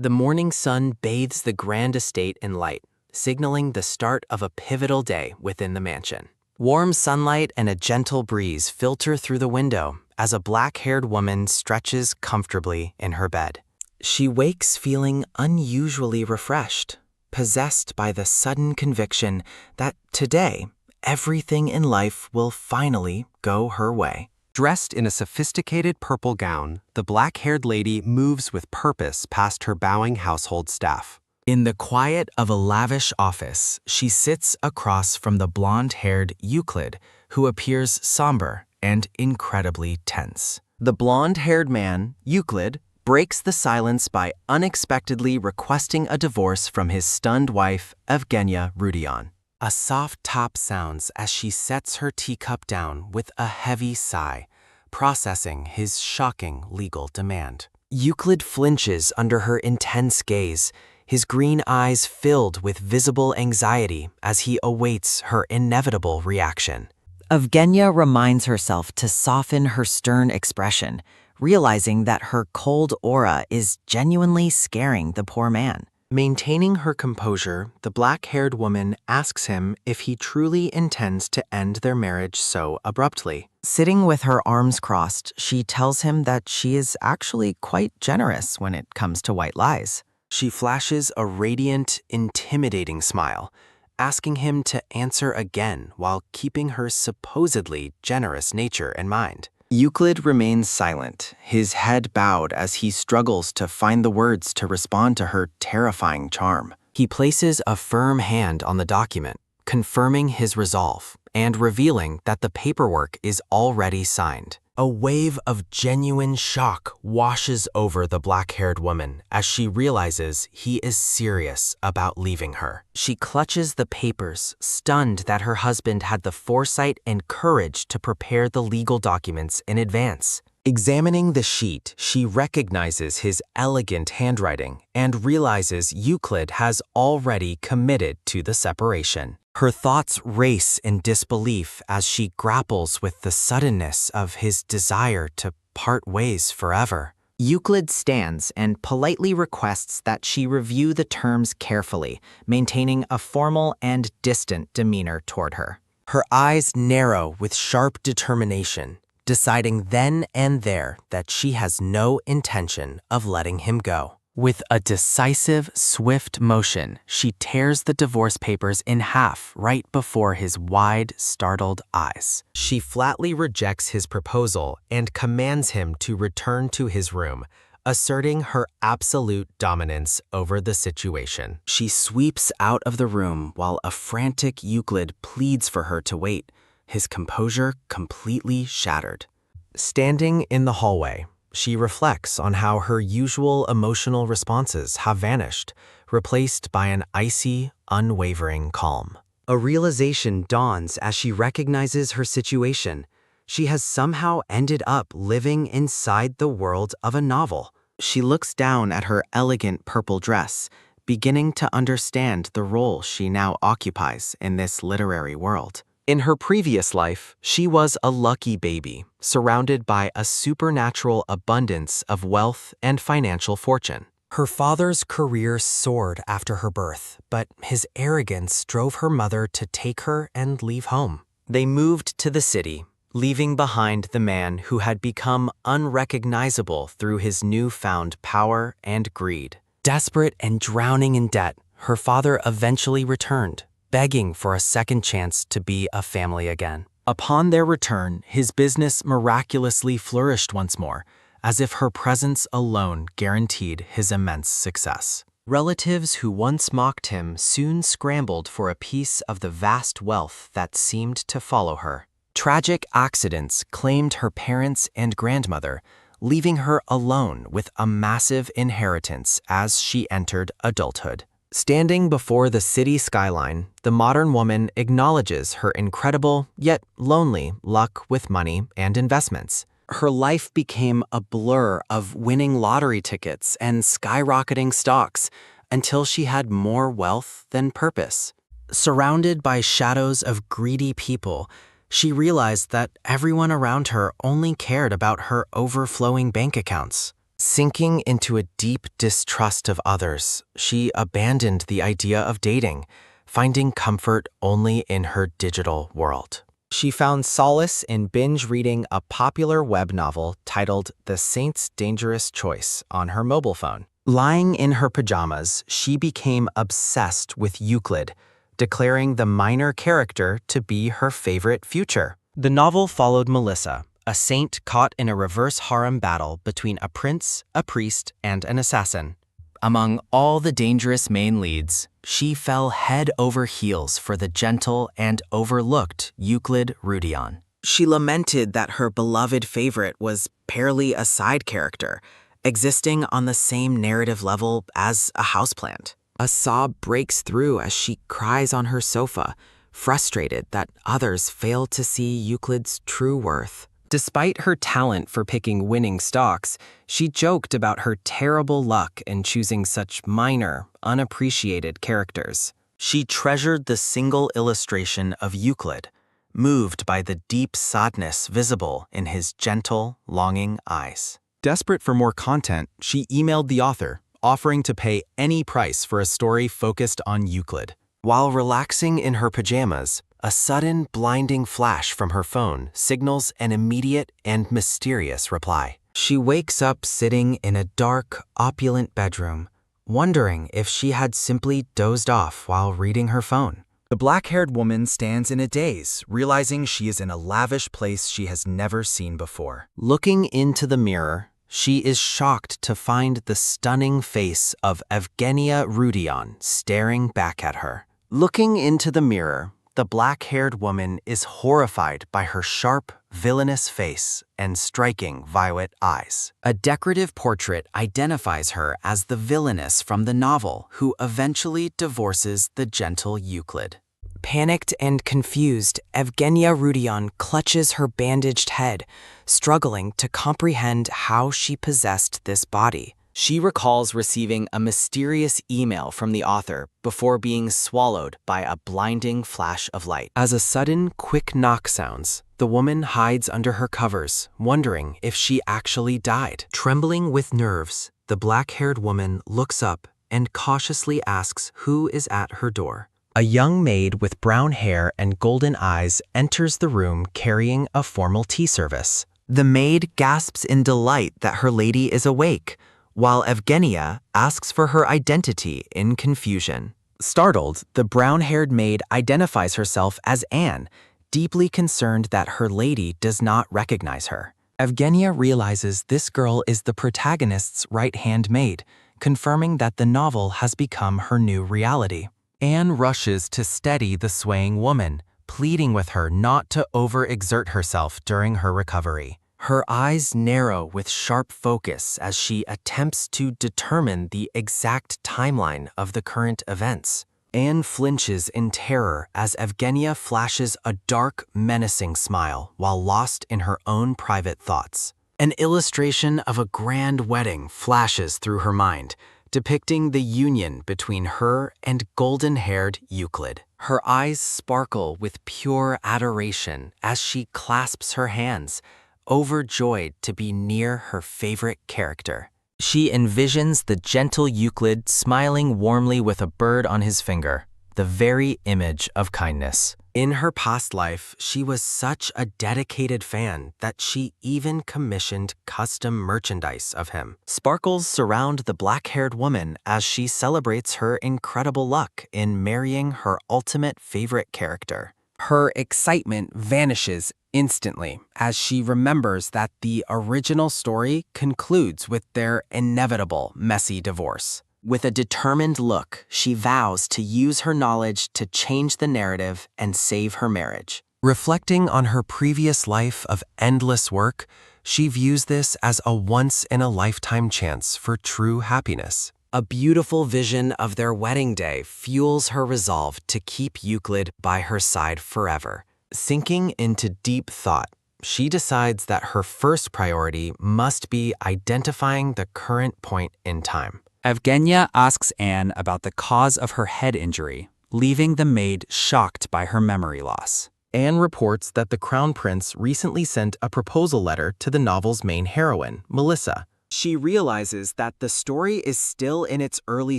The morning sun bathes the grand estate in light, signaling the start of a pivotal day within the mansion. Warm sunlight and a gentle breeze filter through the window as a black-haired woman stretches comfortably in her bed. She wakes feeling unusually refreshed, possessed by the sudden conviction that today, everything in life will finally go her way. Dressed in a sophisticated purple gown, the black-haired lady moves with purpose past her bowing household staff. In the quiet of a lavish office, she sits across from the blonde-haired Euclid, who appears somber and incredibly tense. The blonde-haired man, Euclid, breaks the silence by unexpectedly requesting a divorce from his stunned wife, Evgenia Rudion. A soft tap sounds as she sets her teacup down with a heavy sigh, processing his shocking legal demand. Euclid flinches under her intense gaze, his green eyes filled with visible anxiety as he awaits her inevitable reaction. Evgenia reminds herself to soften her stern expression, realizing that her cold aura is genuinely scaring the poor man. Maintaining her composure, the black-haired woman asks him if he truly intends to end their marriage so abruptly. Sitting with her arms crossed, she tells him that she is actually quite generous when it comes to white lies. She flashes a radiant, intimidating smile, asking him to answer again while keeping her supposedly generous nature in mind. Euclid remains silent, his head bowed as he struggles to find the words to respond to her terrifying charm. He places a firm hand on the document, confirming his resolve and revealing that the paperwork is already signed. A wave of genuine shock washes over the black-haired woman as she realizes he is serious about leaving her. She clutches the papers, stunned that her husband had the foresight and courage to prepare the legal documents in advance. Examining the sheet, she recognizes his elegant handwriting and realizes Euclid has already committed to the separation. Her thoughts race in disbelief as she grapples with the suddenness of his desire to part ways forever. Euclid stands and politely requests that she review the terms carefully, maintaining a formal and distant demeanor toward her. Her eyes narrow with sharp determination, deciding then and there that she has no intention of letting him go. With a decisive, swift motion, she tears the divorce papers in half right before his wide, startled eyes. She flatly rejects his proposal and commands him to return to his room, asserting her absolute dominance over the situation. She sweeps out of the room while a frantic Euclid pleads for her to wait, his composure completely shattered. Standing in the hallway, she reflects on how her usual emotional responses have vanished, replaced by an icy, unwavering calm. A realization dawns as she recognizes her situation. She has somehow ended up living inside the world of a novel. She looks down at her elegant purple dress, beginning to understand the role she now occupies in this literary world. In her previous life, she was a lucky baby, surrounded by a supernatural abundance of wealth and financial fortune. Her father's career soared after her birth, but his arrogance drove her mother to take her and leave home. They moved to the city, leaving behind the man who had become unrecognizable through his newfound power and greed. Desperate and drowning in debt, her father eventually returned, begging for a second chance to be a family again. Upon their return, his business miraculously flourished once more, as if her presence alone guaranteed his immense success. Relatives who once mocked him soon scrambled for a piece of the vast wealth that seemed to follow her. Tragic accidents claimed her parents and grandmother, leaving her alone with a massive inheritance as she entered adulthood. Standing before the city skyline, the modern woman acknowledges her incredible, yet lonely, luck with money and investments. Her life became a blur of winning lottery tickets and skyrocketing stocks until she had more wealth than purpose. Surrounded by shadows of greedy people, she realized that everyone around her only cared about her overflowing bank accounts. Sinking into a deep distrust of others, she abandoned the idea of dating, finding comfort only in her digital world. She found solace in binge reading a popular web novel titled The Saint's Dangerous Choice on her mobile phone. Lying in her pajamas, she became obsessed with Euclid, declaring the minor character to be her favorite future. The novel followed Melissa, a saint caught in a reverse harem battle between a prince, a priest, and an assassin. Among all the dangerous main leads, she fell head over heels for the gentle and overlooked Euclid Rudion. She lamented that her beloved favorite was barely a side character, existing on the same narrative level as a houseplant. A sob breaks through as she cries on her sofa, frustrated that others fail to see Euclid's true worth. Despite her talent for picking winning stocks, she joked about her terrible luck in choosing such minor, unappreciated characters. She treasured the single illustration of Euclid, moved by the deep sadness visible in his gentle, longing eyes. Desperate for more content, she emailed the author, offering to pay any price for a story focused on Euclid. While relaxing in her pajamas, a sudden, blinding flash from her phone signals an immediate and mysterious reply. She wakes up sitting in a dark, opulent bedroom, wondering if she had simply dozed off while reading her phone. The black-haired woman stands in a daze, realizing she is in a lavish place she has never seen before. Looking into the mirror, she is shocked to find the stunning face of Evgenia Rudion staring back at her. Looking into the mirror, the black-haired woman is horrified by her sharp, villainous face and striking violet eyes. A decorative portrait identifies her as the Villainess from the novel who eventually divorces the gentle Euclid. Panicked and confused, Evgenia Rudion clutches her bandaged head, struggling to comprehend how she possessed this body. She recalls receiving a mysterious email from the author before being swallowed by a blinding flash of light. As a sudden, quick knock sounds, the woman hides under her covers, wondering if she actually died. Trembling with nerves, the black-haired woman looks up and cautiously asks who is at her door. A young maid with brown hair and golden eyes enters the room carrying a formal tea service. The maid gasps in delight that her lady is awake, while Evgenia asks for her identity in confusion. Startled, the brown-haired maid identifies herself as Anne, deeply concerned that her lady does not recognize her. Evgenia realizes this girl is the protagonist's right-hand maid, confirming that the novel has become her new reality. Anne rushes to steady the swaying woman, pleading with her not to overexert herself during her recovery. Her eyes narrow with sharp focus as she attempts to determine the exact timeline of the current events. Anne flinches in terror as Evgenia flashes a dark, menacing smile while lost in her own private thoughts. An illustration of a grand wedding flashes through her mind, depicting the union between her and golden-haired Euclid. Her eyes sparkle with pure adoration as she clasps her hands, overjoyed to be near her favorite character. She envisions the gentle Euclid smiling warmly with a bird on his finger, the very image of kindness. In her past life, she was such a dedicated fan that she even commissioned custom merchandise of him. Sparkles surround the black-haired woman as she celebrates her incredible luck in marrying her ultimate favorite character. Her excitement vanishes instantly as she remembers that the original story concludes with their inevitable messy divorce. With a determined look, she vows to use her knowledge to change the narrative and save her marriage. Reflecting on her previous life of endless work, she views this as a once-in-a-lifetime chance for true happiness. A beautiful vision of their wedding day fuels her resolve to keep Euclid by her side forever. Sinking into deep thought, she decides that her first priority must be identifying the current point in time. Evgenia asks Anne about the cause of her head injury, leaving the maid shocked by her memory loss. Anne reports that the Crown Prince recently sent a proposal letter to the novel's main heroine, Melissa. She realizes that the story is still in its early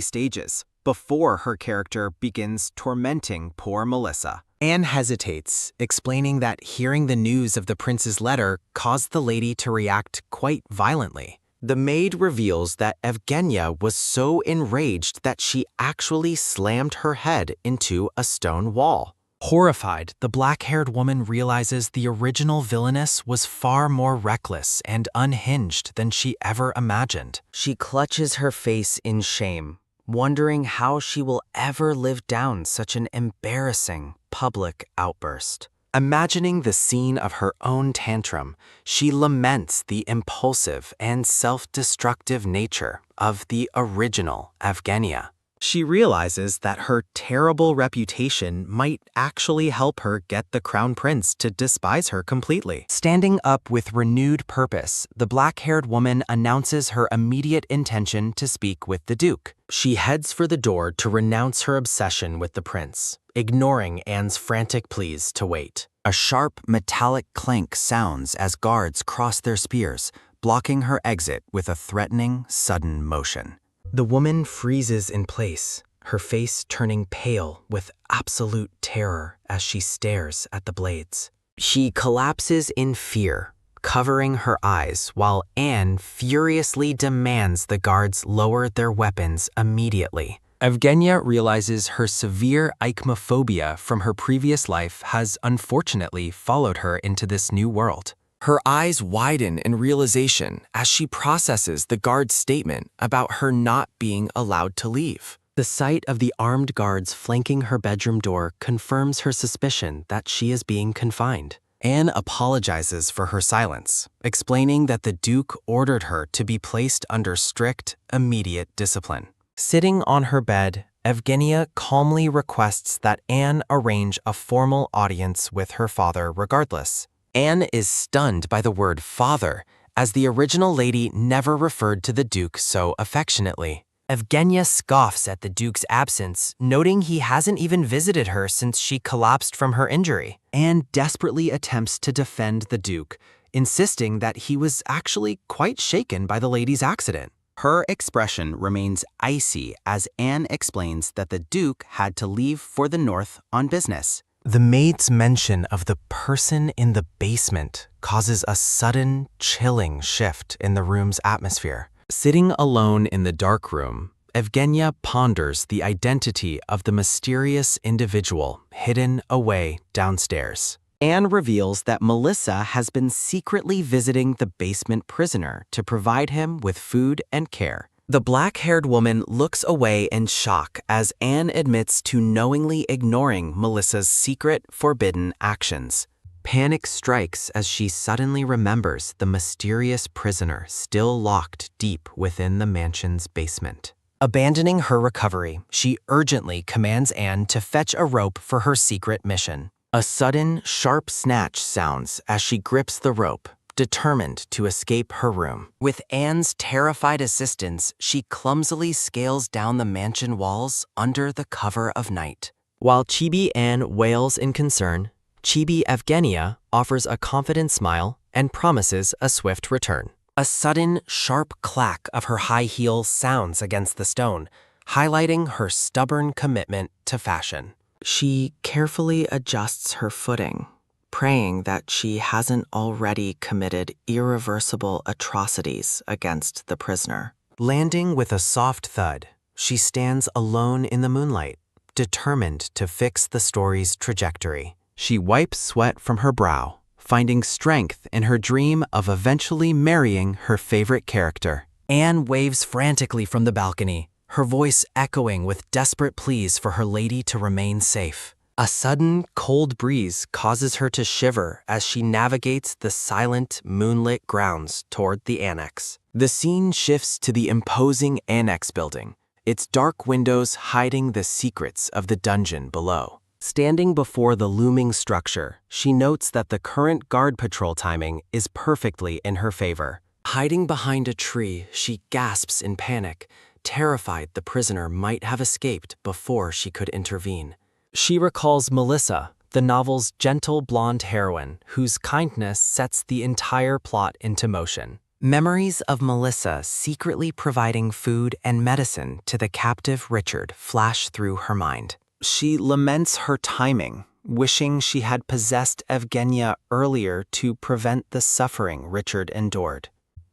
stages, before her character begins tormenting poor Melissa. Anne hesitates, explaining that hearing the news of the prince's letter caused the lady to react quite violently. The maid reveals that Evgenia was so enraged that she actually slammed her head into a stone wall. Horrified, the black-haired woman realizes the original Villainess was far more reckless and unhinged than she ever imagined. She clutches her face in shame, wondering how she will ever live down such an embarrassing public outburst. Imagining the scene of her own tantrum, she laments the impulsive and self-destructive nature of the original Evgenia. She realizes that her terrible reputation might actually help her get the crown prince to despise her completely. Standing up with renewed purpose, the black-haired woman announces her immediate intention to speak with the duke. She heads for the door to renounce her obsession with the prince, ignoring Anne's frantic pleas to wait. A sharp, metallic clank sounds as guards cross their spears, blocking her exit with a threatening, sudden motion. The woman freezes in place, her face turning pale with absolute terror as she stares at the blades. She collapses in fear, covering her eyes while Anne furiously demands the guards lower their weapons immediately. Evgenia realizes her severe ichnophobia from her previous life has unfortunately followed her into this new world. Her eyes widen in realization as she processes the guard's statement about her not being allowed to leave. The sight of the armed guards flanking her bedroom door confirms her suspicion that she is being confined. Anne apologizes for her silence, explaining that the Duke ordered her to be placed under strict, immediate discipline. Sitting on her bed, Evgenia calmly requests that Anne arrange a formal audience with her father regardless. Anne is stunned by the word father, as the original lady never referred to the Duke so affectionately. Evgenia scoffs at the Duke's absence, noting he hasn't even visited her since she collapsed from her injury. Anne desperately attempts to defend the Duke, insisting that he was actually quite shaken by the lady's accident. Her expression remains icy as Anne explains that the Duke had to leave for the north on business. The maid's mention of the person in the basement causes a sudden, chilling shift in the room's atmosphere. Sitting alone in the dark room, Evgenia ponders the identity of the mysterious individual hidden away downstairs. Anne reveals that Melissa has been secretly visiting the basement prisoner to provide him with food and care. The black-haired woman looks away in shock as Anne admits to knowingly ignoring Melissa's secret, forbidden actions. Panic strikes as she suddenly remembers the mysterious prisoner still locked deep within the mansion's basement. Abandoning her recovery, she urgently commands Anne to fetch a rope for her secret mission. A sudden, sharp snatch sounds as she grips the rope, determined to escape her room. With Anne's terrified assistance, she clumsily scales down the mansion walls under the cover of night. While Chibi Anne wails in concern, Chibi Evgenia offers a confident smile and promises a swift return. A sudden, sharp clack of her high heel sounds against the stone, highlighting her stubborn commitment to fashion. She carefully adjusts her footing, praying that she hasn't already committed irreversible atrocities against the prisoner. Landing with a soft thud, she stands alone in the moonlight, determined to fix the story's trajectory. She wipes sweat from her brow, finding strength in her dream of eventually marrying her favorite character. Anne waves frantically from the balcony, her voice echoing with desperate pleas for her lady to remain safe. A sudden, cold breeze causes her to shiver as she navigates the silent, moonlit grounds toward the annex. The scene shifts to the imposing annex building, its dark windows hiding the secrets of the dungeon below. Standing before the looming structure, she notes that the current guard patrol timing is perfectly in her favor. Hiding behind a tree, she gasps in panic, terrified the prisoner might have escaped before she could intervene. She recalls Melissa, the novel's gentle blonde heroine, whose kindness sets the entire plot into motion. Memories of Melissa secretly providing food and medicine to the captive Richard flash through her mind. She laments her timing, wishing she had possessed Evgenia earlier to prevent the suffering Richard endured.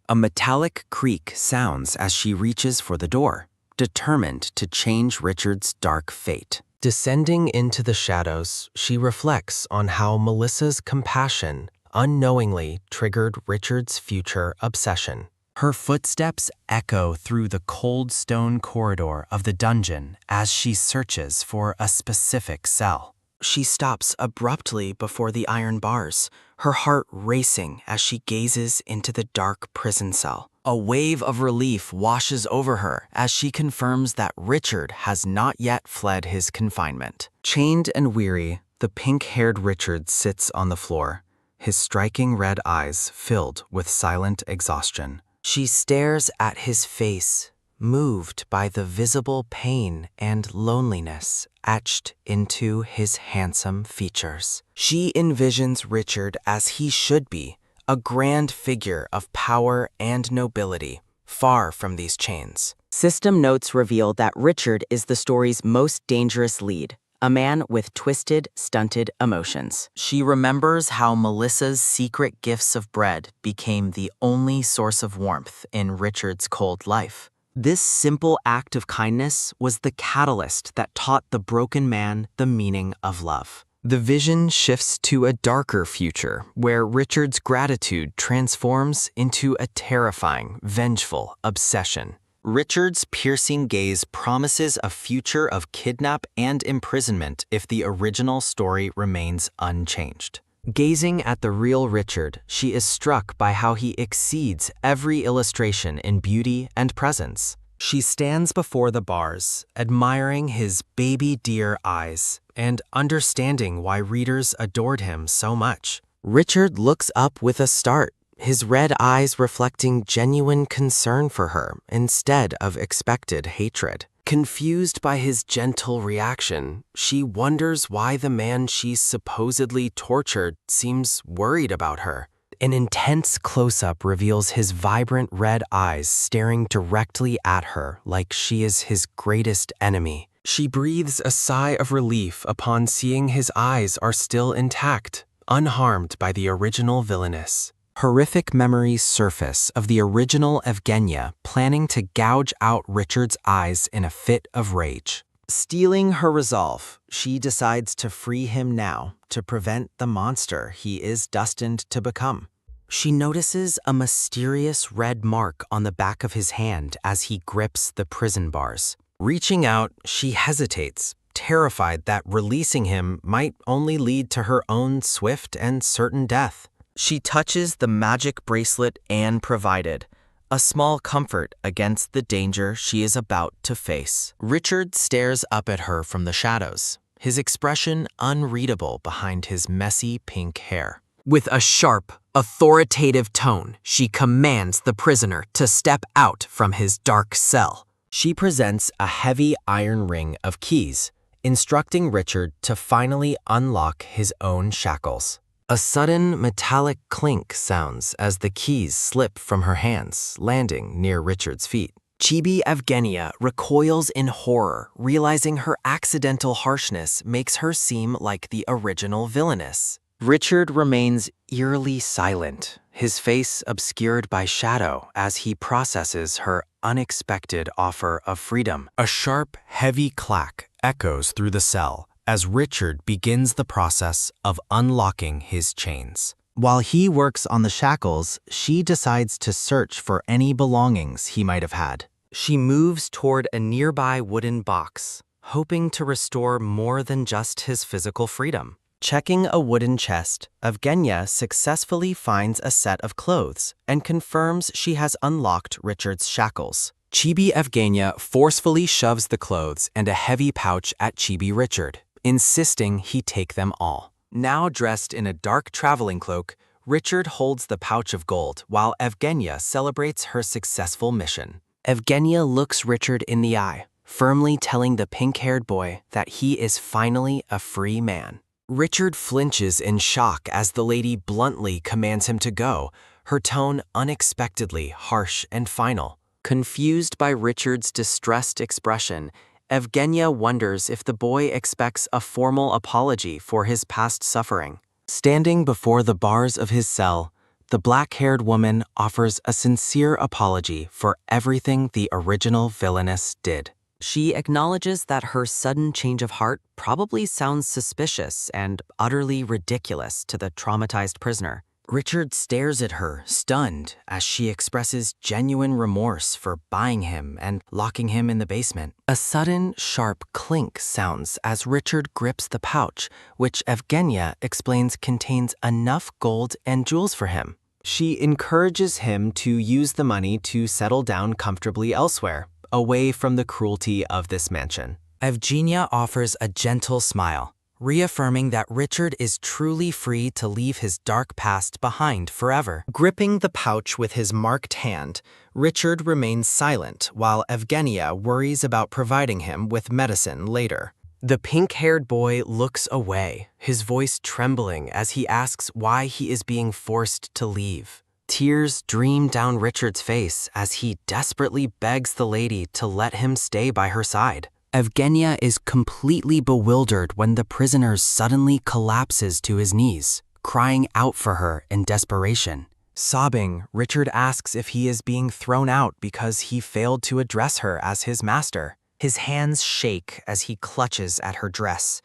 A metallic creak sounds as she reaches for the door, determined to change Richard's dark fate. Descending into the shadows, she reflects on how Melissa's compassion unknowingly triggered Richard's future obsession. Her footsteps echo through the cold stone corridor of the dungeon as she searches for a specific cell. She stops abruptly before the iron bars, her heart racing as she gazes into the dark prison cell. A wave of relief washes over her as she confirms that Richard has not yet fled his confinement. Chained and weary, the pink-haired Richard sits on the floor, his striking red eyes filled with silent exhaustion. She stares at his face, moved by the visible pain and loneliness etched into his handsome features. She envisions Richard as he should be, a grand figure of power and nobility, far from these chains. System notes reveal that Richard is the story's most dangerous lead, a man with twisted, stunted emotions. She remembers how Melissa's secret gifts of bread became the only source of warmth in Richard's cold life. This simple act of kindness was the catalyst that taught the broken man the meaning of love. The vision shifts to a darker future, where Richard's gratitude transforms into a terrifying, vengeful obsession. Richard's piercing gaze promises a future of kidnap and imprisonment if the original story remains unchanged. Gazing at the real Richard, she is struck by how he exceeds every illustration in beauty and presence. She stands before the bars, admiring his baby-deer eyes and understanding why readers adored him so much. Richard looks up with a start, his red eyes reflecting genuine concern for her instead of expected hatred. Confused by his gentle reaction, she wonders why the man she supposedly tortured seems worried about her. An intense close-up reveals his vibrant red eyes staring directly at her like she is his greatest enemy. She breathes a sigh of relief upon seeing his eyes are still intact, unharmed by the original Villainess. Horrific memories surface of the original Evgenia planning to gouge out Richard's eyes in a fit of rage. Steeling her resolve, she decides to free him now to prevent the monster he is destined to become. She notices a mysterious red mark on the back of his hand as he grips the prison bars. Reaching out, she hesitates, terrified that releasing him might only lead to her own swift and certain death. She touches the magic bracelet Anne provided, a small comfort against the danger she is about to face. Richard stares up at her from the shadows, his expression unreadable behind his messy pink hair. With a sharp, authoritative tone, she commands the prisoner to step out from his dark cell. She presents a heavy iron ring of keys, instructing Richard to finally unlock his own shackles. A sudden metallic clink sounds as the keys slip from her hands, landing near Richard's feet. Chibi Evgenia recoils in horror, realizing her accidental harshness makes her seem like the original Villainess. Richard remains eerily silent, his face obscured by shadow as he processes her unexpected offer of freedom. A sharp, heavy clack echoes through the cell as Richard begins the process of unlocking his chains. While he works on the shackles, she decides to search for any belongings he might have had. She moves toward a nearby wooden box, hoping to restore more than just his physical freedom. Checking a wooden chest, Evgenia successfully finds a set of clothes and confirms she has unlocked Richard's shackles. Chibi Evgenia forcefully shoves the clothes and a heavy pouch at Chibi Richard, insisting he take them all. Now dressed in a dark traveling cloak, Richard holds the pouch of gold while Evgenia celebrates her successful mission. Evgenia looks Richard in the eye, firmly telling the pink-haired boy that he is finally a free man. Richard flinches in shock as the lady bluntly commands him to go, her tone unexpectedly harsh and final. Confused by Richard's distressed expression, Evgenia wonders if the boy expects a formal apology for his past suffering. Standing before the bars of his cell, the black-haired woman offers a sincere apology for everything the original Villainess did. She acknowledges that her sudden change of heart probably sounds suspicious and utterly ridiculous to the traumatized prisoner. Richard stares at her, stunned, as she expresses genuine remorse for buying him and locking him in the basement. A sudden, sharp clink sounds as Richard grips the pouch, which Evgenia explains contains enough gold and jewels for him. She encourages him to use the money to settle down comfortably elsewhere, away from the cruelty of this mansion. Evgenia offers a gentle smile, reaffirming that Richard is truly free to leave his dark past behind forever. Gripping the pouch with his marked hand, Richard remains silent while Evgenia worries about providing him with medicine later. The pink-haired boy looks away, his voice trembling as he asks why he is being forced to leave. Tears stream down Richard's face as he desperately begs the lady to let him stay by her side. Evgenia is completely bewildered when the prisoner suddenly collapses to his knees, crying out for her in desperation. Sobbing, Richard asks if he is being thrown out because he failed to address her as his master. His hands shake as he clutches at her dress,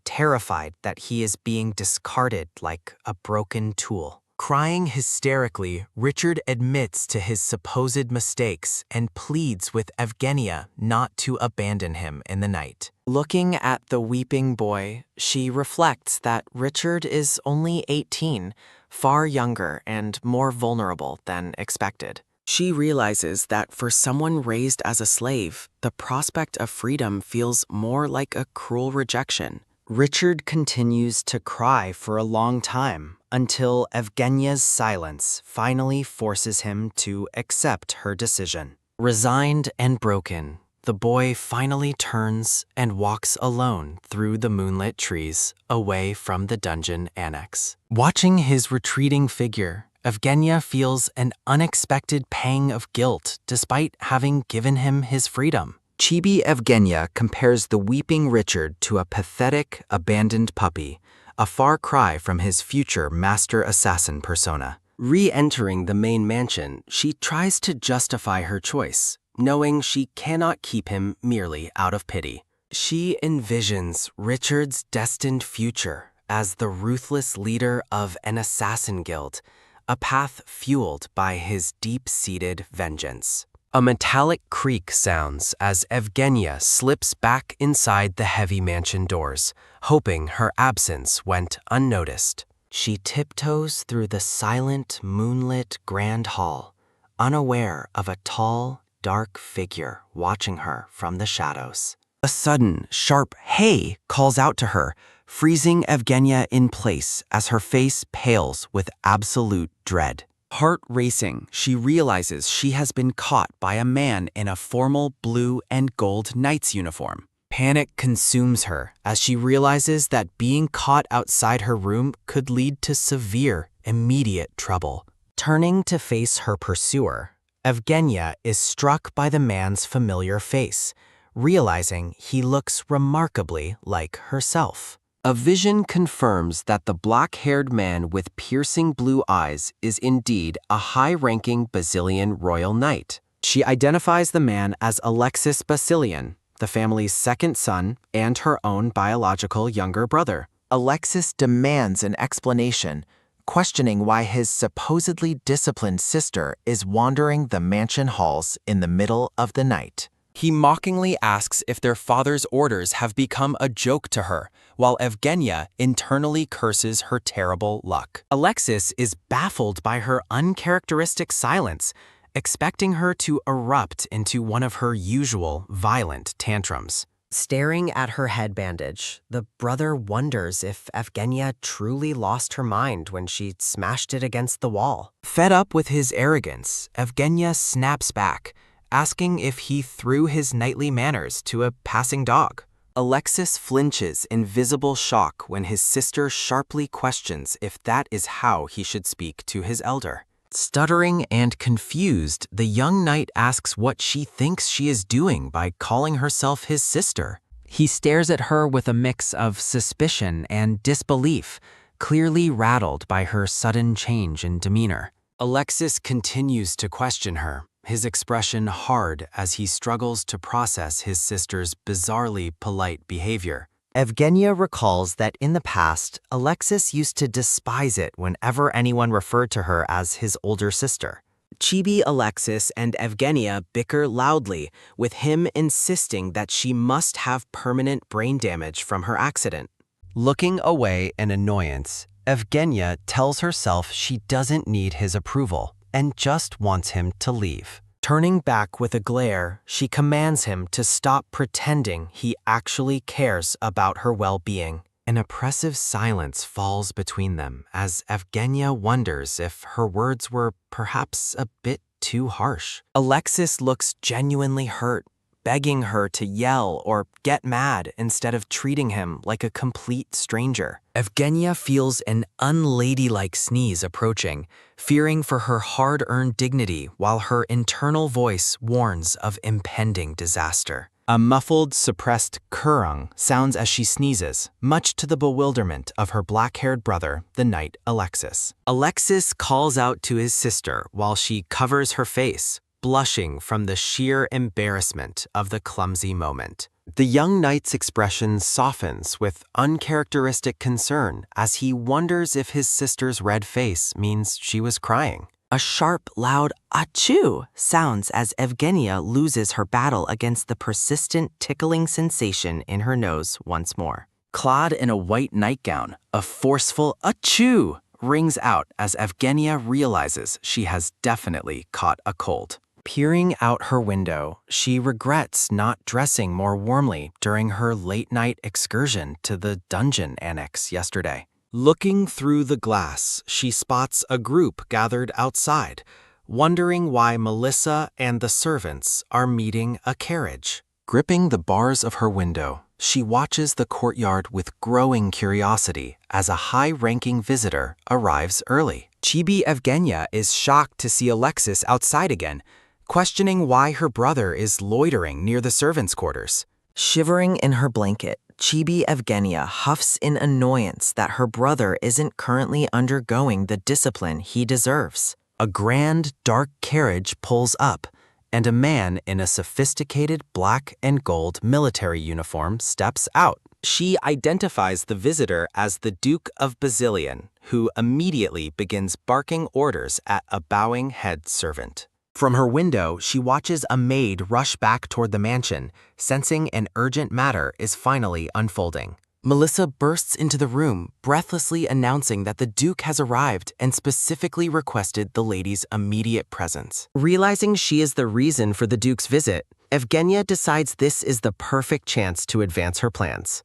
terrified that he is being discarded like a broken tool. Crying hysterically, Richard admits to his supposed mistakes and pleads with Evgenia not to abandon him in the night. Looking at the weeping boy, she reflects that Richard is only 18, far younger and more vulnerable than expected. She realizes that for someone raised as a slave, the prospect of freedom feels more like a cruel rejection. Richard continues to cry for a long time until Evgenia's silence finally forces him to accept her decision. Resigned and broken, the boy finally turns and walks alone through the moonlit trees away from the dungeon annex. Watching his retreating figure, Evgenia feels an unexpected pang of guilt despite having given him his freedom. Chibi Evgenia compares the weeping Richard to a pathetic, abandoned puppy, a far cry from his future master assassin persona. Re-entering the main mansion, she tries to justify her choice, knowing she cannot keep him merely out of pity. She envisions Richard's destined future as the ruthless leader of an assassin guild, a path fueled by his deep-seated vengeance. A metallic creak sounds as Evgenia slips back inside the heavy mansion doors, hoping her absence went unnoticed. She tiptoes through the silent, moonlit grand hall, unaware of a tall, dark figure watching her from the shadows. A sudden, sharp "hey" calls out to her, freezing Evgenia in place as her face pales with absolute dread. Heart racing, she realizes she has been caught by a man in a formal blue and gold knight's uniform. Panic consumes her as she realizes that being caught outside her room could lead to severe, immediate trouble. Turning to face her pursuer, Evgenia is struck by the man's familiar face, realizing he looks remarkably like herself. A vision confirms that the black-haired man with piercing blue eyes is indeed a high-ranking Basilian royal knight. She identifies the man as Alexis Basilian, the family's second son and her own biological younger brother. Alexis demands an explanation, questioning why his supposedly disciplined sister is wandering the mansion halls in the middle of the night. He mockingly asks if their father's orders have become a joke to her, while Evgenia internally curses her terrible luck. Alexis is baffled by her uncharacteristic silence, expecting her to erupt into one of her usual violent tantrums. Staring at her head bandage, the brother wonders if Evgenia truly lost her mind when she smashed it against the wall. Fed up with his arrogance, Evgenia snaps back, asking if he threw his knightly manners to a passing dog. Alexis flinches in visible shock when his sister sharply questions if that is how he should speak to his elder. Stuttering and confused, the young knight asks what she thinks she is doing by calling herself his sister. He stares at her with a mix of suspicion and disbelief, clearly rattled by her sudden change in demeanor. Alexis continues to question her, his expression hard as he struggles to process his sister's bizarrely polite behavior. Evgenia recalls that in the past, Alexis used to despise it whenever anyone referred to her as his older sister. Chibi, Alexis, and Evgenia bicker loudly, with him insisting that she must have permanent brain damage from her accident. Looking away in annoyance, Evgenia tells herself she doesn't need his approval and just wants him to leave. Turning back with a glare, she commands him to stop pretending he actually cares about her well-being. An oppressive silence falls between them as Evgenia wonders if her words were perhaps a bit too harsh. Alexis looks genuinely hurt, begging her to yell or get mad instead of treating him like a complete stranger. Evgenia feels an unladylike sneeze approaching, fearing for her hard-earned dignity while her internal voice warns of impending disaster. A muffled, suppressed kurung sounds as she sneezes, much to the bewilderment of her black-haired brother, the knight Alexis. Alexis calls out to his sister while she covers her face, blushing from the sheer embarrassment of the clumsy moment. The young knight's expression softens with uncharacteristic concern as he wonders if his sister's red face means she was crying. A sharp, loud achoo sounds as Evgenia loses her battle against the persistent tickling sensation in her nose once more. Clad in a white nightgown, a forceful achoo rings out as Evgenia realizes she has definitely caught a cold. Peering out her window, she regrets not dressing more warmly during her late-night excursion to the dungeon annex yesterday. Looking through the glass, she spots a group gathered outside, wondering why Melissa and the servants are meeting a carriage. Gripping the bars of her window, she watches the courtyard with growing curiosity as a high-ranking visitor arrives early. Chibi Evgenia is shocked to see Alexis outside again, questioning why her brother is loitering near the servants' quarters. Shivering in her blanket, Chibi Evgenia huffs in annoyance that her brother isn't currently undergoing the discipline he deserves. A grand, dark carriage pulls up, and a man in a sophisticated black and gold military uniform steps out. She identifies the visitor as the Duke of Basilian, who immediately begins barking orders at a bowing head servant. From her window, she watches a maid rush back toward the mansion, sensing an urgent matter is finally unfolding. Melissa bursts into the room, breathlessly announcing that the Duke has arrived and specifically requested the lady's immediate presence. Realizing she is the reason for the Duke's visit, Evgenia decides this is the perfect chance to advance her plans.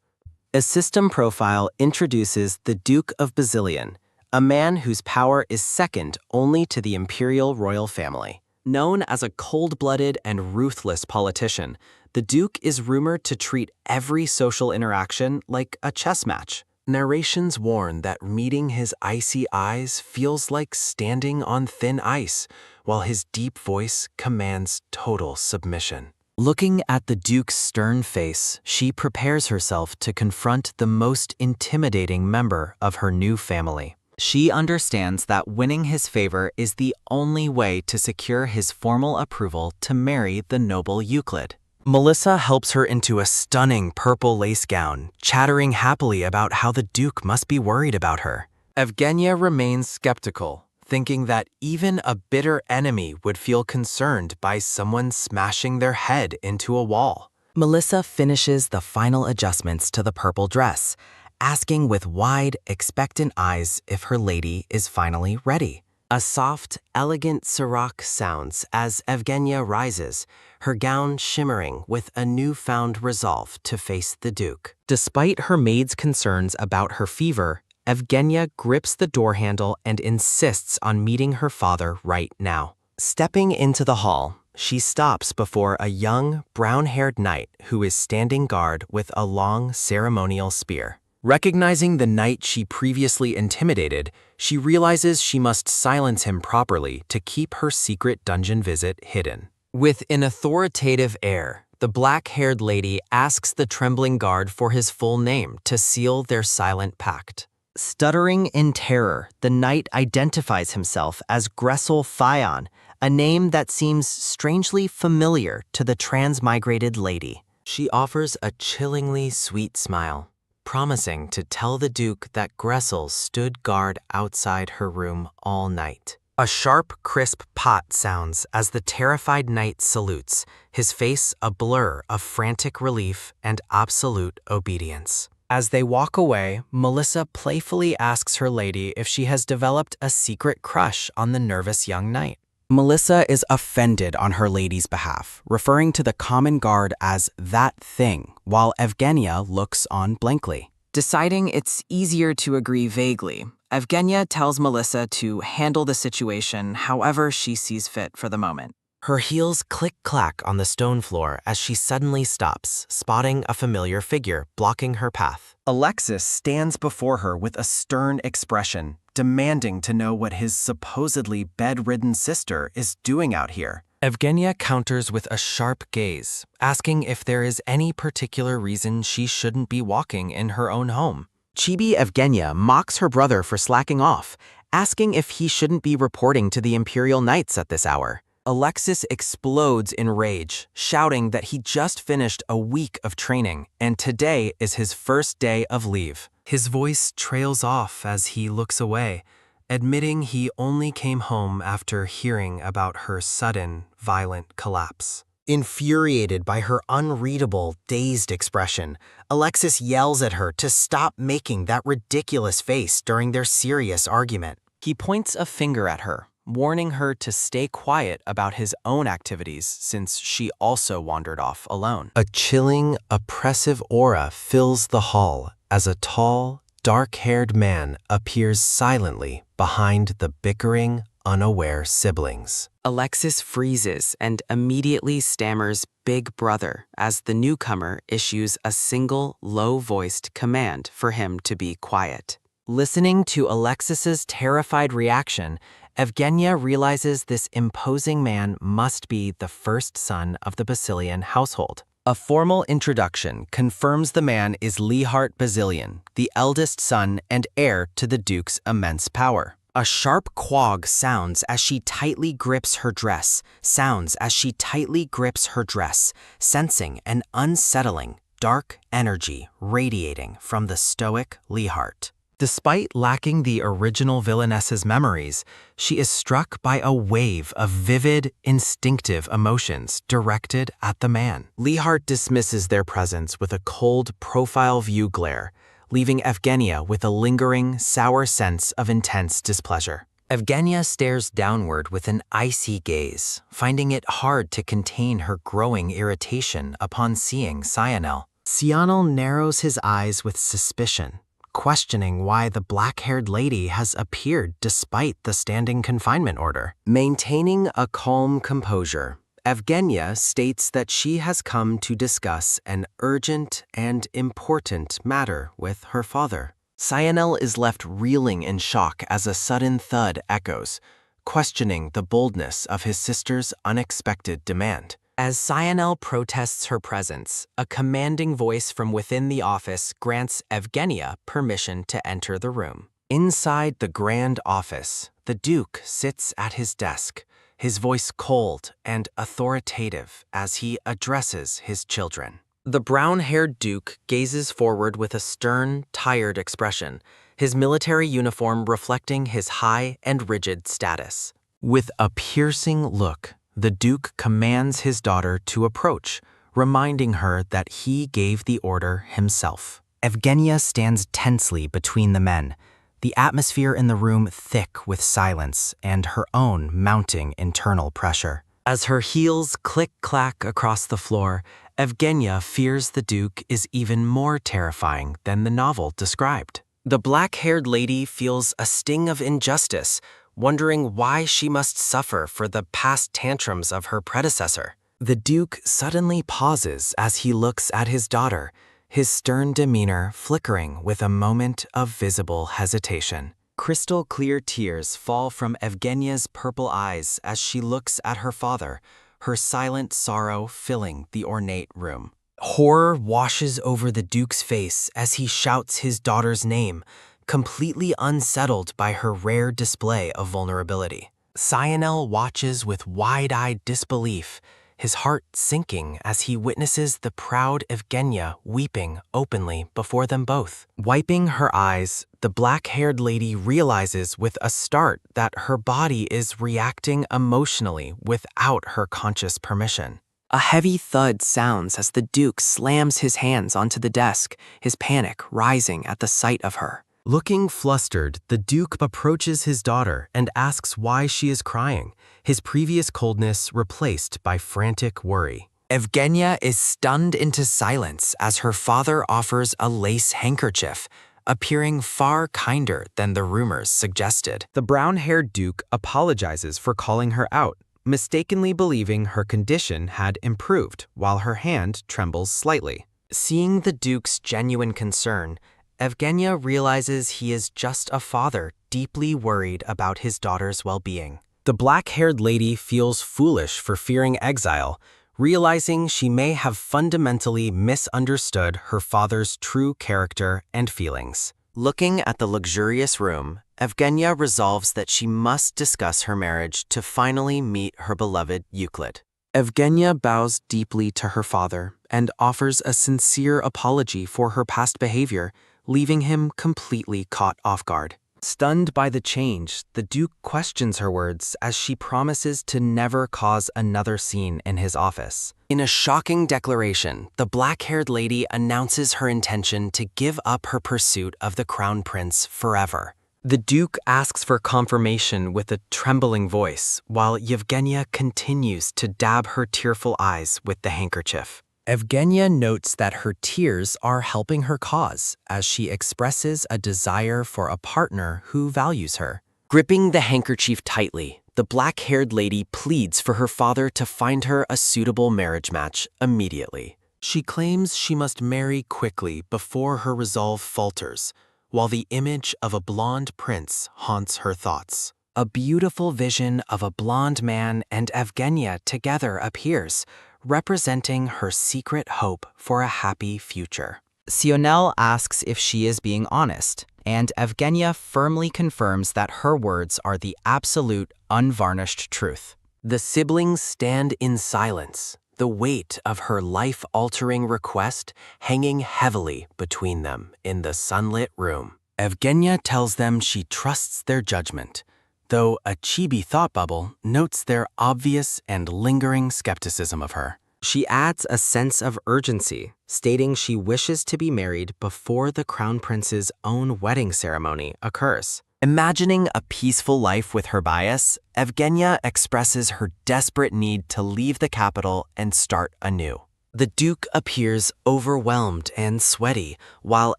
A system profile introduces the Duke of Basilian, a man whose power is second only to the imperial royal family. Known as a cold-blooded and ruthless politician, the Duke is rumored to treat every social interaction like a chess match. Narrations warn that meeting his icy eyes feels like standing on thin ice, while his deep voice commands total submission. Looking at the Duke's stern face, she prepares herself to confront the most intimidating member of her new family. She understands that winning his favor is the only way to secure his formal approval to marry the noble Euclid. Melissa helps her into a stunning purple lace gown, chattering happily about how the Duke must be worried about her. Evgenia remains skeptical, thinking that even a bitter enemy would feel concerned by someone smashing their head into a wall. Melissa finishes the final adjustments to the purple dress, asking with wide, expectant eyes if her lady is finally ready. A soft, elegant siroc sounds as Evgenia rises, her gown shimmering with a newfound resolve to face the Duke. Despite her maid's concerns about her fever, Evgenia grips the door handle and insists on meeting her father right now. Stepping into the hall, she stops before a young, brown-haired knight who is standing guard with a long ceremonial spear. Recognizing the knight she previously intimidated, she realizes she must silence him properly to keep her secret dungeon visit hidden. With an authoritative air, the black-haired lady asks the trembling guard for his full name to seal their silent pact. Stuttering in terror, the knight identifies himself as Gressel Fion, a name that seems strangely familiar to the transmigrated lady. She offers a chillingly sweet smile, promising to tell the Duke that Gressel stood guard outside her room all night. A sharp, crisp pot sounds as the terrified knight salutes, his face a blur of frantic relief and absolute obedience. As they walk away, Melissa playfully asks her lady if she has developed a secret crush on the nervous young knight. Melissa is offended on her lady's behalf, referring to the common guard as that thing, while Evgenia looks on blankly. Deciding it's easier to agree vaguely, Evgenia tells Melissa to handle the situation however she sees fit for the moment. Her heels click-clack on the stone floor as she suddenly stops, spotting a familiar figure blocking her path. Alexis stands before her with a stern expression, demanding to know what his supposedly bedridden sister is doing out here. Evgenia counters with a sharp gaze, asking if there is any particular reason she shouldn't be walking in her own home. Chibi Evgenia mocks her brother for slacking off, asking if he shouldn't be reporting to the Imperial Knights at this hour. Alexis explodes in rage, shouting that he just finished a week of training and today is his first day of leave. His voice trails off as he looks away, admitting he only came home after hearing about her sudden, violent collapse. Infuriated by her unreadable, dazed expression, Alexis yells at her to stop making that ridiculous face during their serious argument. He points a finger at her, warning her to stay quiet about his own activities since she also wandered off alone. A chilling, oppressive aura fills the hall as a tall, dark-haired man appears silently behind the bickering, unaware siblings. Alexis freezes and immediately stammers "Big Brother" as the newcomer issues a single, low-voiced command for him to be quiet. Listening to Alexis's terrified reaction, Evgenia realizes this imposing man must be the first son of the Basilian household. A formal introduction confirms the man is Leihart Basilian, the eldest son and heir to the Duke's immense power. A sharp quag sounds as she tightly grips her dress, sensing an unsettling, dark energy radiating from the stoic Leihart. Despite lacking the original Villainess's memories, she is struck by a wave of vivid, instinctive emotions directed at the man. Leihart dismisses their presence with a cold profile view glare, leaving Evgenia with a lingering, sour sense of intense displeasure. Evgenia stares downward with an icy gaze, finding it hard to contain her growing irritation upon seeing Sionel. Sionel narrows his eyes with suspicion, questioning why the black-haired lady has appeared despite the standing confinement order. Maintaining a calm composure, Evgenia states that she has come to discuss an urgent and important matter with her father. Sionel is left reeling in shock as a sudden thud echoes, questioning the boldness of his sister's unexpected demand. As Sionel protests her presence, a commanding voice from within the office grants Evgenia permission to enter the room. Inside the grand office, the Duke sits at his desk, his voice cold and authoritative as he addresses his children. The brown-haired Duke gazes forward with a stern, tired expression, his military uniform reflecting his high and rigid status. With a piercing look, the Duke commands his daughter to approach, reminding her that he gave the order himself. Evgenia stands tensely between the men, the atmosphere in the room thick with silence and her own mounting internal pressure. As her heels click-clack across the floor, Evgenia fears the Duke is even more terrifying than the novel described. The black-haired lady feels a sting of injustice, wondering why she must suffer for the past tantrums of her predecessor. The Duke suddenly pauses as he looks at his daughter, his stern demeanor flickering with a moment of visible hesitation. Crystal-clear tears fall from Evgenia's purple eyes as she looks at her father, her silent sorrow filling the ornate room. Horror washes over the Duke's face as he shouts his daughter's name, completely unsettled by her rare display of vulnerability. Sionel watches with wide-eyed disbelief, his heart sinking as he witnesses the proud Evgenia weeping openly before them both. Wiping her eyes, the black-haired lady realizes with a start that her body is reacting emotionally without her conscious permission. A heavy thud sounds as the Duke slams his hands onto the desk, his panic rising at the sight of her. Looking flustered, the Duke approaches his daughter and asks why she is crying, his previous coldness replaced by frantic worry. Evgenia is stunned into silence as her father offers a lace handkerchief, appearing far kinder than the rumors suggested. The brown-haired Duke apologizes for calling her out, mistakenly believing her condition had improved while her hand trembles slightly. Seeing the Duke's genuine concern, Evgenia realizes he is just a father deeply worried about his daughter's well-being. The black-haired lady feels foolish for fearing exile, realizing she may have fundamentally misunderstood her father's true character and feelings. Looking at the luxurious room, Evgenia resolves that she must discuss her marriage to finally meet her beloved Euclid. Evgenia bows deeply to her father and offers a sincere apology for her past behavior, leaving him completely caught off guard. Stunned by the change, the Duke questions her words as she promises to never cause another scene in his office. In a shocking declaration, the black-haired lady announces her intention to give up her pursuit of the Crown Prince forever. The Duke asks for confirmation with a trembling voice, while Yevgenia continues to dab her tearful eyes with the handkerchief. Evgenia notes that her tears are helping her cause as she expresses a desire for a partner who values her. Gripping the handkerchief tightly, the black-haired lady pleads for her father to find her a suitable marriage match immediately. She claims she must marry quickly before her resolve falters, while the image of a blonde prince haunts her thoughts. A beautiful vision of a blonde man and Evgenia together appears, representing her secret hope for a happy future. Sionel asks if she is being honest, and Evgenia firmly confirms that her words are the absolute, unvarnished truth. The siblings stand in silence, the weight of her life-altering request hanging heavily between them in the sunlit room. Evgenia tells them she trusts their judgment, though a chibi thought bubble notes their obvious and lingering skepticism of her. She adds a sense of urgency, stating she wishes to be married before the Crown Prince's own wedding ceremony occurs. Imagining a peaceful life with her bias, Evgenia expresses her desperate need to leave the capital and start anew. The Duke appears overwhelmed and sweaty, while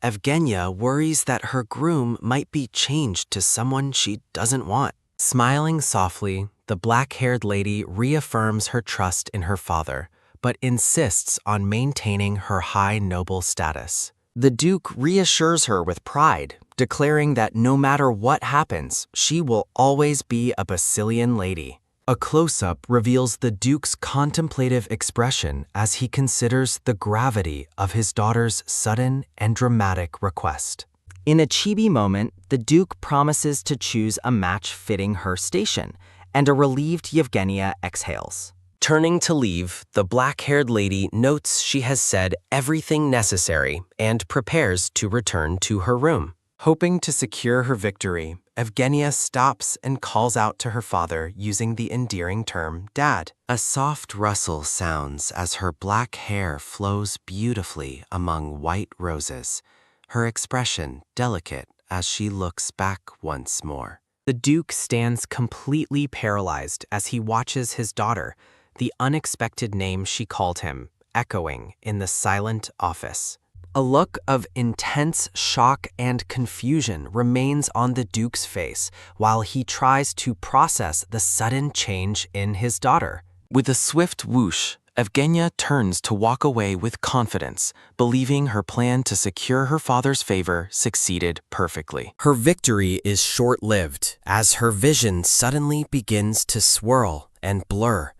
Evgenia worries that her groom might be changed to someone she doesn't want. Smiling softly, the black-haired lady reaffirms her trust in her father, but insists on maintaining her high noble status. The Duke reassures her with pride, declaring that no matter what happens, she will always be a Basilian lady. A close-up reveals the Duke's contemplative expression as he considers the gravity of his daughter's sudden and dramatic request. In a chibi moment, the Duke promises to choose a match fitting her station, and a relieved Yevgenia exhales. Turning to leave, the black-haired lady notes she has said everything necessary and prepares to return to her room. Hoping to secure her victory, Evgenia stops and calls out to her father using the endearing term Dad. A soft rustle sounds as her black hair flows beautifully among white roses, her expression delicate as she looks back once more. The Duke stands completely paralyzed as he watches his daughter, the unexpected name she called him, echoing in the silent office. A look of intense shock and confusion remains on the Duke's face while he tries to process the sudden change in his daughter. With a swift whoosh, Evgenia turns to walk away with confidence, believing her plan to secure her father's favor succeeded perfectly. Her victory is short-lived as her vision suddenly begins to swirl and blur,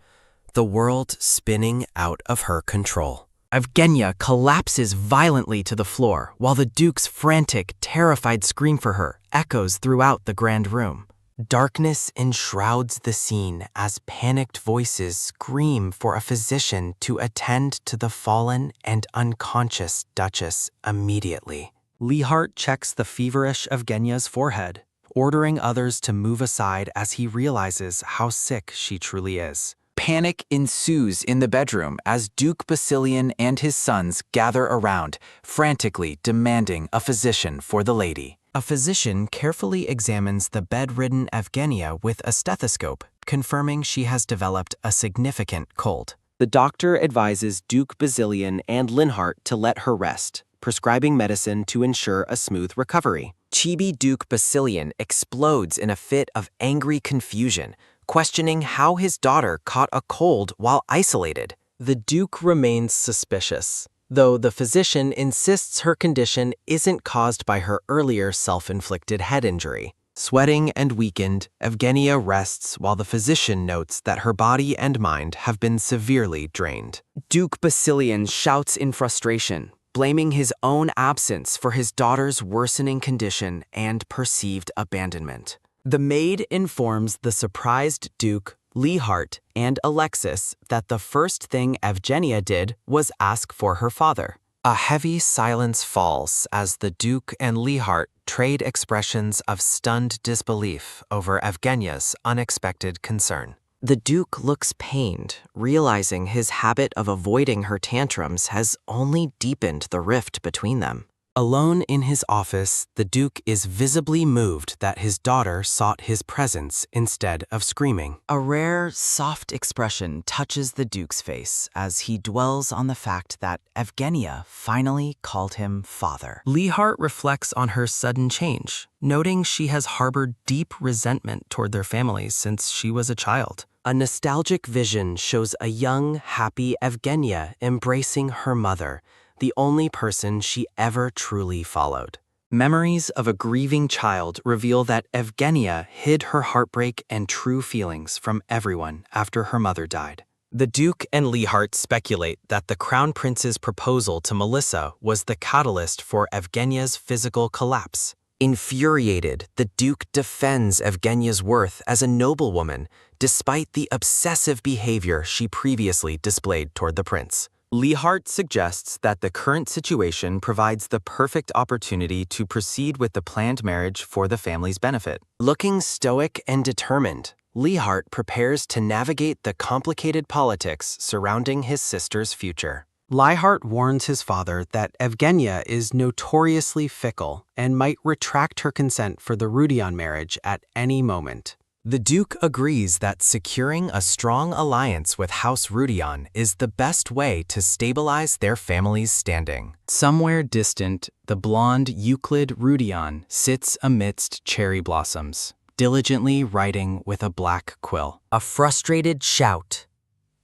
the world spinning out of her control. Evgenia collapses violently to the floor while the Duke's frantic, terrified scream for her echoes throughout the grand room. Darkness enshrouds the scene as panicked voices scream for a physician to attend to the fallen and unconscious Duchess immediately. Leehart checks the feverish Evgenia's forehead, ordering others to move aside as he realizes how sick she truly is. Panic ensues in the bedroom as Duke Basilian and his sons gather around, frantically demanding a physician for the lady. A physician carefully examines the bedridden Evgenia with a stethoscope, confirming she has developed a significant cold. The doctor advises Duke Basilian and Linhart to let her rest, prescribing medicine to ensure a smooth recovery. Chibi Duke Basilian explodes in a fit of angry confusion, questioning how his daughter caught a cold while isolated. The Duke remains suspicious, though the physician insists her condition isn't caused by her earlier self-inflicted head injury. Sweating and weakened, Evgenia rests while the physician notes that her body and mind have been severely drained. Duke Basilian shouts in frustration, blaming his own absence for his daughter's worsening condition and perceived abandonment. The maid informs the surprised Duke, Leehart, and Alexis that the first thing Evgenia did was ask for her father. A heavy silence falls as the Duke and Leehart trade expressions of stunned disbelief over Evgenia's unexpected concern. The Duke looks pained, realizing his habit of avoiding her tantrums has only deepened the rift between them. Alone in his office, the Duke is visibly moved that his daughter sought his presence instead of screaming. A rare, soft expression touches the Duke's face as he dwells on the fact that Evgenia finally called him father. Leehart reflects on her sudden change, noting she has harbored deep resentment toward their families since she was a child. A nostalgic vision shows a young, happy Evgenia embracing her mother, the only person she ever truly followed. Memories of a grieving child reveal that Evgenia hid her heartbreak and true feelings from everyone after her mother died. The Duke and Leehart speculate that the Crown Prince's proposal to Melissa was the catalyst for Evgenia's physical collapse. Infuriated, the Duke defends Evgenia's worth as a noblewoman, despite the obsessive behavior she previously displayed toward the prince. Leehart suggests that the current situation provides the perfect opportunity to proceed with the planned marriage for the family's benefit. Looking stoic and determined, Leehart prepares to navigate the complicated politics surrounding his sister's future. Leehart warns his father that Evgenia is notoriously fickle and might retract her consent for the Rudion marriage at any moment. The Duke agrees that securing a strong alliance with House Rudion is the best way to stabilize their family's standing. Somewhere distant, the blonde Euclid Rudion sits amidst cherry blossoms, diligently writing with a black quill. A frustrated shout,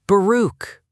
"Baruch!"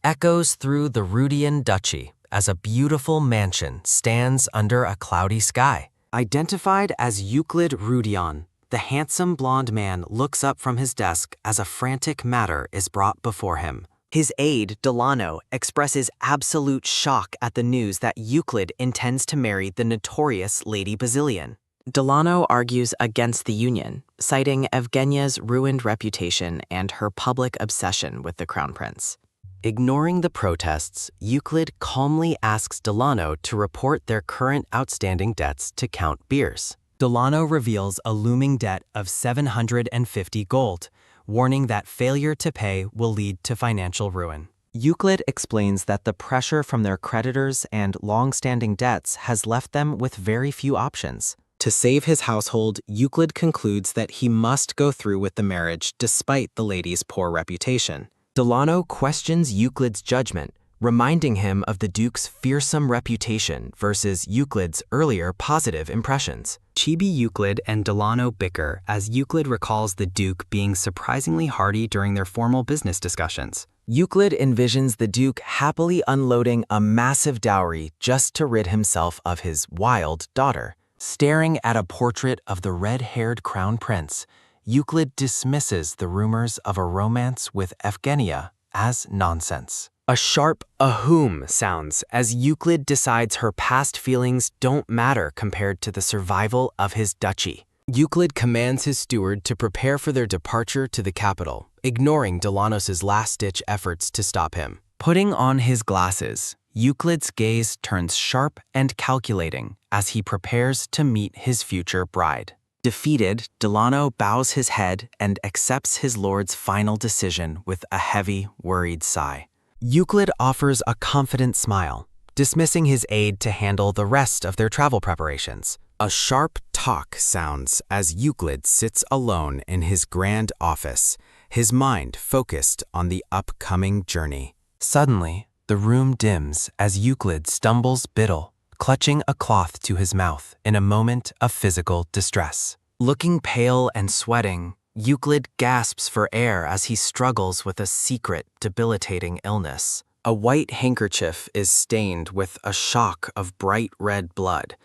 echoes through the Rudian duchy as a beautiful mansion stands under a cloudy sky. Identified as Euclid Rudion, the handsome blonde man looks up from his desk as a frantic matter is brought before him. His aide, Delano, expresses absolute shock at the news that Euclid intends to marry the notorious Lady Basilian. Delano argues against the union, citing Evgenia's ruined reputation and her public obsession with the Crown Prince. Ignoring the protests, Euclid calmly asks Delano to report their current outstanding debts to Count Beers. Delano reveals a looming debt of 750 gold, warning that failure to pay will lead to financial ruin. Euclid explains that the pressure from their creditors and long-standing debts has left them with very few options. To save his household, Euclid concludes that he must go through with the marriage despite the lady's poor reputation. Delano questions Euclid's judgment, reminding him of the Duke's fearsome reputation versus Euclid's earlier positive impressions. Chibi Euclid and Delano bicker as Euclid recalls the Duke being surprisingly hearty during their formal business discussions. Euclid envisions the Duke happily unloading a massive dowry just to rid himself of his wild daughter. Staring at a portrait of the red-haired crown prince, Euclid dismisses the rumors of a romance with Evgenia as nonsense. A sharp ahoom sounds as Euclid decides her past feelings don't matter compared to the survival of his duchy. Euclid commands his steward to prepare for their departure to the capital, ignoring Delanos's last-ditch efforts to stop him. Putting on his glasses, Euclid's gaze turns sharp and calculating as he prepares to meet his future bride. Defeated, Delano bows his head and accepts his lord's final decision with a heavy, worried sigh. Euclid offers a confident smile, dismissing his aide to handle the rest of their travel preparations. A sharp talk sounds as Euclid sits alone in his grand office, his mind focused on the upcoming journey. Suddenly, the room dims as Euclid stumbles Biddle, clutching a cloth to his mouth in a moment of physical distress. Looking pale and sweating, Euclid gasps for air as he struggles with a secret, debilitating illness. A white handkerchief is stained with a shock of bright red blood,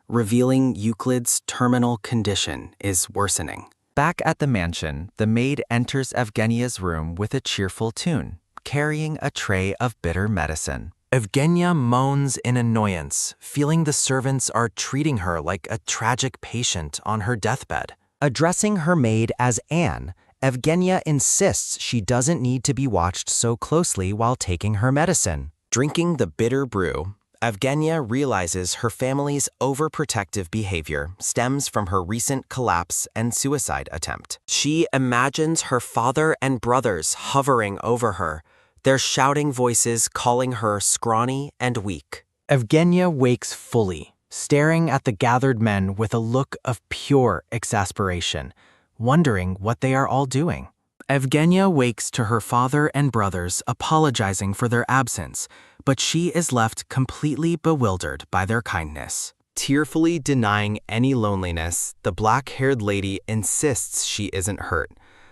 revealing Euclid's terminal condition is worsening. Back at the mansion, the maid enters Evgenia's room with a cheerful tune, carrying a tray of bitter medicine. Evgenia moans in annoyance, feeling the servants are treating her like a tragic patient on her deathbed. Addressing her maid as Anne, Evgenia insists she doesn't need to be watched so closely while taking her medicine. Drinking the bitter brew, Evgenia realizes her family's overprotective behavior stems from her recent collapse and suicide attempt. She imagines her father and brothers hovering over her, their shouting voices calling her scrawny and weak. Evgenia wakes fully, staring at the gathered men with a look of pure exasperation, wondering what they are all doing. Evgenia wakes to her father and brothers apologizing for their absence, but she is left completely bewildered by their kindness. Tearfully denying any loneliness, the black-haired lady insists she isn't hurt,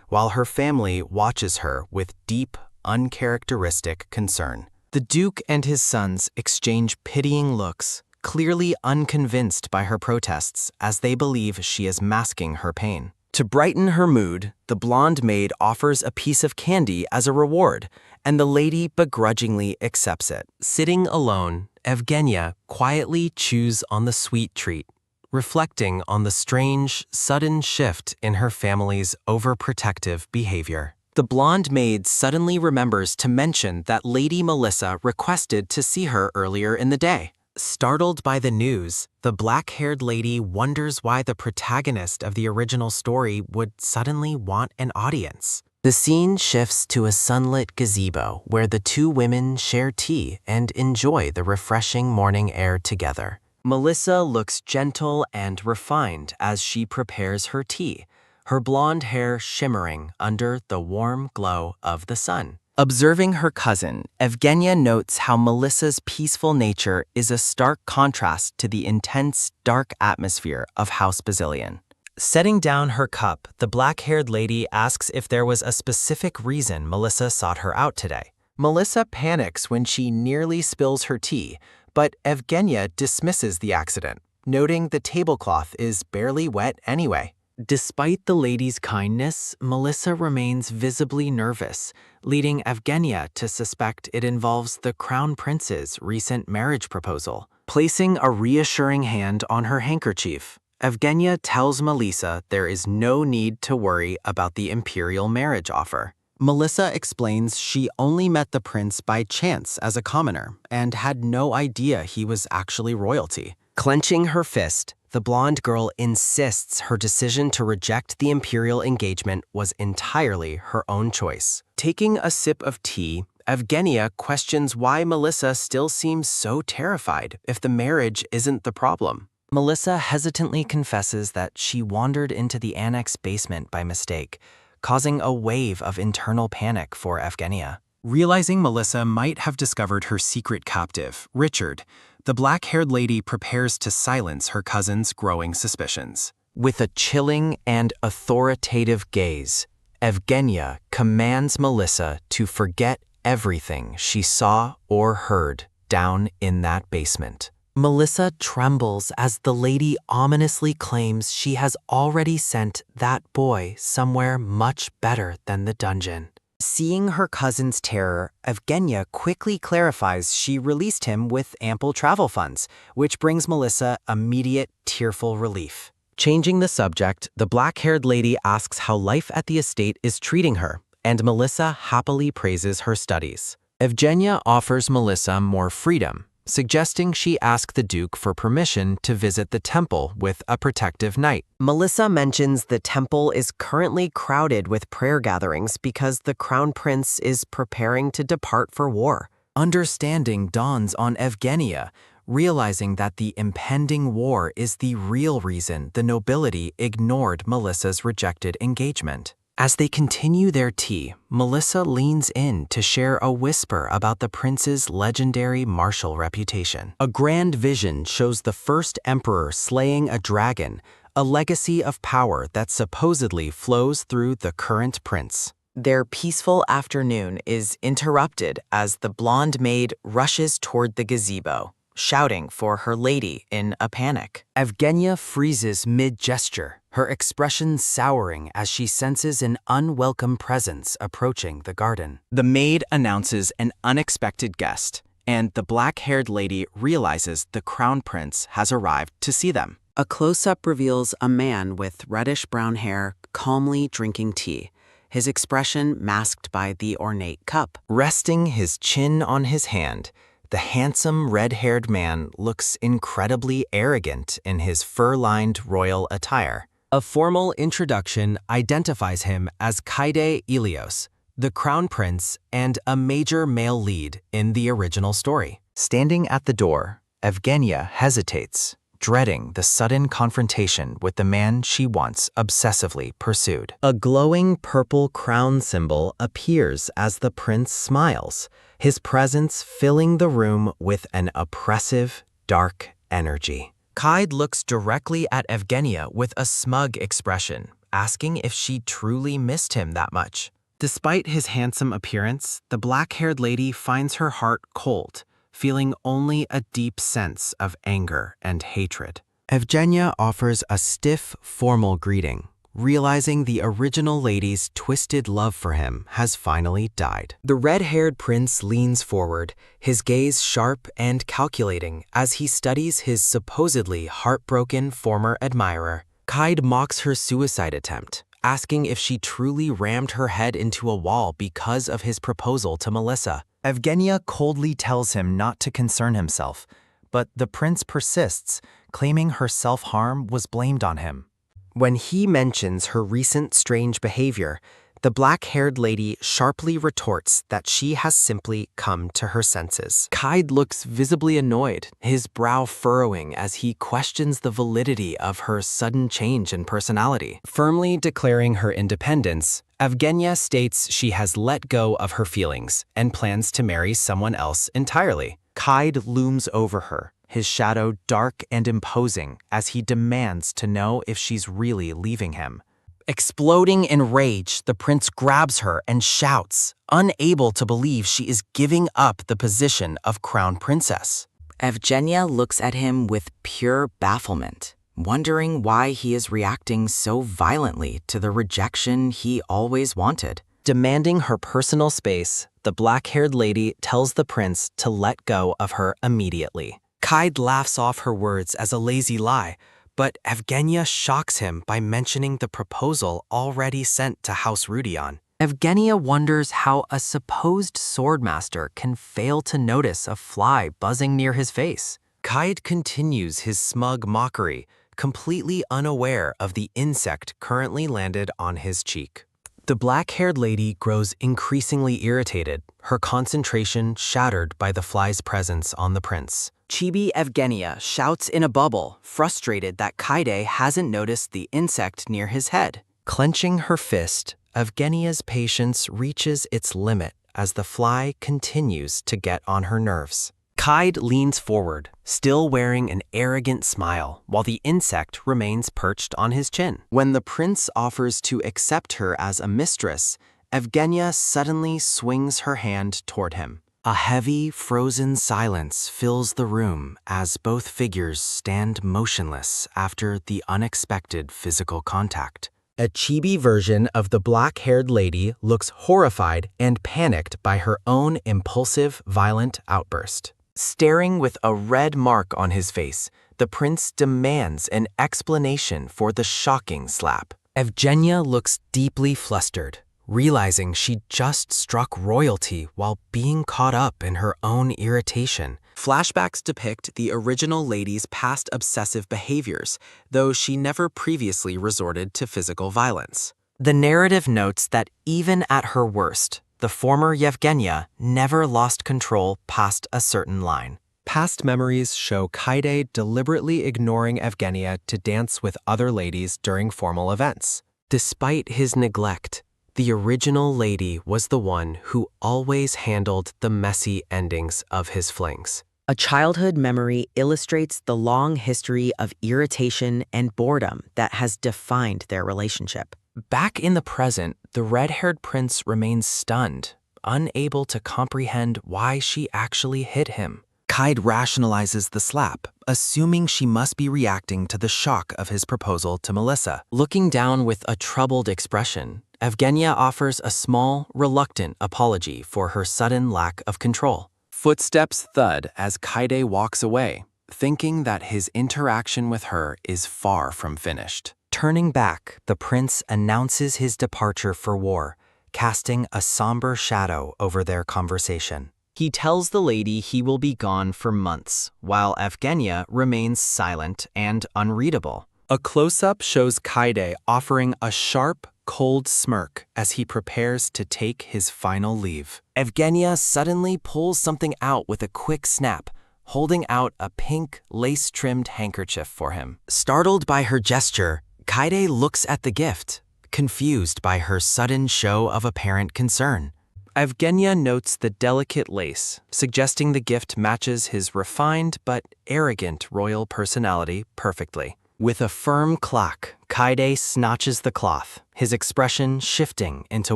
while her family watches her with deep, uncharacteristic concern. The Duke and his sons exchange pitying looks, clearly unconvinced by her protests as they believe she is masking her pain. To brighten her mood, the blonde maid offers a piece of candy as a reward, and the lady begrudgingly accepts it. Sitting alone, Evgenia quietly chews on the sweet treat, reflecting on the strange, sudden shift in her family's overprotective behavior. The blonde maid suddenly remembers to mention that Lady Melissa requested to see her earlier in the day. Startled by the news, the black-haired lady wonders why the protagonist of the original story would suddenly want an audience. The scene shifts to a sunlit gazebo where the two women share tea and enjoy the refreshing morning air together. Melissa looks gentle and refined as she prepares her tea, her blonde hair shimmering under the warm glow of the sun. Observing her cousin, Evgenia notes how Melissa's peaceful nature is a stark contrast to the intense, dark atmosphere of House Basilian. Setting down her cup, the black-haired lady asks if there was a specific reason Melissa sought her out today. Melissa panics when she nearly spills her tea, but Evgenia dismisses the accident, noting the tablecloth is barely wet anyway. Despite the lady's kindness, Melissa remains visibly nervous, leading Evgenia to suspect it involves the Crown Prince's recent marriage proposal. Placing a reassuring hand on her handkerchief, Evgenia tells Melissa there is no need to worry about the imperial marriage offer. Melissa explains she only met the prince by chance as a commoner and had no idea he was actually royalty. Clenching her fist, the blonde girl insists her decision to reject the imperial engagement was entirely her own choice. Taking a sip of tea, Evgenia questions why Melissa still seems so terrified if the marriage isn't the problem. Melissa hesitantly confesses that she wandered into the annex basement by mistake, causing a wave of internal panic for Evgenia. Realizing Melissa might have discovered her secret captive, Richard, the black-haired lady prepares to silence her cousin's growing suspicions. With a chilling and authoritative gaze, Evgenia commands Melissa to forget everything she saw or heard down in that basement. Melissa trembles as the lady ominously claims she has already sent that boy somewhere much better than the dungeon. Seeing her cousin's terror, Evgenia quickly clarifies she released him with ample travel funds, which brings Melissa immediate, tearful relief. Changing the subject, the black-haired lady asks how life at the estate is treating her, and Melissa happily praises her studies. Evgenia offers Melissa more freedom, suggesting she ask the Duke for permission to visit the temple with a protective knight. Melissa mentions the temple is currently crowded with prayer gatherings because the crown prince is preparing to depart for war. Understanding dawns on Evgenia, realizing that the impending war is the real reason the nobility ignored Melissa's rejected engagement. As they continue their tea, Melissa leans in to share a whisper about the prince's legendary martial reputation. A grand vision shows the first emperor slaying a dragon, a legacy of power that supposedly flows through the current prince. Their peaceful afternoon is interrupted as the blonde maid rushes toward the gazebo, shouting for her lady in a panic. Evgenia freezes mid-gesture, her expression souring as she senses an unwelcome presence approaching the garden. The maid announces an unexpected guest, and the black-haired lady realizes the crown prince has arrived to see them. A close-up reveals a man with reddish-brown hair calmly drinking tea, his expression masked by the ornate cup. Resting his chin on his hand, the handsome red-haired man looks incredibly arrogant in his fur-lined royal attire. A formal introduction identifies him as Kaide Ilios, the crown prince and a major male lead in the original story. Standing at the door, Evgenia hesitates, dreading the sudden confrontation with the man she once obsessively pursued. A glowing purple crown symbol appears as the prince smiles, his presence filling the room with an oppressive, dark energy. Kaide looks directly at Evgenia with a smug expression, asking if she truly missed him that much. Despite his handsome appearance, the black-haired lady finds her heart cold, feeling only a deep sense of anger and hatred. Evgenia offers a stiff, formal greeting, realizing the original lady's twisted love for him has finally died. The red-haired prince leans forward, his gaze sharp and calculating as he studies his supposedly heartbroken former admirer. Kaide mocks her suicide attempt, asking if she truly rammed her head into a wall because of his proposal to Melissa. Evgenia coldly tells him not to concern himself, but the prince persists, claiming her self-harm was blamed on him. When he mentions her recent strange behavior, the black-haired lady sharply retorts that she has simply come to her senses. Kaide looks visibly annoyed, his brow furrowing as he questions the validity of her sudden change in personality. Firmly declaring her independence, Evgenia states she has let go of her feelings and plans to marry someone else entirely. Kaide looms over her, his shadow dark and imposing as he demands to know if she's really leaving him. Exploding in rage, the prince grabs her and shouts, unable to believe she is giving up the position of crown princess. Evgenia looks at him with pure bafflement, wondering why he is reacting so violently to the rejection he always wanted. Demanding her personal space, the black-haired lady tells the prince to let go of her immediately. Kaide laughs off her words as a lazy lie, but Evgenia shocks him by mentioning the proposal already sent to House Rudion. Evgenia wonders how a supposed swordmaster can fail to notice a fly buzzing near his face. Kaide continues his smug mockery, completely unaware of the insect currently landed on his cheek. The black-haired lady grows increasingly irritated, her concentration shattered by the fly's presence on the prince. Chibi Evgenia shouts in a bubble, frustrated that Kaide hasn't noticed the insect near his head. Clenching her fist, Evgenia's patience reaches its limit as the fly continues to get on her nerves. Kaide leans forward, still wearing an arrogant smile, while the insect remains perched on his chin. When the prince offers to accept her as a mistress, Evgenia suddenly swings her hand toward him. A heavy, frozen silence fills the room as both figures stand motionless after the unexpected physical contact. A chibi version of the black-haired lady looks horrified and panicked by her own impulsive, violent outburst. Staring with a red mark on his face, the prince demands an explanation for the shocking slap. Evgenia looks deeply flustered, realizing she just struck royalty while being caught up in her own irritation. Flashbacks depict the original lady's past obsessive behaviors, though she never previously resorted to physical violence. The narrative notes that even at her worst, the former Yevgenia never lost control past a certain line. Past memories show Kaide deliberately ignoring Evgenia to dance with other ladies during formal events. Despite his neglect, the original lady was the one who always handled the messy endings of his flings. A childhood memory illustrates the long history of irritation and boredom that has defined their relationship. Back in the present, the red-haired prince remains stunned, unable to comprehend why she actually hit him. Kaide rationalizes the slap, assuming she must be reacting to the shock of his proposal to Melissa. Looking down with a troubled expression, Evgenia offers a small, reluctant apology for her sudden lack of control. Footsteps thud as Kaide walks away, thinking that his interaction with her is far from finished. Turning back, the prince announces his departure for war, casting a somber shadow over their conversation. He tells the lady he will be gone for months, while Evgenia remains silent and unreadable. A close-up shows Kaide offering a sharp, cold smirk as he prepares to take his final leave. Evgenia suddenly pulls something out with a quick snap, holding out a pink, lace-trimmed handkerchief for him. Startled by her gesture, Kaide looks at the gift, confused by her sudden show of apparent concern. Evgenia notes the delicate lace, suggesting the gift matches his refined but arrogant royal personality perfectly. With a firm clack, Kaide snatches the cloth, his expression shifting into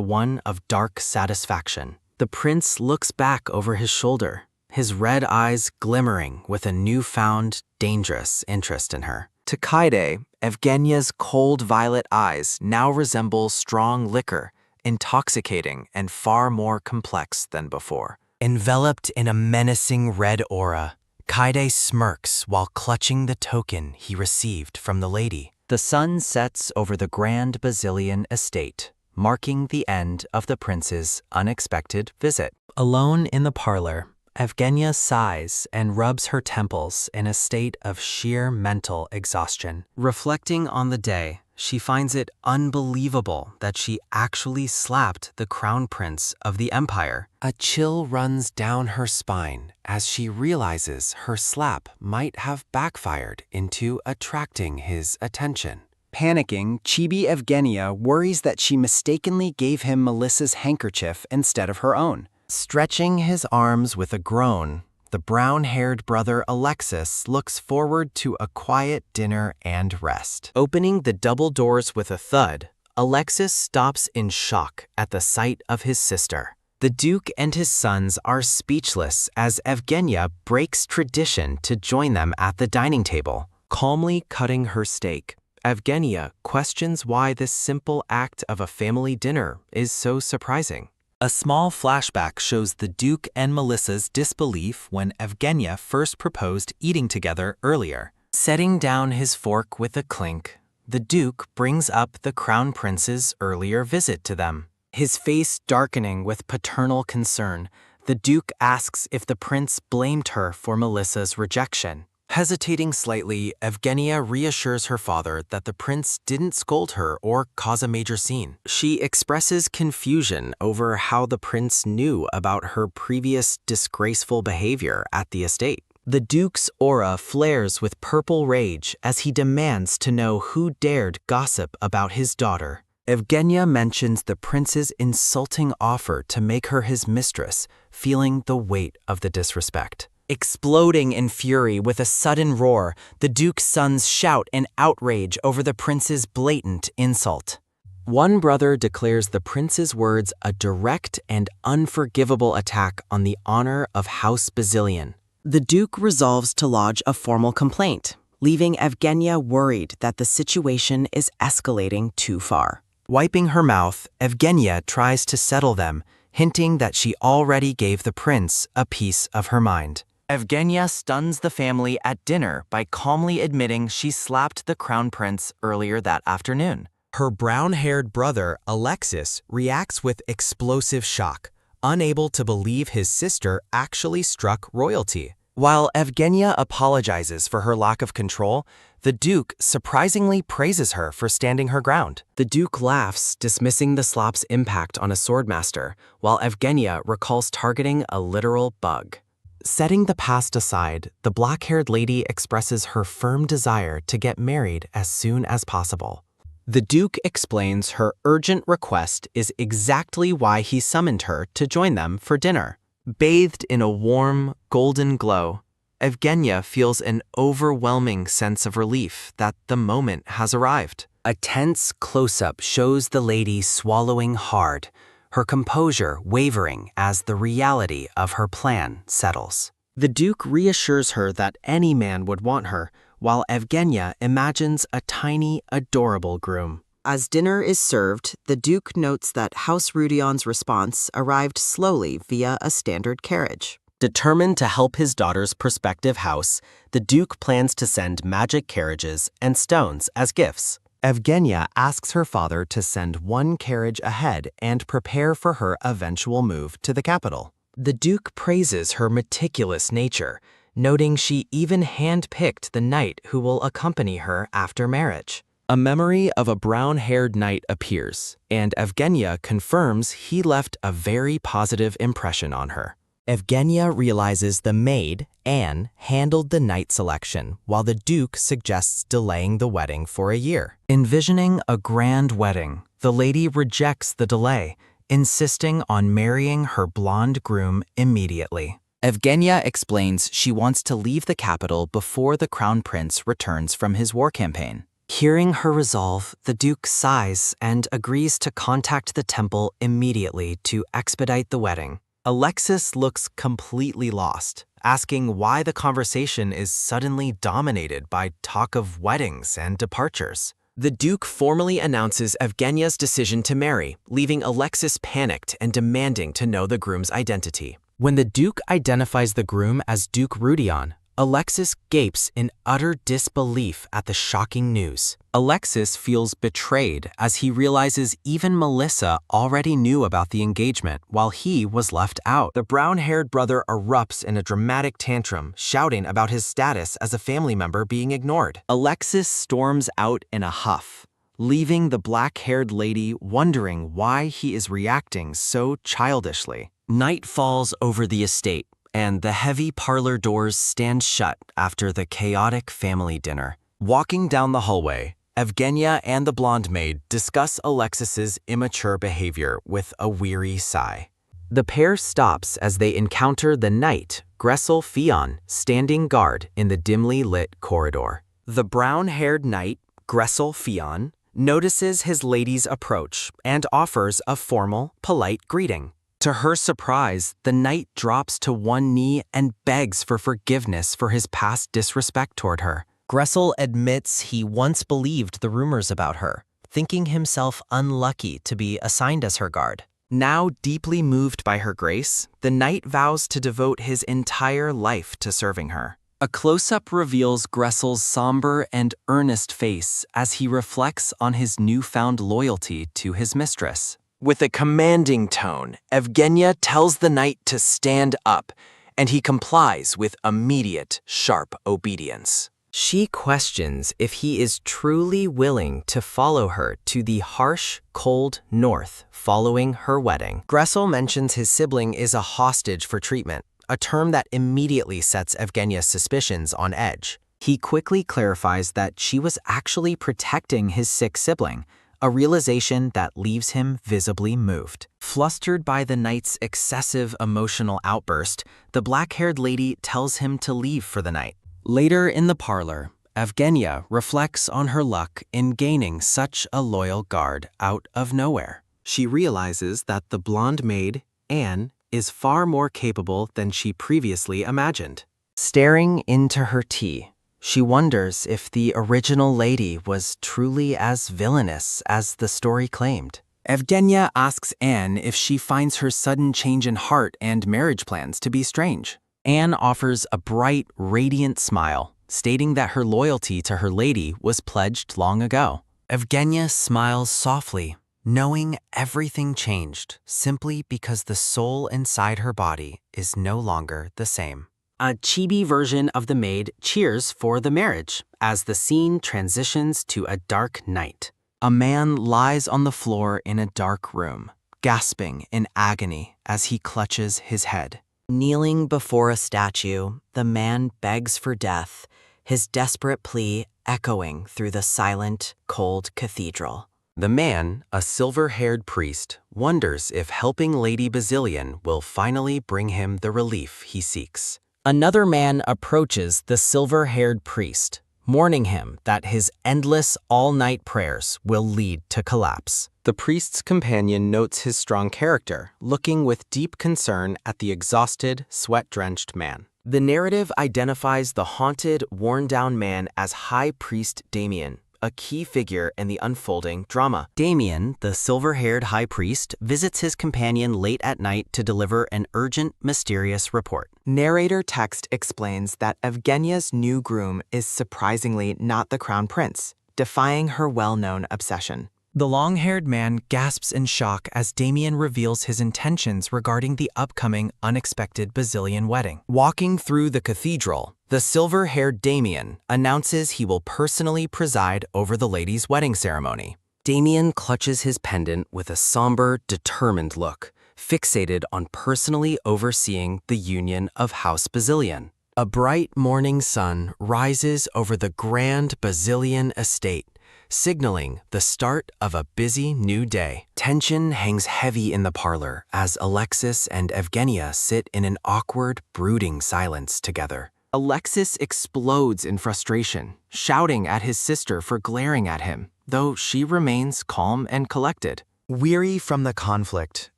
one of dark satisfaction. The prince looks back over his shoulder, his red eyes glimmering with a newfound, dangerous interest in her. To Kaide, Evgenia's cold violet eyes now resemble strong liquor, intoxicating and far more complex than before. Enveloped in a menacing red aura, Kaide smirks while clutching the token he received from the lady. The sun sets over the grand Basilian estate, marking the end of the prince's unexpected visit. Alone in the parlor, Evgenia sighs and rubs her temples in a state of sheer mental exhaustion. Reflecting on the day, she finds it unbelievable that she actually slapped the crown prince of the empire. A chill runs down her spine as she realizes her slap might have backfired into attracting his attention. Panicking, Chibi Evgenia worries that she mistakenly gave him Melissa's handkerchief instead of her own. Stretching his arms with a groan, the brown-haired brother Alexis looks forward to a quiet dinner and rest. Opening the double doors with a thud, Alexis stops in shock at the sight of his sister. The Duke and his sons are speechless as Evgenia breaks tradition to join them at the dining table. Calmly cutting her steak, Evgenia questions why this simple act of a family dinner is so surprising. A small flashback shows the Duke and Melissa's disbelief when Evgenia first proposed eating together earlier. Setting down his fork with a clink, the Duke brings up the Crown Prince's earlier visit to them. His face darkening with paternal concern, the Duke asks if the prince blamed her for Melissa's rejection. Hesitating slightly, Evgenia reassures her father that the prince didn't scold her or cause a major scene. She expresses confusion over how the prince knew about her previous disgraceful behavior at the estate. The Duke's aura flares with purple rage as he demands to know who dared gossip about his daughter. Evgenia mentions the prince's insulting offer to make her his mistress, feeling the weight of the disrespect. Exploding in fury with a sudden roar, the Duke's sons shout in outrage over the prince's blatant insult. One brother declares the prince's words a direct and unforgivable attack on the honor of House Basilian. The Duke resolves to lodge a formal complaint, leaving Evgenia worried that the situation is escalating too far. Wiping her mouth, Evgenia tries to settle them, hinting that she already gave the prince a piece of her mind. Evgenia stuns the family at dinner by calmly admitting she slapped the crown prince earlier that afternoon. Her brown-haired brother, Alexis, reacts with explosive shock, unable to believe his sister actually struck royalty. While Evgenia apologizes for her lack of control, the Duke surprisingly praises her for standing her ground. The Duke laughs, dismissing the slap's impact on a swordmaster, while Evgenia recalls targeting a literal bug. Setting the past aside, the black-haired lady expresses her firm desire to get married as soon as possible. The Duke explains her urgent request is exactly why he summoned her to join them for dinner. Bathed in a warm, golden glow, Evgenia feels an overwhelming sense of relief that the moment has arrived. A tense close-up shows the lady swallowing hard, her composure wavering as the reality of her plan settles. The Duke reassures her that any man would want her, while Evgenia imagines a tiny, adorable groom. As dinner is served, the Duke notes that House Rudion's response arrived slowly via a standard carriage. Determined to help his daughter's prospective house, the Duke plans to send magic carriages and stones as gifts. Evgenia asks her father to send one carriage ahead and prepare for her eventual move to the capital. The Duke praises her meticulous nature, noting she even hand-picked the knight who will accompany her after marriage. A memory of a brown-haired knight appears, and Evgenia confirms he left a very positive impression on her. Evgenia realizes the maid, Anne, handled the knight selection, while the Duke suggests delaying the wedding for a year. Envisioning a grand wedding, the lady rejects the delay, insisting on marrying her blonde groom immediately. Evgenia explains she wants to leave the capital before the crown prince returns from his war campaign. Hearing her resolve, the Duke sighs and agrees to contact the temple immediately to expedite the wedding. Alexis looks completely lost, asking why the conversation is suddenly dominated by talk of weddings and departures. The Duke formally announces Evgenia's decision to marry, leaving Alexis panicked and demanding to know the groom's identity. When the Duke identifies the groom as Duke Rudion, Alexis gapes in utter disbelief at the shocking news. Alexis feels betrayed as he realizes even Melissa already knew about the engagement while he was left out. The brown-haired brother erupts in a dramatic tantrum, shouting about his status as a family member being ignored. Alexis storms out in a huff, leaving the black-haired lady wondering why he is reacting so childishly. Night falls over the estate, and the heavy parlor doors stand shut after the chaotic family dinner. Walking down the hallway, Evgenia and the blonde maid discuss Alexis's immature behavior with a weary sigh. The pair stops as they encounter the knight, Gressel Fion, standing guard in the dimly lit corridor. The brown-haired knight, Gressel Fion, notices his lady's approach and offers a formal, polite greeting. To her surprise, the knight drops to one knee and begs for forgiveness for his past disrespect toward her. Gressel admits he once believed the rumors about her, thinking himself unlucky to be assigned as her guard. Now deeply moved by her grace, the knight vows to devote his entire life to serving her. A close-up reveals Gressel's somber and earnest face as he reflects on his newfound loyalty to his mistress. With a commanding tone, Evgenia tells the knight to stand up, and he complies with immediate, sharp obedience. She questions if he is truly willing to follow her to the harsh, cold north following her wedding. Gressel mentions his sibling is a hostage for treatment, a term that immediately sets Evgenia's suspicions on edge. He quickly clarifies that she was actually protecting his sick sibling, a realization that leaves him visibly moved. Flustered by the knight's excessive emotional outburst, the black-haired lady tells him to leave for the night. Later in the parlor, Evgenia reflects on her luck in gaining such a loyal guard out of nowhere. She realizes that the blonde maid, Anne, is far more capable than she previously imagined. Staring into her tea, she wonders if the original lady was truly as villainous as the story claimed. Evgenia asks Anne if she finds her sudden change in heart and marriage plans to be strange. Anne offers a bright, radiant smile, stating that her loyalty to her lady was pledged long ago. Evgenia smiles softly, knowing everything changed simply because the soul inside her body is no longer the same. A chibi version of the maid cheers for the marriage as the scene transitions to a dark night. A man lies on the floor in a dark room, gasping in agony as he clutches his head. Kneeling before a statue, the man begs for death, his desperate plea echoing through the silent, cold cathedral. The man, a silver-haired priest, wonders if helping Lady Basilian will finally bring him the relief he seeks. Another man approaches the silver-haired priest, warning him that his endless all-night prayers will lead to collapse. The priest's companion notes his strong character, looking with deep concern at the exhausted, sweat-drenched man. The narrative identifies the haunted, worn-down man as High Priest Damien, a key figure in the unfolding drama. Damien, the silver-haired high priest, visits his companion late at night to deliver an urgent, mysterious report. Narrator text explains that Evgenia's new groom is surprisingly not the crown prince, defying her well-known obsession. The long-haired man gasps in shock as Damien reveals his intentions regarding the upcoming unexpected Basilian wedding. Walking through the cathedral, the silver-haired Damien announces he will personally preside over the lady's wedding ceremony. Damien clutches his pendant with a somber, determined look, fixated on personally overseeing the union of House Basilian. A bright morning sun rises over the grand Basilian estate, signaling the start of a busy new day. Tension hangs heavy in the parlor as Alexis and Evgenia sit in an awkward, brooding silence together. Alexis explodes in frustration, shouting at his sister for glaring at him, though she remains calm and collected. Weary from the conflict,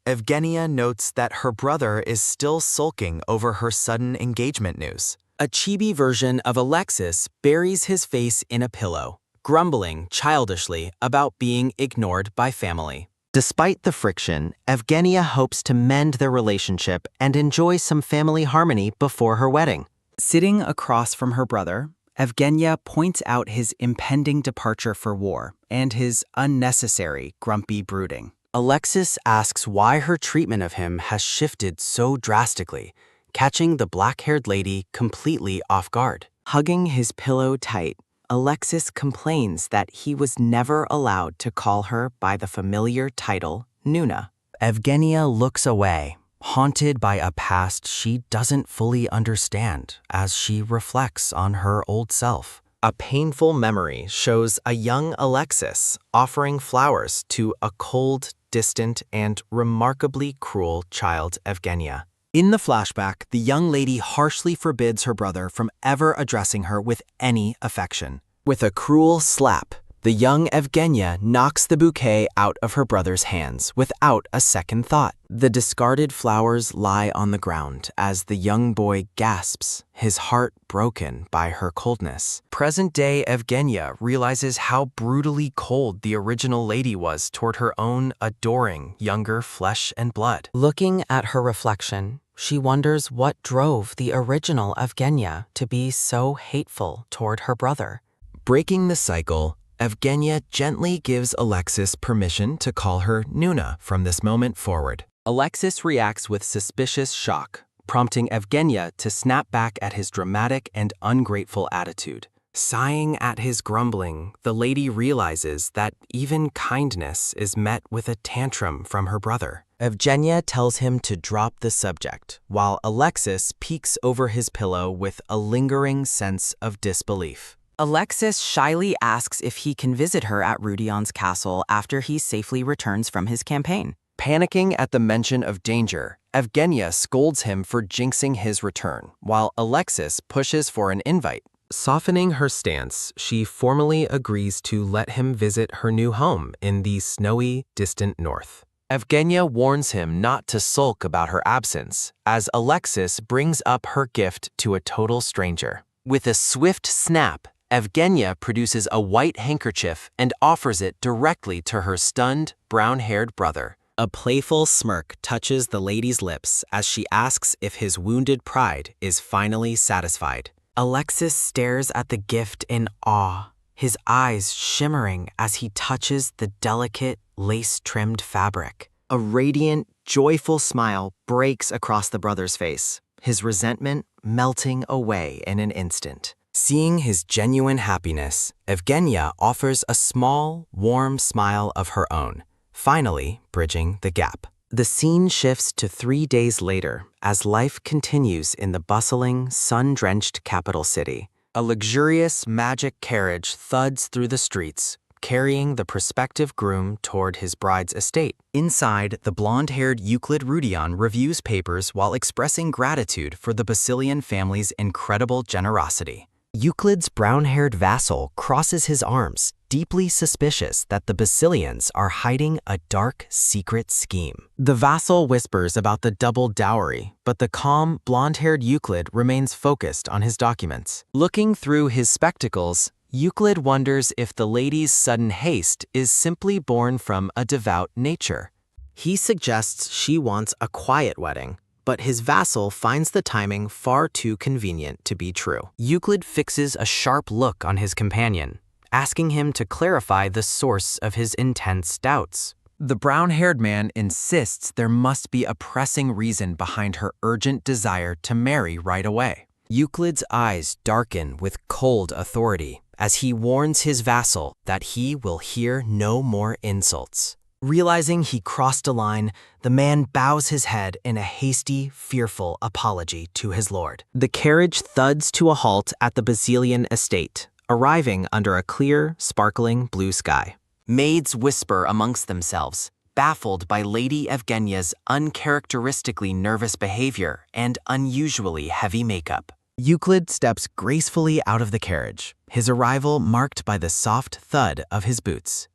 Evgenia notes that her brother is still sulking over her sudden engagement news. A chibi version of Alexis buries his face in a pillow, grumbling childishly about being ignored by family. Despite the friction, Evgenia hopes to mend their relationship and enjoy some family harmony before her wedding. Sitting across from her brother, Evgenia points out his impending departure for war and his unnecessary grumpy brooding. Alexis asks why her treatment of him has shifted so drastically, catching the black-haired lady completely off guard. Hugging his pillow tight, Alexis complains that he was never allowed to call her by the familiar title, Nuna. Evgenia looks away, haunted by a past she doesn't fully understand as she reflects on her old self. A painful memory shows a young Alexis offering flowers to a cold, distant, and remarkably cruel child Evgenia. In the flashback, the young lady harshly forbids her brother from ever addressing her with any affection. With a cruel slap, the young Evgenia knocks the bouquet out of her brother's hands without a second thought. The discarded flowers lie on the ground as the young boy gasps, his heart broken by her coldness. Present-day Evgenia realizes how brutally cold the original lady was toward her own adoring younger flesh and blood. Looking at her reflection, she wonders what drove the original Evgenia to be so hateful toward her brother. Breaking the cycle, Evgenia gently gives Alexis permission to call her Nuna from this moment forward. Alexis reacts with suspicious shock, prompting Evgenia to snap back at his dramatic and ungrateful attitude. Sighing at his grumbling, the lady realizes that even kindness is met with a tantrum from her brother. Evgenia tells him to drop the subject, while Alexis peeks over his pillow with a lingering sense of disbelief. Alexis shyly asks if he can visit her at Rudion's castle after he safely returns from his campaign. Panicking at the mention of danger, Evgenia scolds him for jinxing his return, while Alexis pushes for an invite. Softening her stance, she formally agrees to let him visit her new home in the snowy, distant north. Evgenia warns him not to sulk about her absence, as Alexis brings up her gift to a total stranger. With a swift snap, Evgenia produces a white handkerchief and offers it directly to her stunned, brown-haired brother. A playful smirk touches the lady's lips as she asks if his wounded pride is finally satisfied. Alexis stares at the gift in awe, his eyes shimmering as he touches the delicate, lace-trimmed fabric. A radiant, joyful smile breaks across the brother's face, his resentment melting away in an instant. Seeing his genuine happiness, Evgenia offers a small, warm smile of her own, finally bridging the gap. The scene shifts to 3 days later as life continues in the bustling, sun-drenched capital city. A luxurious, magic carriage thuds through the streets, carrying the prospective groom toward his bride's estate. Inside, the blonde-haired Euclid Rudion reviews papers while expressing gratitude for the Basilian family's incredible generosity. Euclid's brown-haired vassal crosses his arms, deeply suspicious that the Basilians are hiding a dark, secret scheme. The vassal whispers about the double dowry, but the calm, blonde-haired Euclid remains focused on his documents. Looking through his spectacles, Euclid wonders if the lady's sudden haste is simply born from a devout nature. He suggests she wants a quiet wedding, but his vassal finds the timing far too convenient to be true. Euclid fixes a sharp look on his companion, asking him to clarify the source of his intense doubts. The brown-haired man insists there must be a pressing reason behind her urgent desire to marry right away. Euclid's eyes darken with cold authority as he warns his vassal that he will hear no more insults. Realizing he crossed a line, the man bows his head in a hasty, fearful apology to his lord. The carriage thuds to a halt at the Basilian estate, arriving under a clear, sparkling blue sky. Maids whisper amongst themselves, baffled by Lady Evgenia's uncharacteristically nervous behavior and unusually heavy makeup. Euclid steps gracefully out of the carriage, his arrival marked by the soft thud of his boots.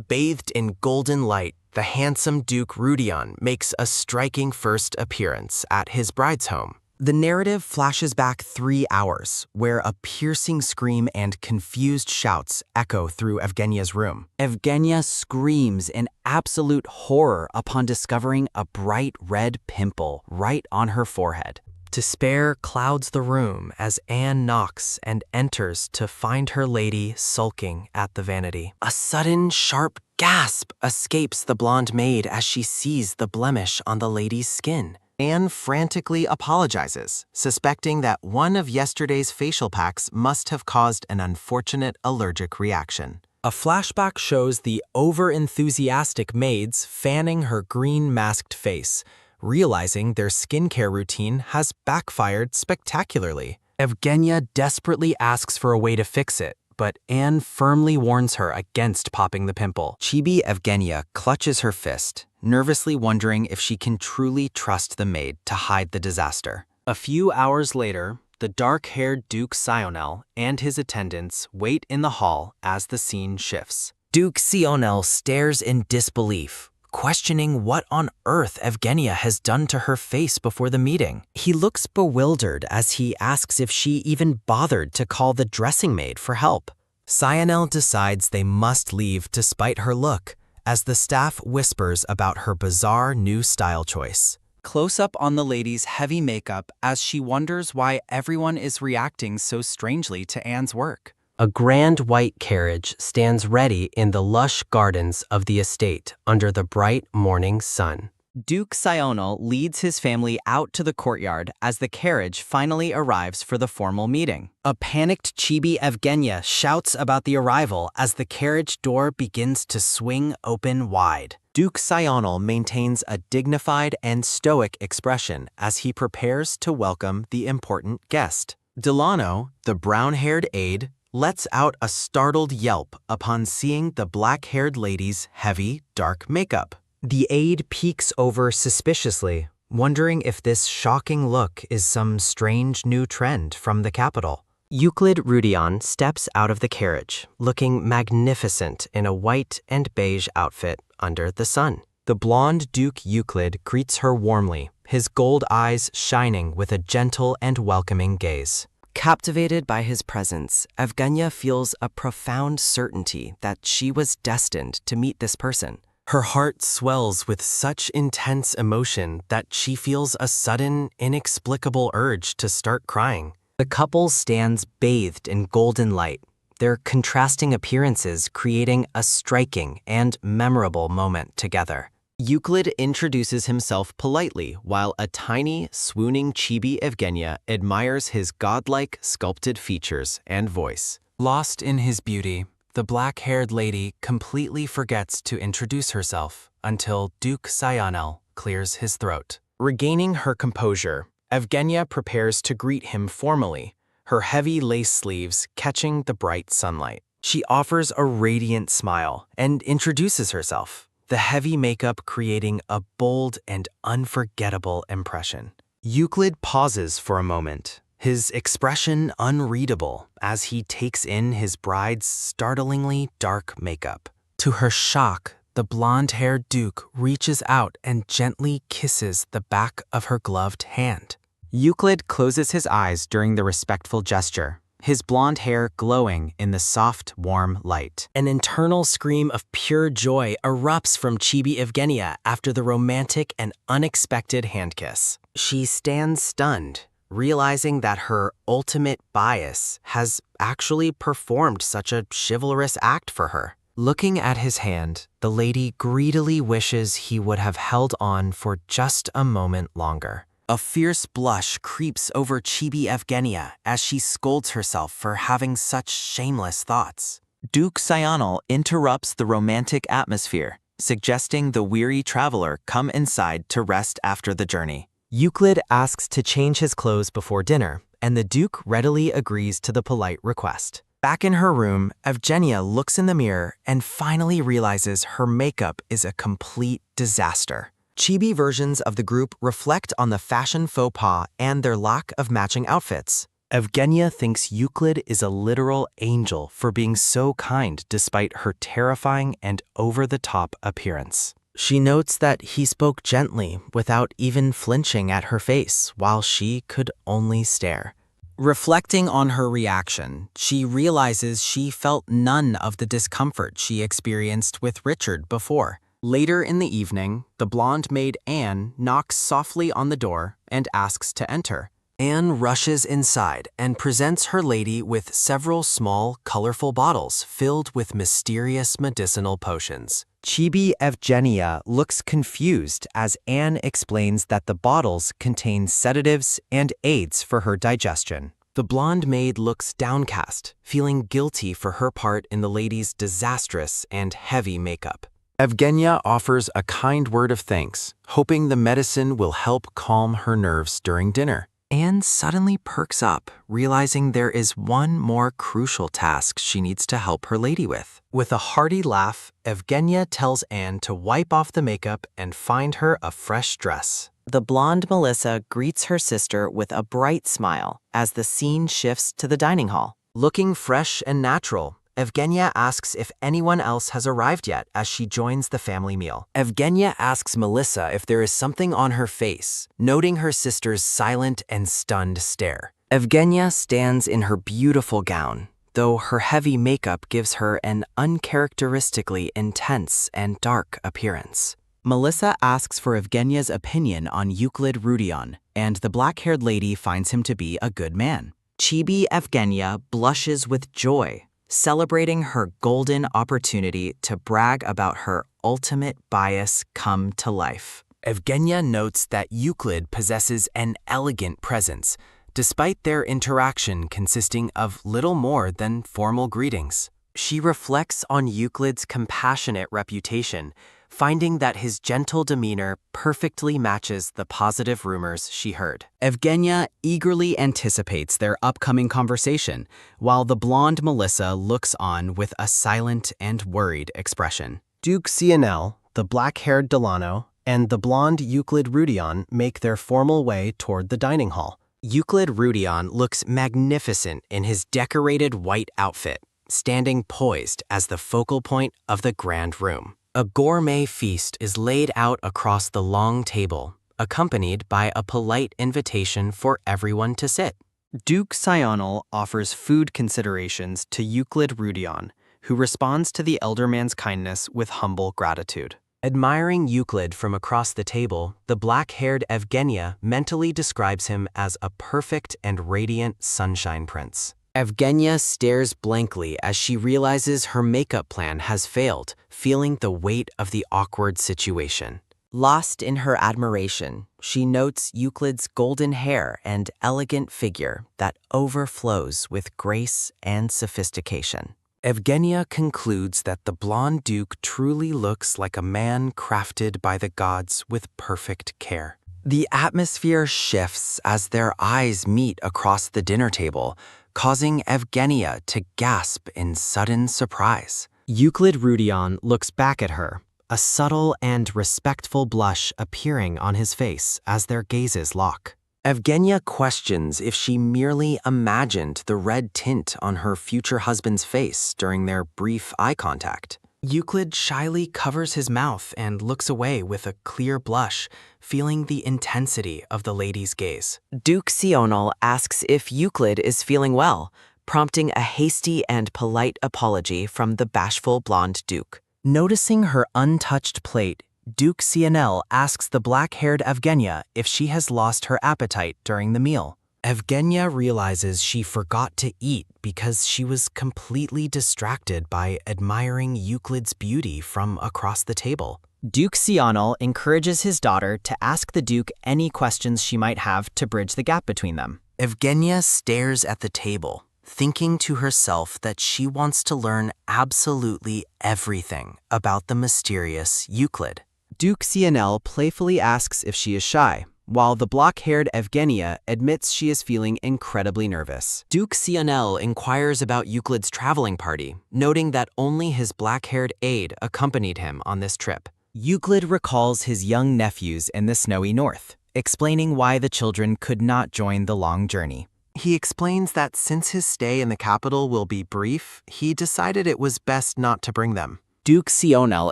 Bathed in golden light, the handsome Duke Rudion makes a striking first appearance at his bride's home. The narrative flashes back 3 hours, where a piercing scream and confused shouts echo through Evgenia's room. Evgenia screams in absolute horror upon discovering a bright red pimple right on her forehead. Despair clouds the room as Anne knocks and enters to find her lady sulking at the vanity. A sudden, sharp gasp escapes the blonde maid as she sees the blemish on the lady's skin. Anne frantically apologizes, suspecting that one of yesterday's facial packs must have caused an unfortunate allergic reaction. A flashback shows the over-enthusiastic maids fanning her green-masked face, realizing their skincare routine has backfired spectacularly. Evgenia desperately asks for a way to fix it, but Anne firmly warns her against popping the pimple. Chibi Evgenia clutches her fist, nervously wondering if she can truly trust the maid to hide the disaster. A few hours later, the dark-haired Duke Sionel and his attendants wait in the hall as the scene shifts. Duke Sionel stares in disbelief, questioning what on earth Evgenia has done to her face before the meeting. He looks bewildered as he asks if she even bothered to call the dressing maid for help. Sionel decides they must leave to spite her look, as the staff whispers about her bizarre new style choice. Close-up on the lady's heavy makeup as she wonders why everyone is reacting so strangely to Anne's work. A grand white carriage stands ready in the lush gardens of the estate under the bright morning sun. Duke Sionel leads his family out to the courtyard as the carriage finally arrives for the formal meeting. A panicked Chibi Evgenia shouts about the arrival as the carriage door begins to swing open wide. Duke Sionel maintains a dignified and stoic expression as he prepares to welcome the important guest. Delano, the brown-haired aide, lets out a startled yelp upon seeing the black-haired lady's heavy, dark makeup. The aide peeks over suspiciously, wondering if this shocking look is some strange new trend from the capital. Euclid Rudion steps out of the carriage, looking magnificent in a white and beige outfit under the sun. The blonde Duke Euclid greets her warmly, his gold eyes shining with a gentle and welcoming gaze. Captivated by his presence, Evgenia feels a profound certainty that she was destined to meet this person. Her heart swells with such intense emotion that she feels a sudden, inexplicable urge to start crying. The couple stands bathed in golden light, their contrasting appearances creating a striking and memorable moment together. Euclid introduces himself politely while a tiny, swooning chibi Evgenia admires his godlike sculpted features and voice. Lost in his beauty, the black-haired lady completely forgets to introduce herself until Duke Cyanel clears his throat. Regaining her composure, Evgenia prepares to greet him formally, her heavy lace sleeves catching the bright sunlight. She offers a radiant smile and introduces herself, the heavy makeup creating a bold and unforgettable impression. Euclid pauses for a moment, his expression unreadable as he takes in his bride's startlingly dark makeup. To her shock, the blonde-haired Duke reaches out and gently kisses the back of her gloved hand. Euclid closes his eyes during the respectful gesture, his blonde hair glowing in the soft, warm light. An internal scream of pure joy erupts from Chibi Evgenia after the romantic and unexpected hand kiss. She stands stunned, realizing that her ultimate bias has actually performed such a chivalrous act for her. Looking at his hand, the lady greedily wishes he would have held on for just a moment longer. A fierce blush creeps over Chibi Evgenia as she scolds herself for having such shameless thoughts. Duke Cyanel interrupts the romantic atmosphere, suggesting the weary traveler come inside to rest after the journey. Euclid asks to change his clothes before dinner, and the Duke readily agrees to the polite request. Back in her room, Evgenia looks in the mirror and finally realizes her makeup is a complete disaster. Chibi versions of the group reflect on the fashion faux pas and their lack of matching outfits. Evgenia thinks Euclid is a literal angel for being so kind despite her terrifying and over-the-top appearance. She notes that he spoke gently without even flinching at her face while she could only stare. Reflecting on her reaction, she realizes she felt none of the discomfort she experienced with Richard before. Later in the evening, the blonde maid Anne knocks softly on the door and asks to enter. Anne rushes inside and presents her lady with several small, colorful bottles filled with mysterious medicinal potions. Chibi Evgenia looks confused as Anne explains that the bottles contain sedatives and aids for her digestion. The blonde maid looks downcast, feeling guilty for her part in the lady's disastrous and heavy makeup. Evgenia offers a kind word of thanks, hoping the medicine will help calm her nerves during dinner. Anne suddenly perks up, realizing there is one more crucial task she needs to help her lady with. With a hearty laugh, Evgenia tells Anne to wipe off the makeup and find her a fresh dress. The blonde Melissa greets her sister with a bright smile as the scene shifts to the dining hall. Looking fresh and natural, Evgenia asks if anyone else has arrived yet as she joins the family meal. Evgenia asks Melissa if there is something on her face, noting her sister's silent and stunned stare. Evgenia stands in her beautiful gown, though her heavy makeup gives her an uncharacteristically intense and dark appearance. Melissa asks for Evgenia's opinion on Euclid Rudion, and the black-haired lady finds him to be a good man. Chibi Evgenia blushes with joy, celebrating her golden opportunity to brag about her ultimate bias come to life. Evgenia notes that Euclid possesses an elegant presence, despite their interaction consisting of little more than formal greetings. She reflects on Euclid's compassionate reputation, finding that his gentle demeanor perfectly matches the positive rumors she heard. Evgenia eagerly anticipates their upcoming conversation, while the blonde Melissa looks on with a silent and worried expression. Duke Sionel, the black-haired Delano, and the blonde Euclid Rudion make their formal way toward the dining hall. Euclid Rudion looks magnificent in his decorated white outfit, standing poised as the focal point of the grand room. A gourmet feast is laid out across the long table, accompanied by a polite invitation for everyone to sit. Duke Sionel offers food considerations to Euclid Rudion, who responds to the elder man's kindness with humble gratitude. Admiring Euclid from across the table, the black-haired Evgenia mentally describes him as a perfect and radiant sunshine prince. Evgenia stares blankly as she realizes her makeup plan has failed, feeling the weight of the awkward situation. Lost in her admiration, she notes Euclid's golden hair and elegant figure that overflows with grace and sophistication. Evgenia concludes that the blonde duke truly looks like a man crafted by the gods with perfect care. The atmosphere shifts as their eyes meet across the dinner table, causing Evgenia to gasp in sudden surprise. Euclid Rudion looks back at her, a subtle and respectful blush appearing on his face as their gazes lock. Evgenia questions if she merely imagined the red tint on her future husband's face during their brief eye contact. Euclid shyly covers his mouth and looks away with a clear blush, feeling the intensity of the lady's gaze. Duke Sionel asks if Euclid is feeling well, prompting a hasty and polite apology from the bashful blonde duke. Noticing her untouched plate, Duke Sionel asks the black-haired Evgenia if she has lost her appetite during the meal. Evgenia realizes she forgot to eat because she was completely distracted by admiring Euclid's beauty from across the table. Duke Sionel encourages his daughter to ask the Duke any questions she might have to bridge the gap between them. Evgenia stares at the table, thinking to herself that she wants to learn absolutely everything about the mysterious Euclid. Duke Sionel playfully asks if she is shy, while the black-haired Evgenia admits she is feeling incredibly nervous. Duke Sionel inquires about Euclid's traveling party, noting that only his black-haired aide accompanied him on this trip. Euclid recalls his young nephews in the snowy north, explaining why the children could not join the long journey. He explains that since his stay in the capital will be brief, he decided it was best not to bring them. Duke Sionel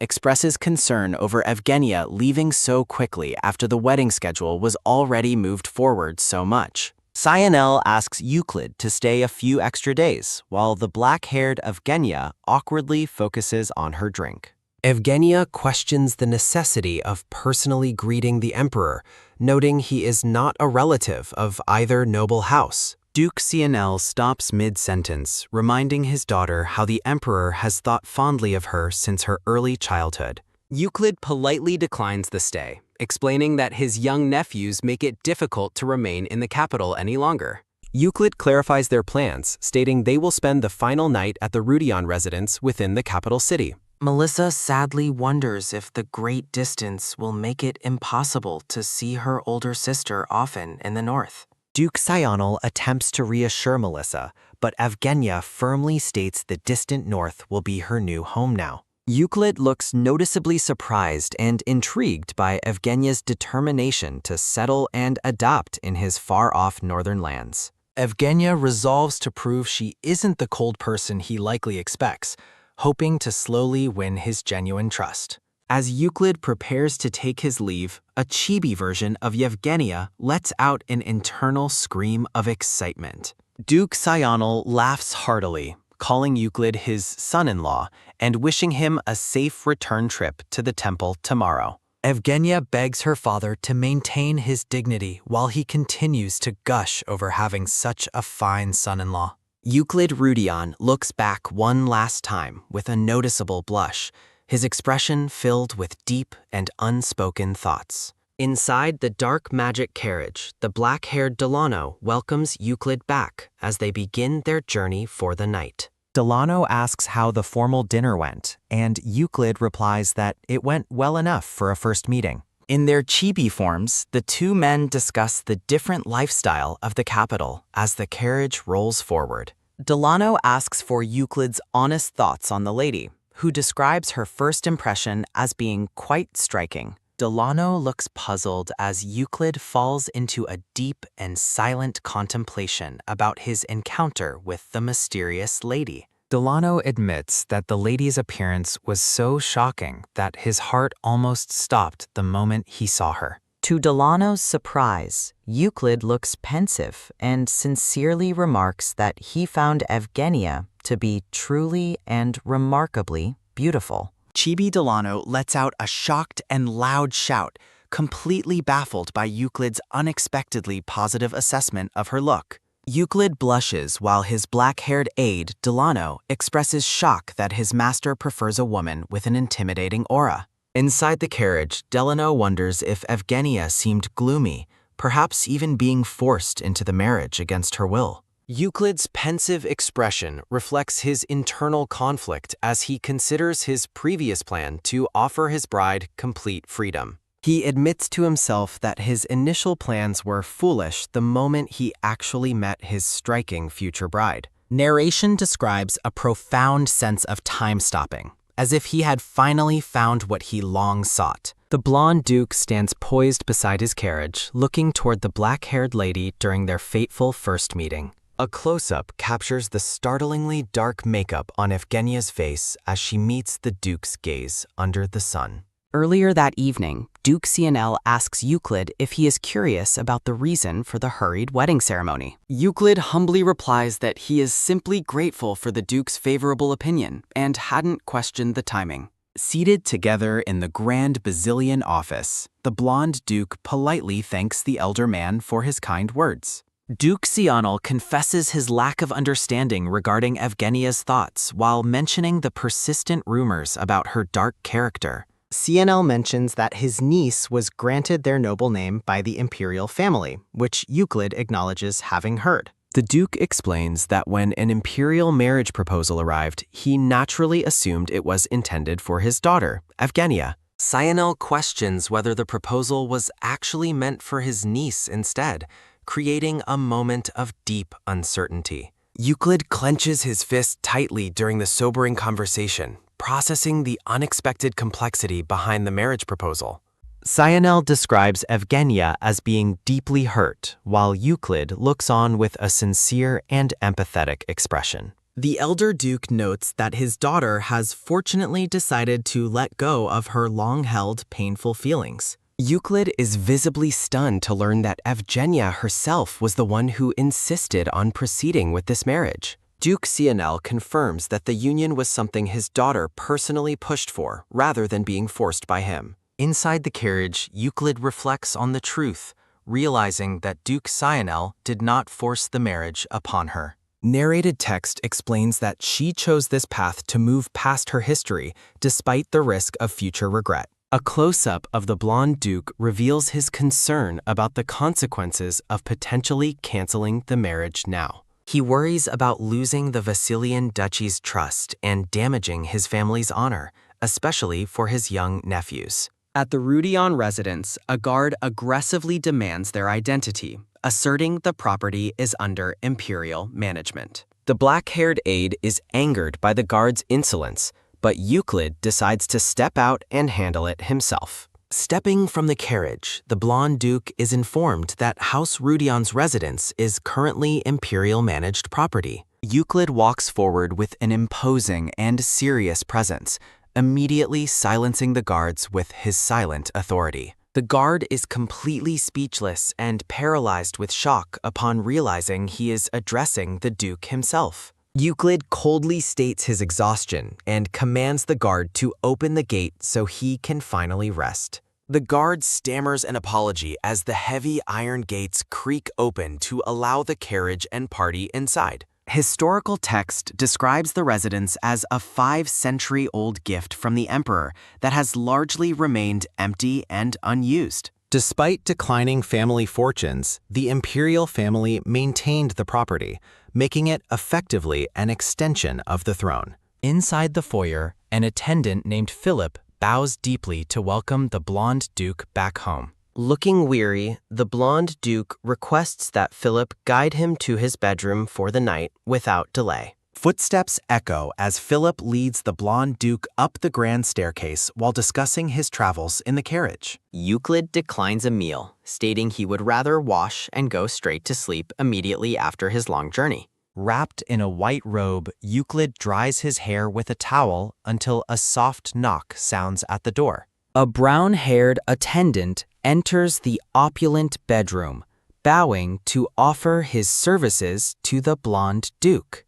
expresses concern over Evgenia leaving so quickly after the wedding schedule was already moved forward so much. Sionel asks Euclid to stay a few extra days, while the black-haired Evgenia awkwardly focuses on her drink. Evgenia questions the necessity of personally greeting the emperor, noting he is not a relative of either noble house. Duke Sionel stops mid-sentence, reminding his daughter how the emperor has thought fondly of her since her early childhood. Euclid politely declines the stay, explaining that his young nephews make it difficult to remain in the capital any longer. Euclid clarifies their plans, stating they will spend the final night at the Rudion residence within the capital city. Melissa sadly wonders if the great distance will make it impossible to see her older sister often in the north. Duke Sionel attempts to reassure Melissa, but Evgenia firmly states the distant north will be her new home now. Euclid looks noticeably surprised and intrigued by Evgenia's determination to settle and adopt in his far-off northern lands. Evgenia resolves to prove she isn't the cold person he likely expects, hoping to slowly win his genuine trust. As Euclid prepares to take his leave, a chibi version of Evgenia lets out an internal scream of excitement. Duke Sionel laughs heartily, calling Euclid his son-in-law and wishing him a safe return trip to the temple tomorrow. Evgenia begs her father to maintain his dignity while he continues to gush over having such a fine son-in-law. Euclid Rudion looks back one last time with a noticeable blush, his expression filled with deep and unspoken thoughts. Inside the dark magic carriage, the black-haired Delano welcomes Euclid back as they begin their journey for the night. Delano asks how the formal dinner went, and Euclid replies that it went well enough for a first meeting. In their chibi forms, the two men discuss the different lifestyle of the capital as the carriage rolls forward. Delano asks for Euclid's honest thoughts on the lady, who describes her first impression as being quite striking. Delano looks puzzled as Euclid falls into a deep and silent contemplation about his encounter with the mysterious lady. Delano admits that the lady's appearance was so shocking that his heart almost stopped the moment he saw her. To Delano's surprise, Euclid looks pensive and sincerely remarks that he found Evgenia to be truly and remarkably beautiful. Chibi Delano lets out a shocked and loud shout, completely baffled by Euclid's unexpectedly positive assessment of her look. Euclid blushes while his black-haired aide, Delano, expresses shock that his master prefers a woman with an intimidating aura. Inside the carriage, Delano wonders if Evgenia seemed gloomy, perhaps even being forced into the marriage against her will. Euclid's pensive expression reflects his internal conflict as he considers his previous plan to offer his bride complete freedom. He admits to himself that his initial plans were foolish the moment he actually met his striking future bride. Narration describes a profound sense of time-stopping, as if he had finally found what he long sought. The blonde duke stands poised beside his carriage, looking toward the black-haired lady during their fateful first meeting. A close-up captures the startlingly dark makeup on Evgenia's face as she meets the duke's gaze under the sun. Earlier that evening, Duke CNL asks Euclid if he is curious about the reason for the hurried wedding ceremony. Euclid humbly replies that he is simply grateful for the Duke's favorable opinion and hadn't questioned the timing. Seated together in the Grand Basilian office, the blonde duke politely thanks the elder man for his kind words. Duke Sional confesses his lack of understanding regarding Evgenia's thoughts while mentioning the persistent rumors about her dark character. CNL mentions that his niece was granted their noble name by the imperial family, which Euclid acknowledges having heard. The Duke explains that when an imperial marriage proposal arrived, he naturally assumed it was intended for his daughter, Evgenia. CNL questions whether the proposal was actually meant for his niece instead, creating a moment of deep uncertainty. Euclid clenches his fist tightly during the sobering conversation, processing the unexpected complexity behind the marriage proposal. CNL describes Evgenia as being deeply hurt, while Euclid looks on with a sincere and empathetic expression. The elder duke notes that his daughter has fortunately decided to let go of her long-held painful feelings. Euclid is visibly stunned to learn that Evgenia herself was the one who insisted on proceeding with this marriage. Duke CNL confirms that the union was something his daughter personally pushed for, rather than being forced by him. Inside the carriage, Euclid reflects on the truth, realizing that Duke CNL did not force the marriage upon her. Narrated text explains that she chose this path to move past her history, despite the risk of future regret. A close-up of the blonde duke reveals his concern about the consequences of potentially canceling the marriage now. He worries about losing the Vasilian duchy's trust and damaging his family's honor, especially for his young nephews. At the Rudion residence, a guard aggressively demands their identity, asserting the property is under imperial management. The black-haired aide is angered by the guard's insolence, but Euclid decides to step out and handle it himself. Stepping from the carriage, the blonde duke is informed that House Rudion's residence is currently imperial-managed property. Euclid walks forward with an imposing and serious presence, immediately silencing the guards with his silent authority. The guard is completely speechless and paralyzed with shock upon realizing he is addressing the duke himself. Euclid coldly states his exhaustion and commands the guard to open the gate so he can finally rest. The guard stammers an apology as the heavy iron gates creak open to allow the carriage and party inside. Historical text describes the residence as a 5-century-old gift from the emperor that has largely remained empty and unused. Despite declining family fortunes, the imperial family maintained the property, making it effectively an extension of the throne. Inside the foyer, an attendant named Philip bows deeply to welcome the blonde duke back home. Looking weary, the blonde duke requests that Philip guide him to his bedroom for the night without delay. Footsteps echo as Philip leads the blonde duke up the grand staircase while discussing his travels in the carriage. Euclid declines a meal, stating he would rather wash and go straight to sleep immediately after his long journey. Wrapped in a white robe, Euclid dries his hair with a towel until a soft knock sounds at the door. A brown-haired attendant enters the opulent bedroom, bowing to offer his services to the blonde duke.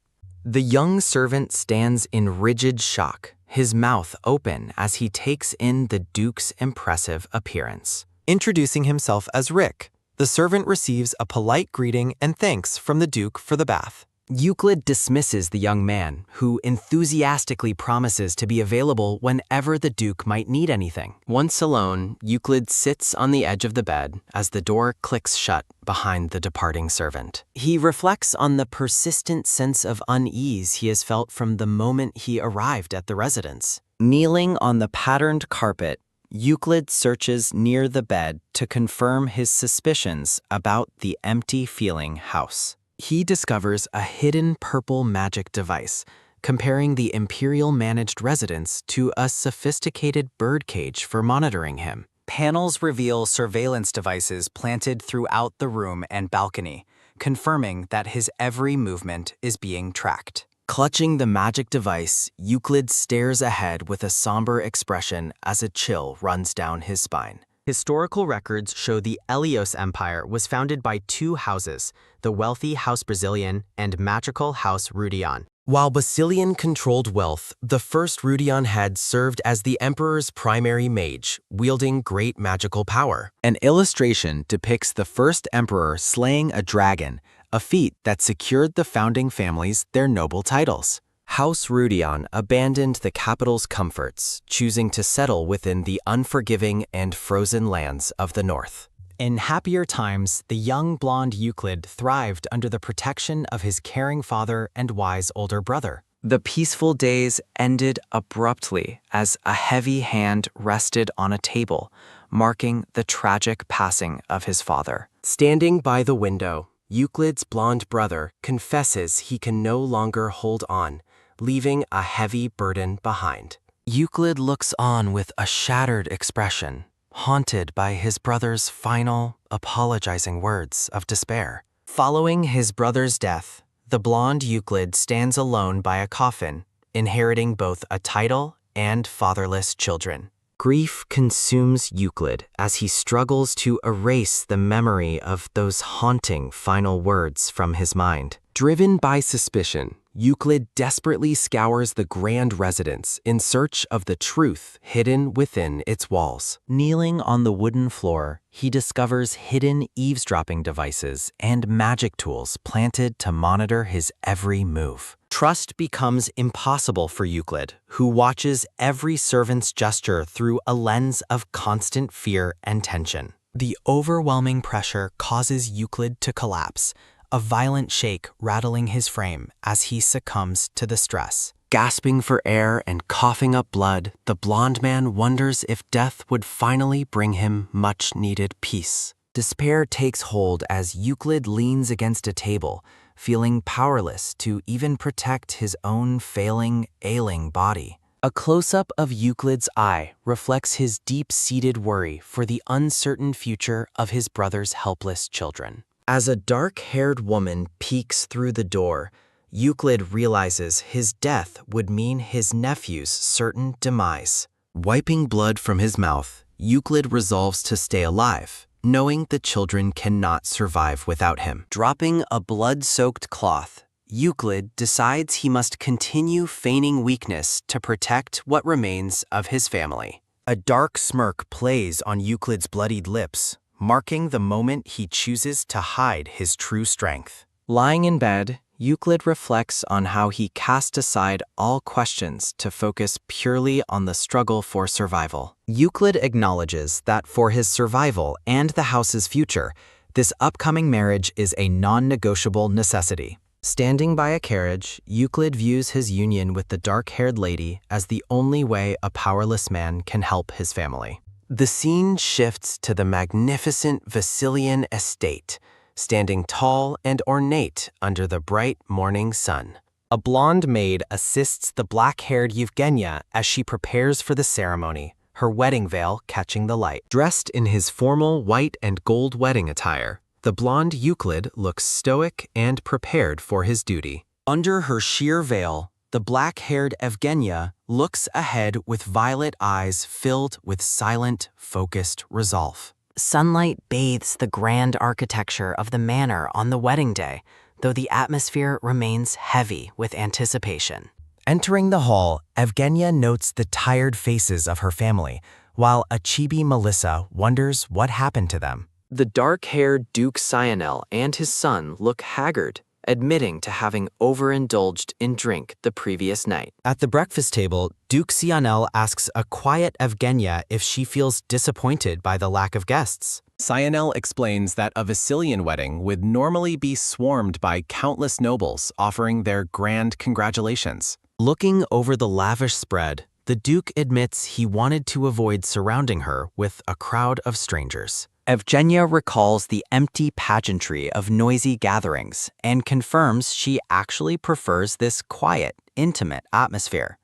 The young servant stands in rigid shock, his mouth open as he takes in the duke's impressive appearance. Introducing himself as Rick, the servant receives a polite greeting and thanks from the duke for the bath. Euclid dismisses the young man, who enthusiastically promises to be available whenever the duke might need anything. Once alone, Euclid sits on the edge of the bed as the door clicks shut behind the departing servant. He reflects on the persistent sense of unease he has felt from the moment he arrived at the residence. Kneeling on the patterned carpet, Euclid searches near the bed to confirm his suspicions about the empty-feeling house. He discovers a hidden purple magic device, comparing the Imperial-managed residence to a sophisticated birdcage for monitoring him. Panels reveal surveillance devices planted throughout the room and balcony, confirming that his every movement is being tracked. Clutching the magic device, Euclid stares ahead with a somber expression as a chill runs down his spine. Historical records show the Helios Empire was founded by two houses, the wealthy House Brazilian and magical House Rudion. While Basilian controlled wealth, the first Rudion had served as the emperor's primary mage, wielding great magical power. An illustration depicts the first emperor slaying a dragon, a feat that secured the founding families their noble titles. House Rudion abandoned the capital's comforts, choosing to settle within the unforgiving and frozen lands of the north. In happier times, the young blonde Euclid thrived under the protection of his caring father and wise older brother. The peaceful days ended abruptly as a heavy hand rested on a table, marking the tragic passing of his father. Standing by the window, Euclid's blonde brother confesses he can no longer hold on, leaving a heavy burden behind. Euclid looks on with a shattered expression, haunted by his brother's final, apologizing words of despair. Following his brother's death, the blonde Euclid stands alone by a coffin, inheriting both a title and fatherless children. Grief consumes Euclid as he struggles to erase the memory of those haunting final words from his mind. Driven by suspicion, Euclid desperately scours the grand residence in search of the truth hidden within its walls. Kneeling on the wooden floor, he discovers hidden eavesdropping devices and magic tools planted to monitor his every move. Trust becomes impossible for Euclid, who watches every servant's gesture through a lens of constant fear and tension. The overwhelming pressure causes Euclid to collapse, a violent shake rattling his frame as he succumbs to the stress. Gasping for air and coughing up blood, the blonde man wonders if death would finally bring him much-needed peace. Despair takes hold as Euclid leans against a table, feeling powerless to even protect his own failing, ailing body. A close-up of Euclid's eye reflects his deep-seated worry for the uncertain future of his brother's helpless children. As a dark-haired woman peeks through the door, Euclid realizes his death would mean his nephew's certain demise. Wiping blood from his mouth, Euclid resolves to stay alive, knowing the children cannot survive without him. Dropping a blood-soaked cloth, Euclid decides he must continue feigning weakness to protect what remains of his family. A dark smirk plays on Euclid's bloodied lips, marking the moment he chooses to hide his true strength. Lying in bed, Euclid reflects on how he cast aside all questions to focus purely on the struggle for survival. Euclid acknowledges that for his survival and the house's future, this upcoming marriage is a non-negotiable necessity. Standing by a carriage, Euclid views his union with the dark-haired lady as the only way a powerless man can help his family. The scene shifts to the magnificent Vasilian estate, standing tall and ornate under the bright morning sun. A blonde maid assists the black-haired Evgenia as she prepares for the ceremony, her wedding veil catching the light. Dressed in his formal white and gold wedding attire, the blonde Euclid looks stoic and prepared for his duty. Under her sheer veil, the black-haired Evgenia looks ahead with violet eyes filled with silent, focused resolve. Sunlight bathes the grand architecture of the manor on the wedding day, though the atmosphere remains heavy with anticipation. Entering the hall, Evgenia notes the tired faces of her family, while a chibi Melissa wonders what happened to them. The dark-haired Duke Sionel and his son look haggard, admitting to having overindulged in drink the previous night. At the breakfast table, Duke Sionel asks a quiet Evgenia if she feels disappointed by the lack of guests. Sionel explains that a Vasilian wedding would normally be swarmed by countless nobles offering their grand congratulations. Looking over the lavish spread, the Duke admits he wanted to avoid surrounding her with a crowd of strangers. Evgenia recalls the empty pageantry of noisy gatherings and confirms she actually prefers this quiet, intimate atmosphere.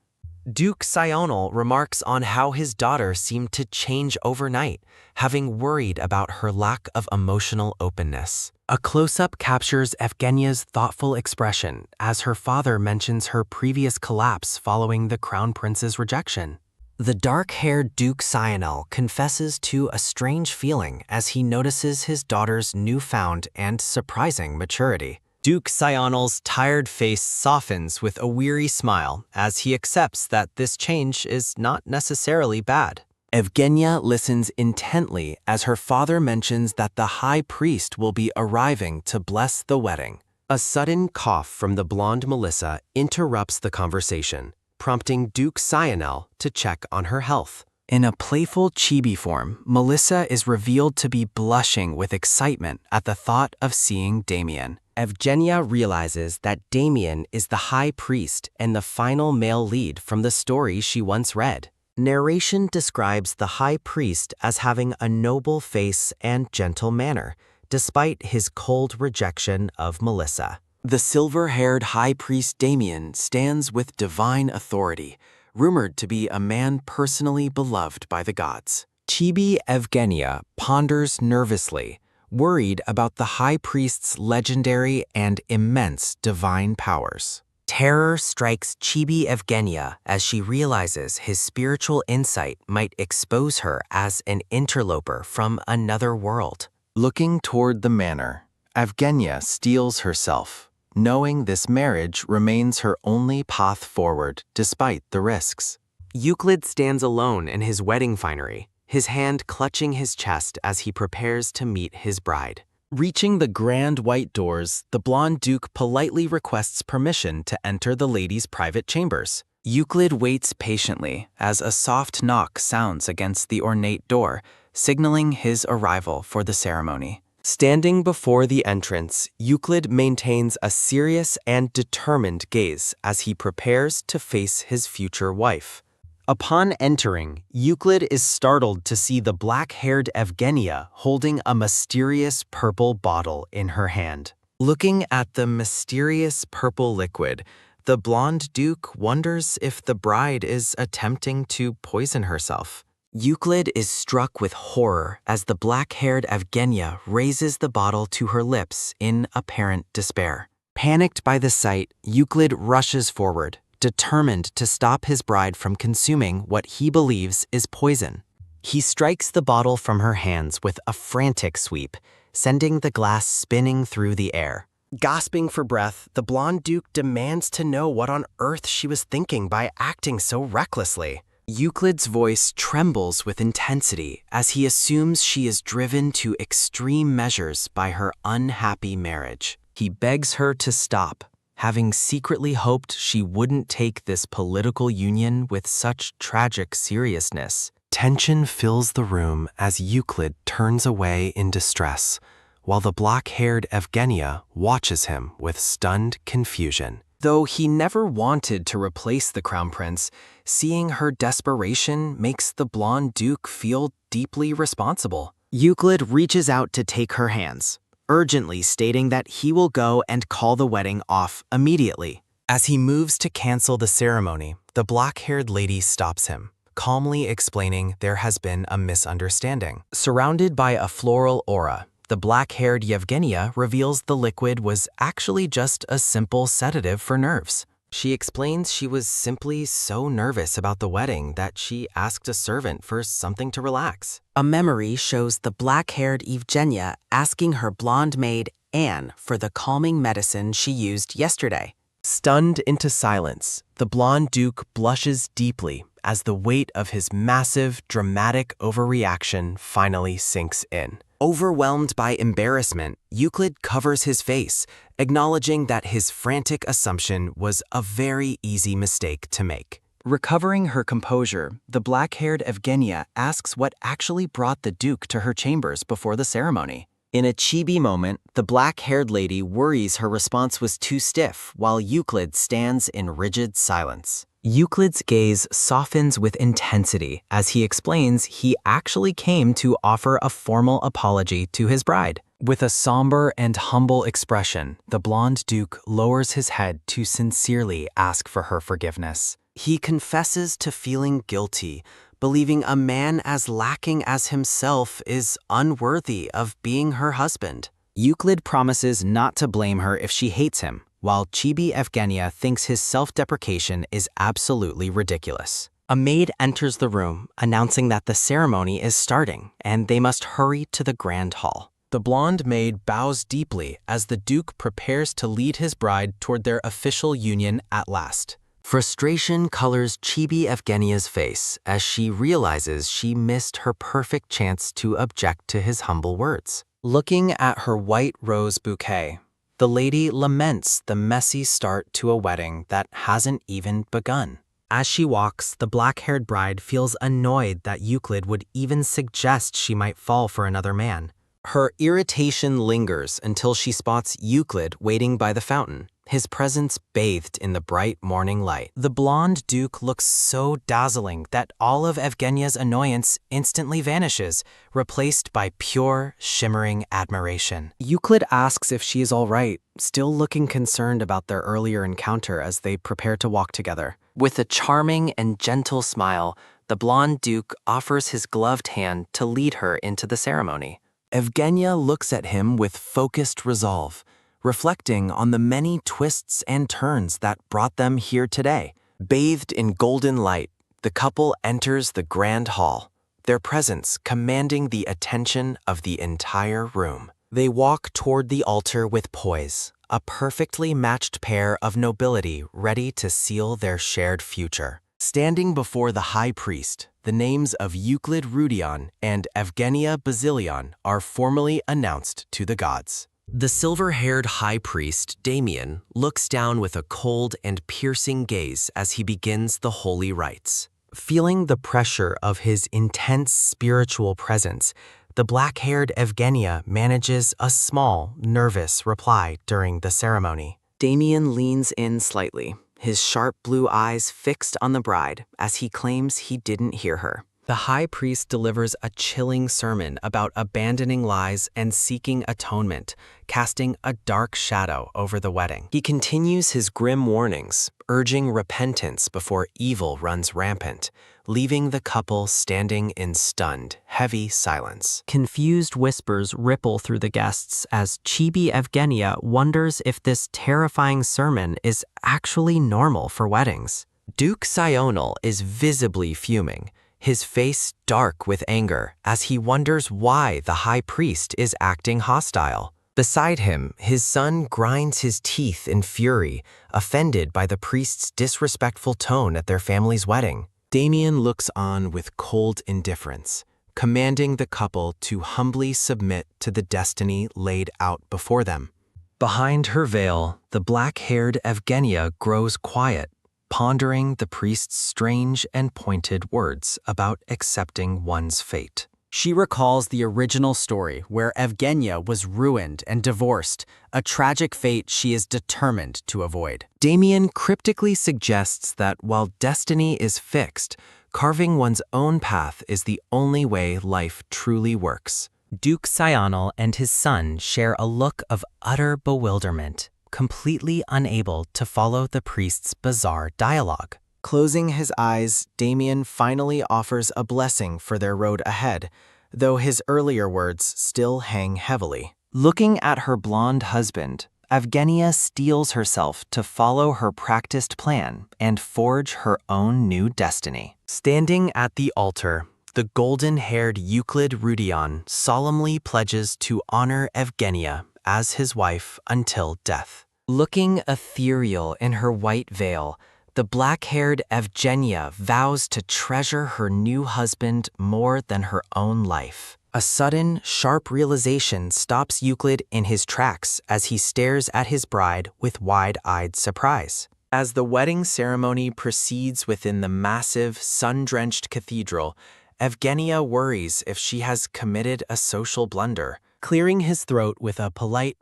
Duke Sionel remarks on how his daughter seemed to change overnight, having worried about her lack of emotional openness. A close-up captures Evgenia's thoughtful expression as her father mentions her previous collapse following the crown prince's rejection. The dark-haired Duke Sionel confesses to a strange feeling as he notices his daughter's newfound and surprising maturity. Duke Sionel's tired face softens with a weary smile as he accepts that this change is not necessarily bad. Evgenia listens intently as her father mentions that the high priest will be arriving to bless the wedding. A sudden cough from the blonde Melissa interrupts the conversation, prompting Duke Sionel to check on her health. In a playful chibi form, Melissa is revealed to be blushing with excitement at the thought of seeing Damien. Evgenia realizes that Damien is the high priest and the final male lead from the story she once read. Narration describes the high priest as having a noble face and gentle manner, despite his cold rejection of Melissa. The silver-haired high priest Damien stands with divine authority, rumored to be a man personally beloved by the gods. Chibi Evgenia ponders nervously, worried about the high priest's legendary and immense divine powers. Terror strikes Chibi Evgenia as she realizes his spiritual insight might expose her as an interloper from another world. Looking toward the manor, Evgenia steels herself, knowing this marriage remains her only path forward despite the risks. Euclid stands alone in his wedding finery, his hand clutching his chest as he prepares to meet his bride. Reaching the grand white doors, the blonde duke politely requests permission to enter the lady's private chambers. Euclid waits patiently as a soft knock sounds against the ornate door, signaling his arrival for the ceremony. Standing before the entrance, Euclid maintains a serious and determined gaze as he prepares to face his future wife. Upon entering, Euclid is startled to see the black-haired Evgenia holding a mysterious purple bottle in her hand. Looking at the mysterious purple liquid, the blonde duke wonders if the bride is attempting to poison herself. Euclid is struck with horror as the black-haired Evgenia raises the bottle to her lips in apparent despair. Panicked by the sight, Euclid rushes forward, determined to stop his bride from consuming what he believes is poison. He strikes the bottle from her hands with a frantic sweep, sending the glass spinning through the air. Gasping for breath, the blonde duke demands to know what on earth she was thinking by acting so recklessly. Euclid's voice trembles with intensity as he assumes she is driven to extreme measures by her unhappy marriage. He begs her to stop, having secretly hoped she wouldn't take this political union with such tragic seriousness. Tension fills the room as Euclid turns away in distress, while the black-haired Evgenia watches him with stunned confusion. Though he never wanted to replace the crown prince, seeing her desperation makes the blonde duke feel deeply responsible. Euclid reaches out to take her hands, urgently stating that he will go and call the wedding off immediately. As he moves to cancel the ceremony, the black-haired lady stops him, calmly explaining there has been a misunderstanding. Surrounded by a floral aura, the black-haired Yevgenia reveals the liquid was actually just a simple sedative for nerves. She explains she was simply so nervous about the wedding that she asked a servant for something to relax. A memory shows the black-haired Evgenia asking her blonde maid, Anne, for the calming medicine she used yesterday. Stunned into silence, the blonde duke blushes deeply as the weight of his massive, dramatic overreaction finally sinks in. Overwhelmed by embarrassment, Euclid covers his face, acknowledging that his frantic assumption was a very easy mistake to make. Recovering her composure, the black-haired Evgenia asks what actually brought the duke to her chambers before the ceremony. In a chibi moment, the black-haired lady worries her response was too stiff, while Euclid stands in rigid silence. Euclid's gaze softens with intensity as he explains he actually came to offer a formal apology to his bride. With a somber and humble expression, the blonde duke lowers his head to sincerely ask for her forgiveness. He confesses to feeling guilty, believing a man as lacking as himself is unworthy of being her husband. Euclid promises not to blame her if she hates him, while Chibi Evgenia thinks his self-deprecation is absolutely ridiculous. A maid enters the room, announcing that the ceremony is starting, and they must hurry to the grand hall. The blonde maid bows deeply as the duke prepares to lead his bride toward their official union at last. Frustration colors Chibi Evgenia's face as she realizes she missed her perfect chance to object to his humble words. Looking at her white rose bouquet, the lady laments the messy start to a wedding that hasn't even begun. As she walks, the black-haired bride feels annoyed that Euclid would even suggest she might fall for another man. Her irritation lingers until she spots Euclid waiting by the fountain, his presence bathed in the bright morning light. The blonde duke looks so dazzling that all of Evgenia's annoyance instantly vanishes, replaced by pure, shimmering admiration. Euclid asks if she is all right, still looking concerned about their earlier encounter as they prepare to walk together. With a charming and gentle smile, the blonde duke offers his gloved hand to lead her into the ceremony. Evgenia looks at him with focused resolve, reflecting on the many twists and turns that brought them here today. Bathed in golden light, the couple enters the grand hall, their presence commanding the attention of the entire room. They walk toward the altar with poise, a perfectly matched pair of nobility ready to seal their shared future. Standing before the high priest, the names of Euclid Rudion and Evgenia Basilion are formally announced to the gods. The silver-haired high priest, Damien, looks down with a cold and piercing gaze as he begins the holy rites. Feeling the pressure of his intense spiritual presence, the black-haired Evgenia manages a small, nervous reply during the ceremony. Damien leans in slightly, his sharp blue eyes fixed on the bride as he claims he didn't hear her. The high priest delivers a chilling sermon about abandoning lies and seeking atonement, casting a dark shadow over the wedding. He continues his grim warnings, urging repentance before evil runs rampant, leaving the couple standing in stunned, heavy silence. Confused whispers ripple through the guests as Chibi Evgenia wonders if this terrifying sermon is actually normal for weddings. Duke Sional is visibly fuming, his face dark with anger as he wonders why the high priest is acting hostile. Beside him, his son grinds his teeth in fury, offended by the priest's disrespectful tone at their family's wedding. Damien looks on with cold indifference, commanding the couple to humbly submit to the destiny laid out before them. Behind her veil, the black-haired Evgenia grows quiet, pondering the priest's strange and pointed words about accepting one's fate. She recalls the original story where Evgenia was ruined and divorced, a tragic fate she is determined to avoid. Damien cryptically suggests that while destiny is fixed, carving one's own path is the only way life truly works. Duke Sional and his son share a look of utter bewilderment, completely unable to follow the priest's bizarre dialogue. Closing his eyes, Damien finally offers a blessing for their road ahead, though his earlier words still hang heavily. Looking at her blonde husband, Evgenia steels herself to follow her practiced plan and forge her own new destiny. Standing at the altar, the golden-haired Euclid Rudion solemnly pledges to honor Evgenia as his wife until death. Looking ethereal in her white veil, the black-haired Evgenia vows to treasure her new husband more than her own life. A sudden, sharp realization stops Euclid in his tracks as he stares at his bride with wide-eyed surprise. As the wedding ceremony proceeds within the massive, sun-drenched cathedral, Evgenia worries if she has committed a social blunder. Clearing his throat with a polite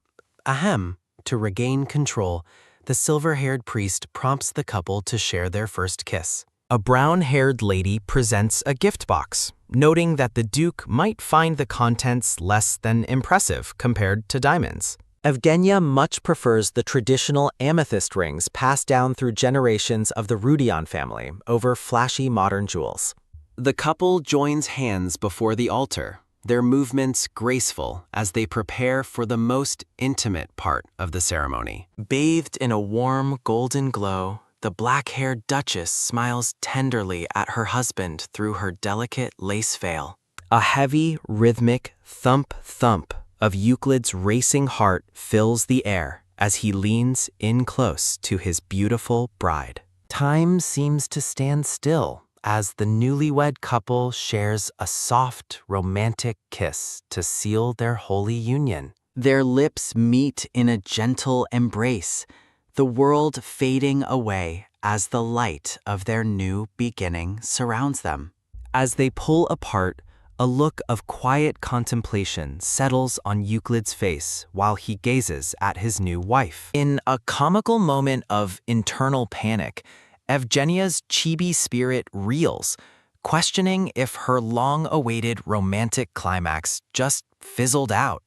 ahem to regain control, the silver-haired priest prompts the couple to share their first kiss. A brown-haired lady presents a gift box, noting that the Duke might find the contents less than impressive compared to diamonds. Evgenia much prefers the traditional amethyst rings passed down through generations of the Rudion family over flashy modern jewels. The couple joins hands before the altar, their movements graceful as they prepare for the most intimate part of the ceremony. Bathed in a warm golden glow, the black-haired Duchess smiles tenderly at her husband through her delicate lace veil. A heavy, rhythmic thump-thump of Euclid's racing heart fills the air as he leans in close to his beautiful bride. Time seems to stand still as the newlywed couple shares a soft, romantic kiss to seal their holy union. Their lips meet in a gentle embrace, the world fading away as the light of their new beginning surrounds them. As they pull apart, a look of quiet contemplation settles on Euclid's face while he gazes at his new wife. In a comical moment of internal panic, Evgenia's chibi spirit reels, questioning if her long-awaited romantic climax just fizzled out.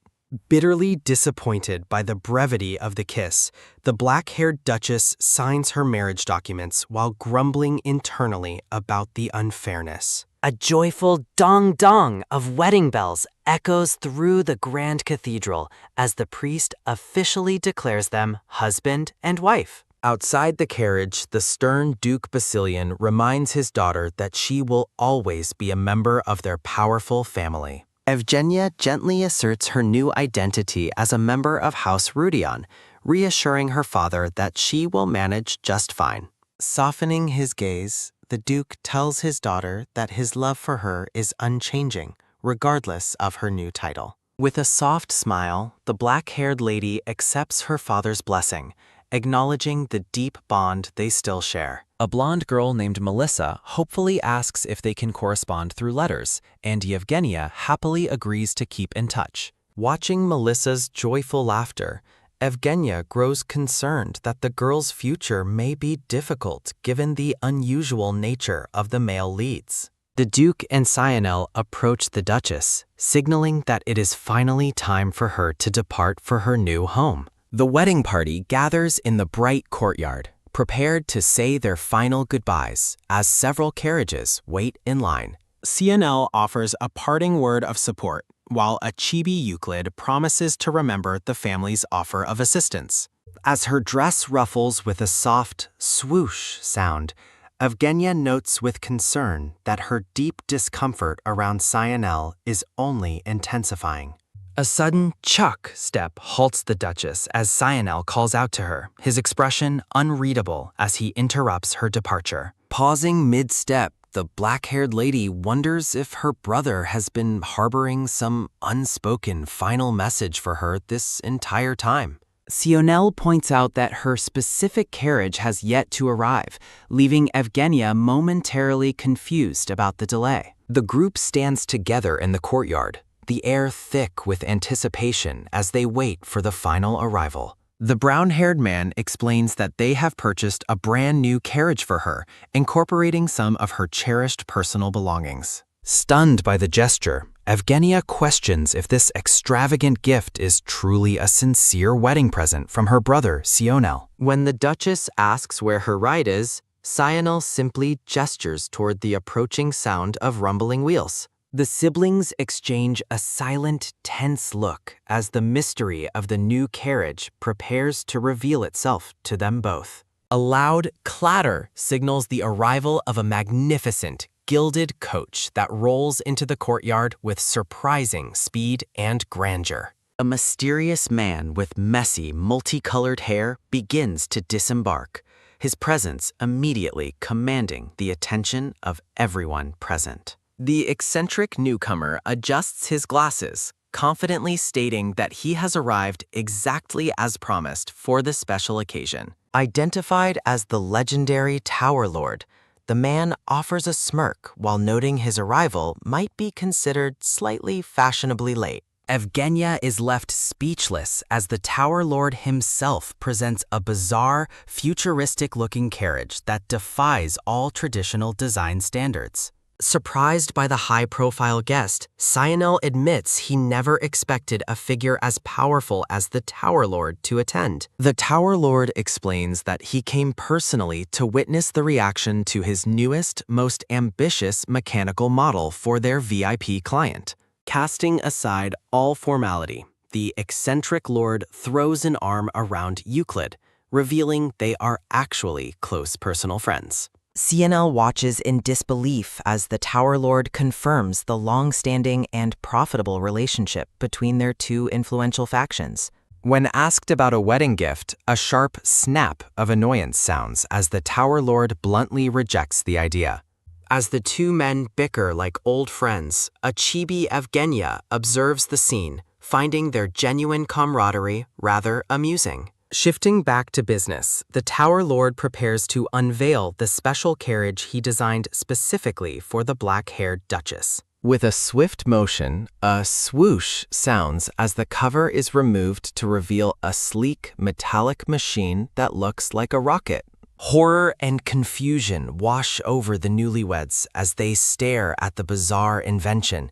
Bitterly disappointed by the brevity of the kiss, the black-haired Duchess signs her marriage documents while grumbling internally about the unfairness. A joyful dong-dong of wedding bells echoes through the grand cathedral as the priest officially declares them husband and wife. Outside the carriage, the stern Duke Basilian reminds his daughter that she will always be a member of their powerful family. Evgenia gently asserts her new identity as a member of House Rudion, reassuring her father that she will manage just fine. Softening his gaze, the Duke tells his daughter that his love for her is unchanging, regardless of her new title. With a soft smile, the black-haired lady accepts her father's blessing, acknowledging the deep bond they still share. A blonde girl named Melissa hopefully asks if they can correspond through letters, and Evgenia happily agrees to keep in touch. Watching Melissa's joyful laughter, Evgenia grows concerned that the girl's future may be difficult given the unusual nature of the male leads. The Duke and Sionel approach the Duchess, signaling that it is finally time for her to depart for her new home. The wedding party gathers in the bright courtyard, prepared to say their final goodbyes as several carriages wait in line. Sionel offers a parting word of support, while a chibi Euclid promises to remember the family's offer of assistance. As her dress ruffles with a soft swoosh sound, Evgenia notes with concern that her deep discomfort around Sionel is only intensifying. A sudden chuck step halts the Duchess as Sionel calls out to her, his expression unreadable as he interrupts her departure. Pausing mid-step, the black-haired lady wonders if her brother has been harboring some unspoken final message for her this entire time. Sionel points out that her specific carriage has yet to arrive, leaving Evgenia momentarily confused about the delay. The group stands together in the courtyard, the air thick with anticipation as they wait for the final arrival. The brown-haired man explains that they have purchased a brand new carriage for her, incorporating some of her cherished personal belongings. Stunned by the gesture, Evgenia questions if this extravagant gift is truly a sincere wedding present from her brother, Sionel. When the Duchess asks where her ride is, Sionel simply gestures toward the approaching sound of rumbling wheels. The siblings exchange a silent, tense look as the mystery of the new carriage prepares to reveal itself to them both. A loud clatter signals the arrival of a magnificent, gilded coach that rolls into the courtyard with surprising speed and grandeur. A mysterious man with messy, multicolored hair begins to disembark, his presence immediately commanding the attention of everyone present. The eccentric newcomer adjusts his glasses, confidently stating that he has arrived exactly as promised for the special occasion. Identified as the legendary Tower Lord, the man offers a smirk while noting his arrival might be considered slightly fashionably late. Evgenia is left speechless as the Tower Lord himself presents a bizarre, futuristic-looking carriage that defies all traditional design standards. Surprised by the high-profile guest, Sionel admits he never expected a figure as powerful as the Tower Lord to attend. The Tower Lord explains that he came personally to witness the reaction to his newest, most ambitious mechanical model for their VIP client. Casting aside all formality, the eccentric lord throws an arm around Euclid, revealing they are actually close personal friends. Sionel watches in disbelief as the Tower Lord confirms the long-standing and profitable relationship between their two influential factions. When asked about a wedding gift, a sharp snap of annoyance sounds as the Tower Lord bluntly rejects the idea. As the two men bicker like old friends, a chibi Evgenia observes the scene, finding their genuine camaraderie rather amusing. Shifting back to business, the Tower Lord prepares to unveil the special carriage he designed specifically for the black-haired Duchess. With a swift motion, a swoosh sounds as the cover is removed to reveal a sleek, metallic machine that looks like a rocket. Horror and confusion wash over the newlyweds as they stare at the bizarre invention,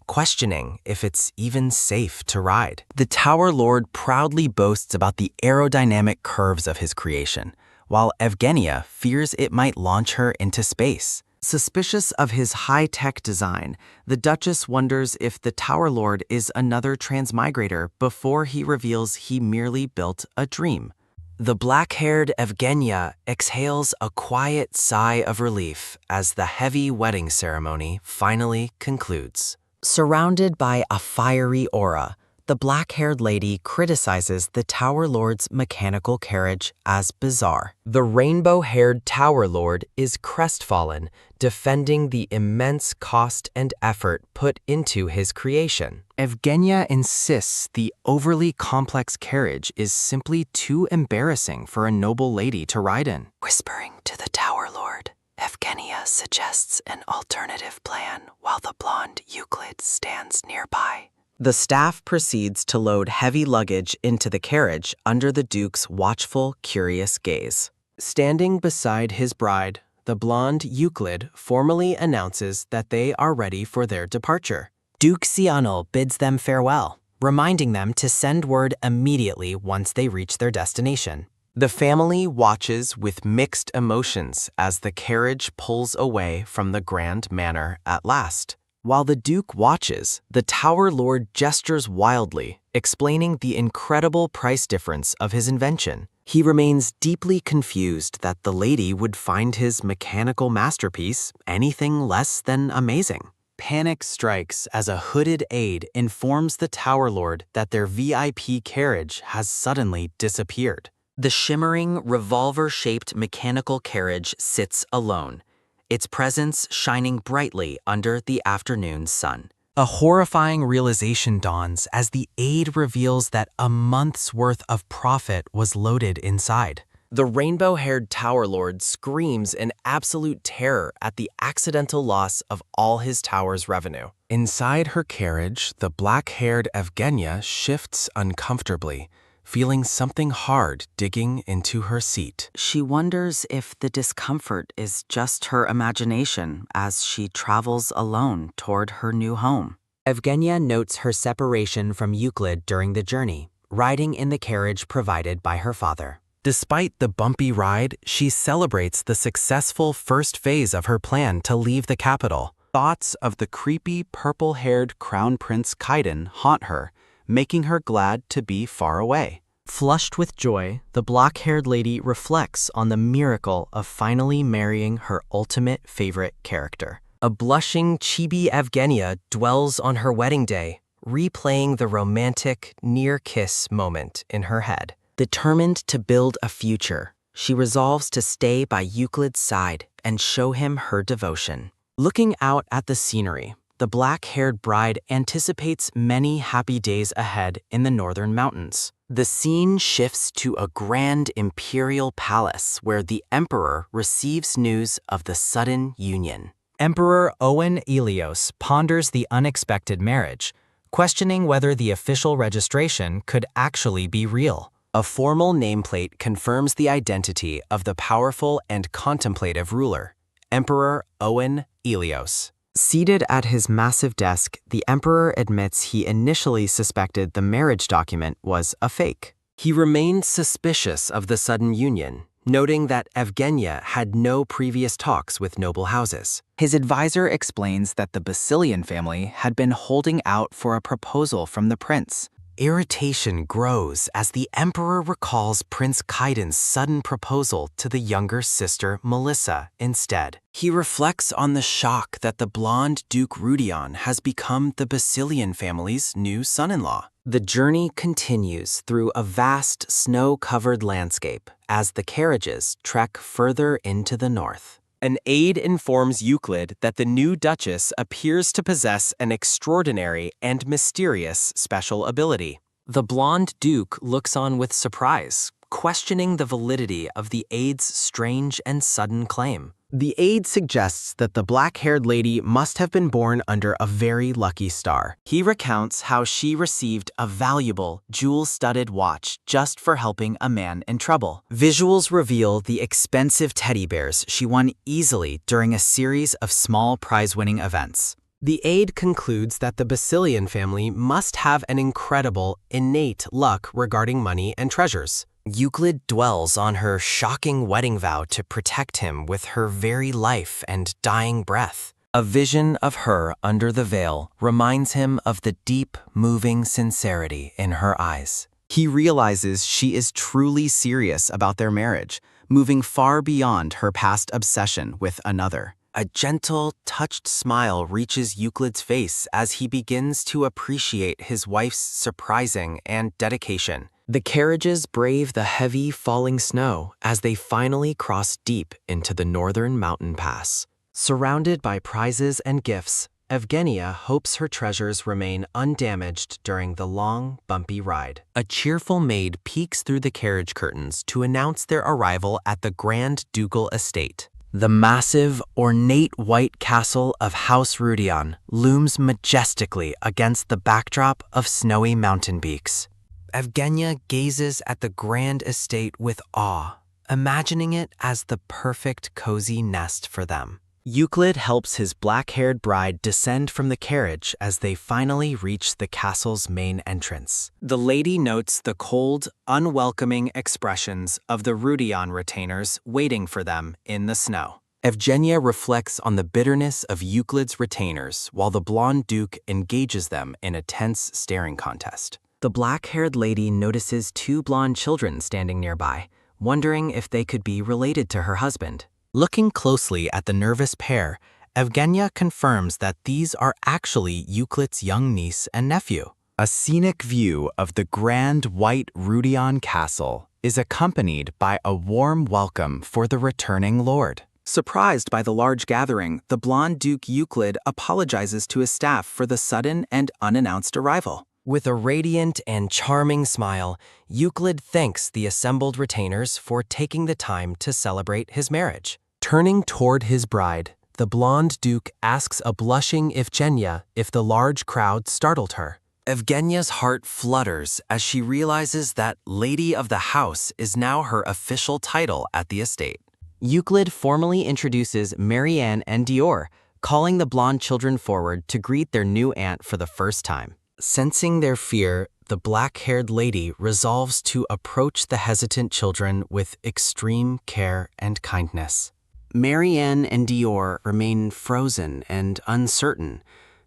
questioning if it's even safe to ride. The Tower Lord proudly boasts about the aerodynamic curves of his creation, while Evgenia fears it might launch her into space. Suspicious of his high-tech design, the Duchess wonders if the Tower Lord is another transmigrator before he reveals he merely built a dream. The black-haired Evgenia exhales a quiet sigh of relief as the heavy wedding ceremony finally concludes. Surrounded by a fiery aura, the black-haired lady criticizes the Tower Lord's mechanical carriage as bizarre. The rainbow-haired Tower Lord is crestfallen, defending the immense cost and effort put into his creation. Evgenia insists the overly complex carriage is simply too embarrassing for a noble lady to ride in. Whispering to the Tower Lord, Evgenia suggests an alternative plan while the blonde Euclid stands nearby. The staff proceeds to load heavy luggage into the carriage under the Duke's watchful, curious gaze. Standing beside his bride, the blonde Euclid formally announces that they are ready for their departure. Duke Sionel bids them farewell, reminding them to send word immediately once they reach their destination. The family watches with mixed emotions as the carriage pulls away from the grand manor at last. While the Duke watches, the Tower Lord gestures wildly, explaining the incredible price difference of his invention. He remains deeply confused that the lady would find his mechanical masterpiece anything less than amazing. Panic strikes as a hooded aide informs the Tower Lord that their VIP carriage has suddenly disappeared. The shimmering, revolver-shaped mechanical carriage sits alone, its presence shining brightly under the afternoon sun. A horrifying realization dawns as the aide reveals that a month's worth of profit was loaded inside. The rainbow-haired Tower Lord screams in absolute terror at the accidental loss of all his tower's revenue. Inside her carriage, the black-haired Evgenia shifts uncomfortably, feeling something hard digging into her seat. She wonders if the discomfort is just her imagination as she travels alone toward her new home. Evgenia notes her separation from Euclid during the journey, riding in the carriage provided by her father. Despite the bumpy ride, she celebrates the successful first phase of her plan to leave the capital. Thoughts of the creepy purple-haired Crown Prince Kaiden haunt her, making her glad to be far away. Flushed with joy, the black-haired lady reflects on the miracle of finally marrying her ultimate favorite character. A blushing chibi Evgenia dwells on her wedding day, replaying the romantic near-kiss moment in her head. Determined to build a future, she resolves to stay by Euclid's side and show him her devotion. Looking out at the scenery, the black-haired bride anticipates many happy days ahead in the northern mountains. The scene shifts to a grand imperial palace where the emperor receives news of the sudden union. Emperor Owen Elios ponders the unexpected marriage, questioning whether the official registration could actually be real. A formal nameplate confirms the identity of the powerful and contemplative ruler, Emperor Owen Elios. Seated at his massive desk, the emperor admits he initially suspected the marriage document was a fake. He remained suspicious of the sudden union, noting that Evgenia had no previous talks with noble houses. His advisor explains that the Basilian family had been holding out for a proposal from the prince. Irritation grows as the emperor recalls Prince Kaiden's sudden proposal to the younger sister Melissa instead. He reflects on the shock that the blonde Duke Rudion has become the Basilian family's new son-in-law. The journey continues through a vast snow-covered landscape as the carriages trek further into the north. An aide informs Euclid that the new Duchess appears to possess an extraordinary and mysterious special ability. The blonde Duke looks on with surprise, questioning the validity of the aide's strange and sudden claim. The aide suggests that the black-haired lady must have been born under a very lucky star. He recounts how she received a valuable, jewel-studded watch just for helping a man in trouble. Visuals reveal the expensive teddy bears she won easily during a series of small prize-winning events. The aide concludes that the Basilian family must have an incredible, innate luck regarding money and treasures. Euclid dwells on her shocking wedding vow to protect him with her very life and dying breath. A vision of her under the veil reminds him of the deep, moving sincerity in her eyes. He realizes she is truly serious about their marriage, moving far beyond her past obsession with another. A gentle, touched smile reaches Euclid's face as he begins to appreciate his wife's surprising and dedication. The carriages brave the heavy falling snow as they finally cross deep into the northern mountain pass. Surrounded by prizes and gifts, Evgenia hopes her treasures remain undamaged during the long, bumpy ride. A cheerful maid peeks through the carriage curtains to announce their arrival at the Grand Ducal Estate. The massive, ornate white castle of House Rudion looms majestically against the backdrop of snowy mountain peaks. Evgenia gazes at the grand estate with awe, imagining it as the perfect cozy nest for them. Euclid helps his black-haired bride descend from the carriage as they finally reach the castle's main entrance. The lady notes the cold, unwelcoming expressions of the Rudion retainers waiting for them in the snow. Evgenia reflects on the bitterness of Euclid's retainers while the blonde duke engages them in a tense staring contest. The black-haired lady notices two blonde children standing nearby, wondering if they could be related to her husband. Looking closely at the nervous pair, Evgenia confirms that these are actually Euclid's young niece and nephew. A scenic view of the grand white Rudion castle is accompanied by a warm welcome for the returning lord. Surprised by the large gathering, the blonde Duke Euclid apologizes to his staff for the sudden and unannounced arrival. With a radiant and charming smile, Euclid thanks the assembled retainers for taking the time to celebrate his marriage. Turning toward his bride, the blonde duke asks a blushing Evgenia if the large crowd startled her. Evgenia's heart flutters as she realizes that Lady of the House is now her official title at the estate. Euclid formally introduces Marianne and Dior, calling the blonde children forward to greet their new aunt for the first time. Sensing their fear, the black-haired lady resolves to approach the hesitant children with extreme care and kindness. Marianne and Dior remain frozen and uncertain,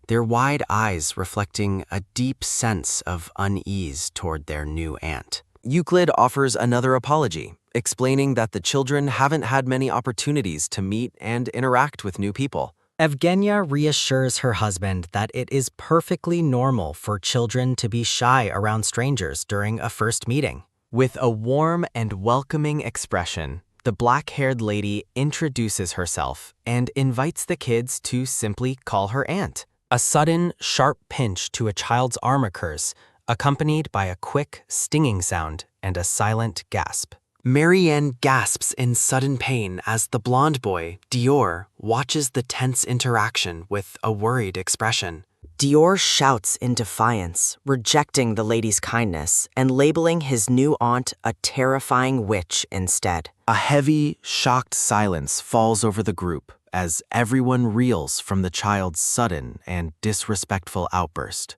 their wide eyes reflecting a deep sense of unease toward their new aunt. Euclid offers another apology, explaining that the children haven't had many opportunities to meet and interact with new people. Evgenia reassures her husband that it is perfectly normal for children to be shy around strangers during a first meeting. With a warm and welcoming expression, the black-haired lady introduces herself and invites the kids to simply call her aunt. A sudden, sharp pinch to a child's arm occurs, accompanied by a quick, stinging sound and a silent gasp. Marianne gasps in sudden pain as the blonde boy, Dior, watches the tense interaction with a worried expression. Dior shouts in defiance, rejecting the lady's kindness and labeling his new aunt a terrifying witch instead. A heavy, shocked silence falls over the group as everyone reels from the child's sudden and disrespectful outburst.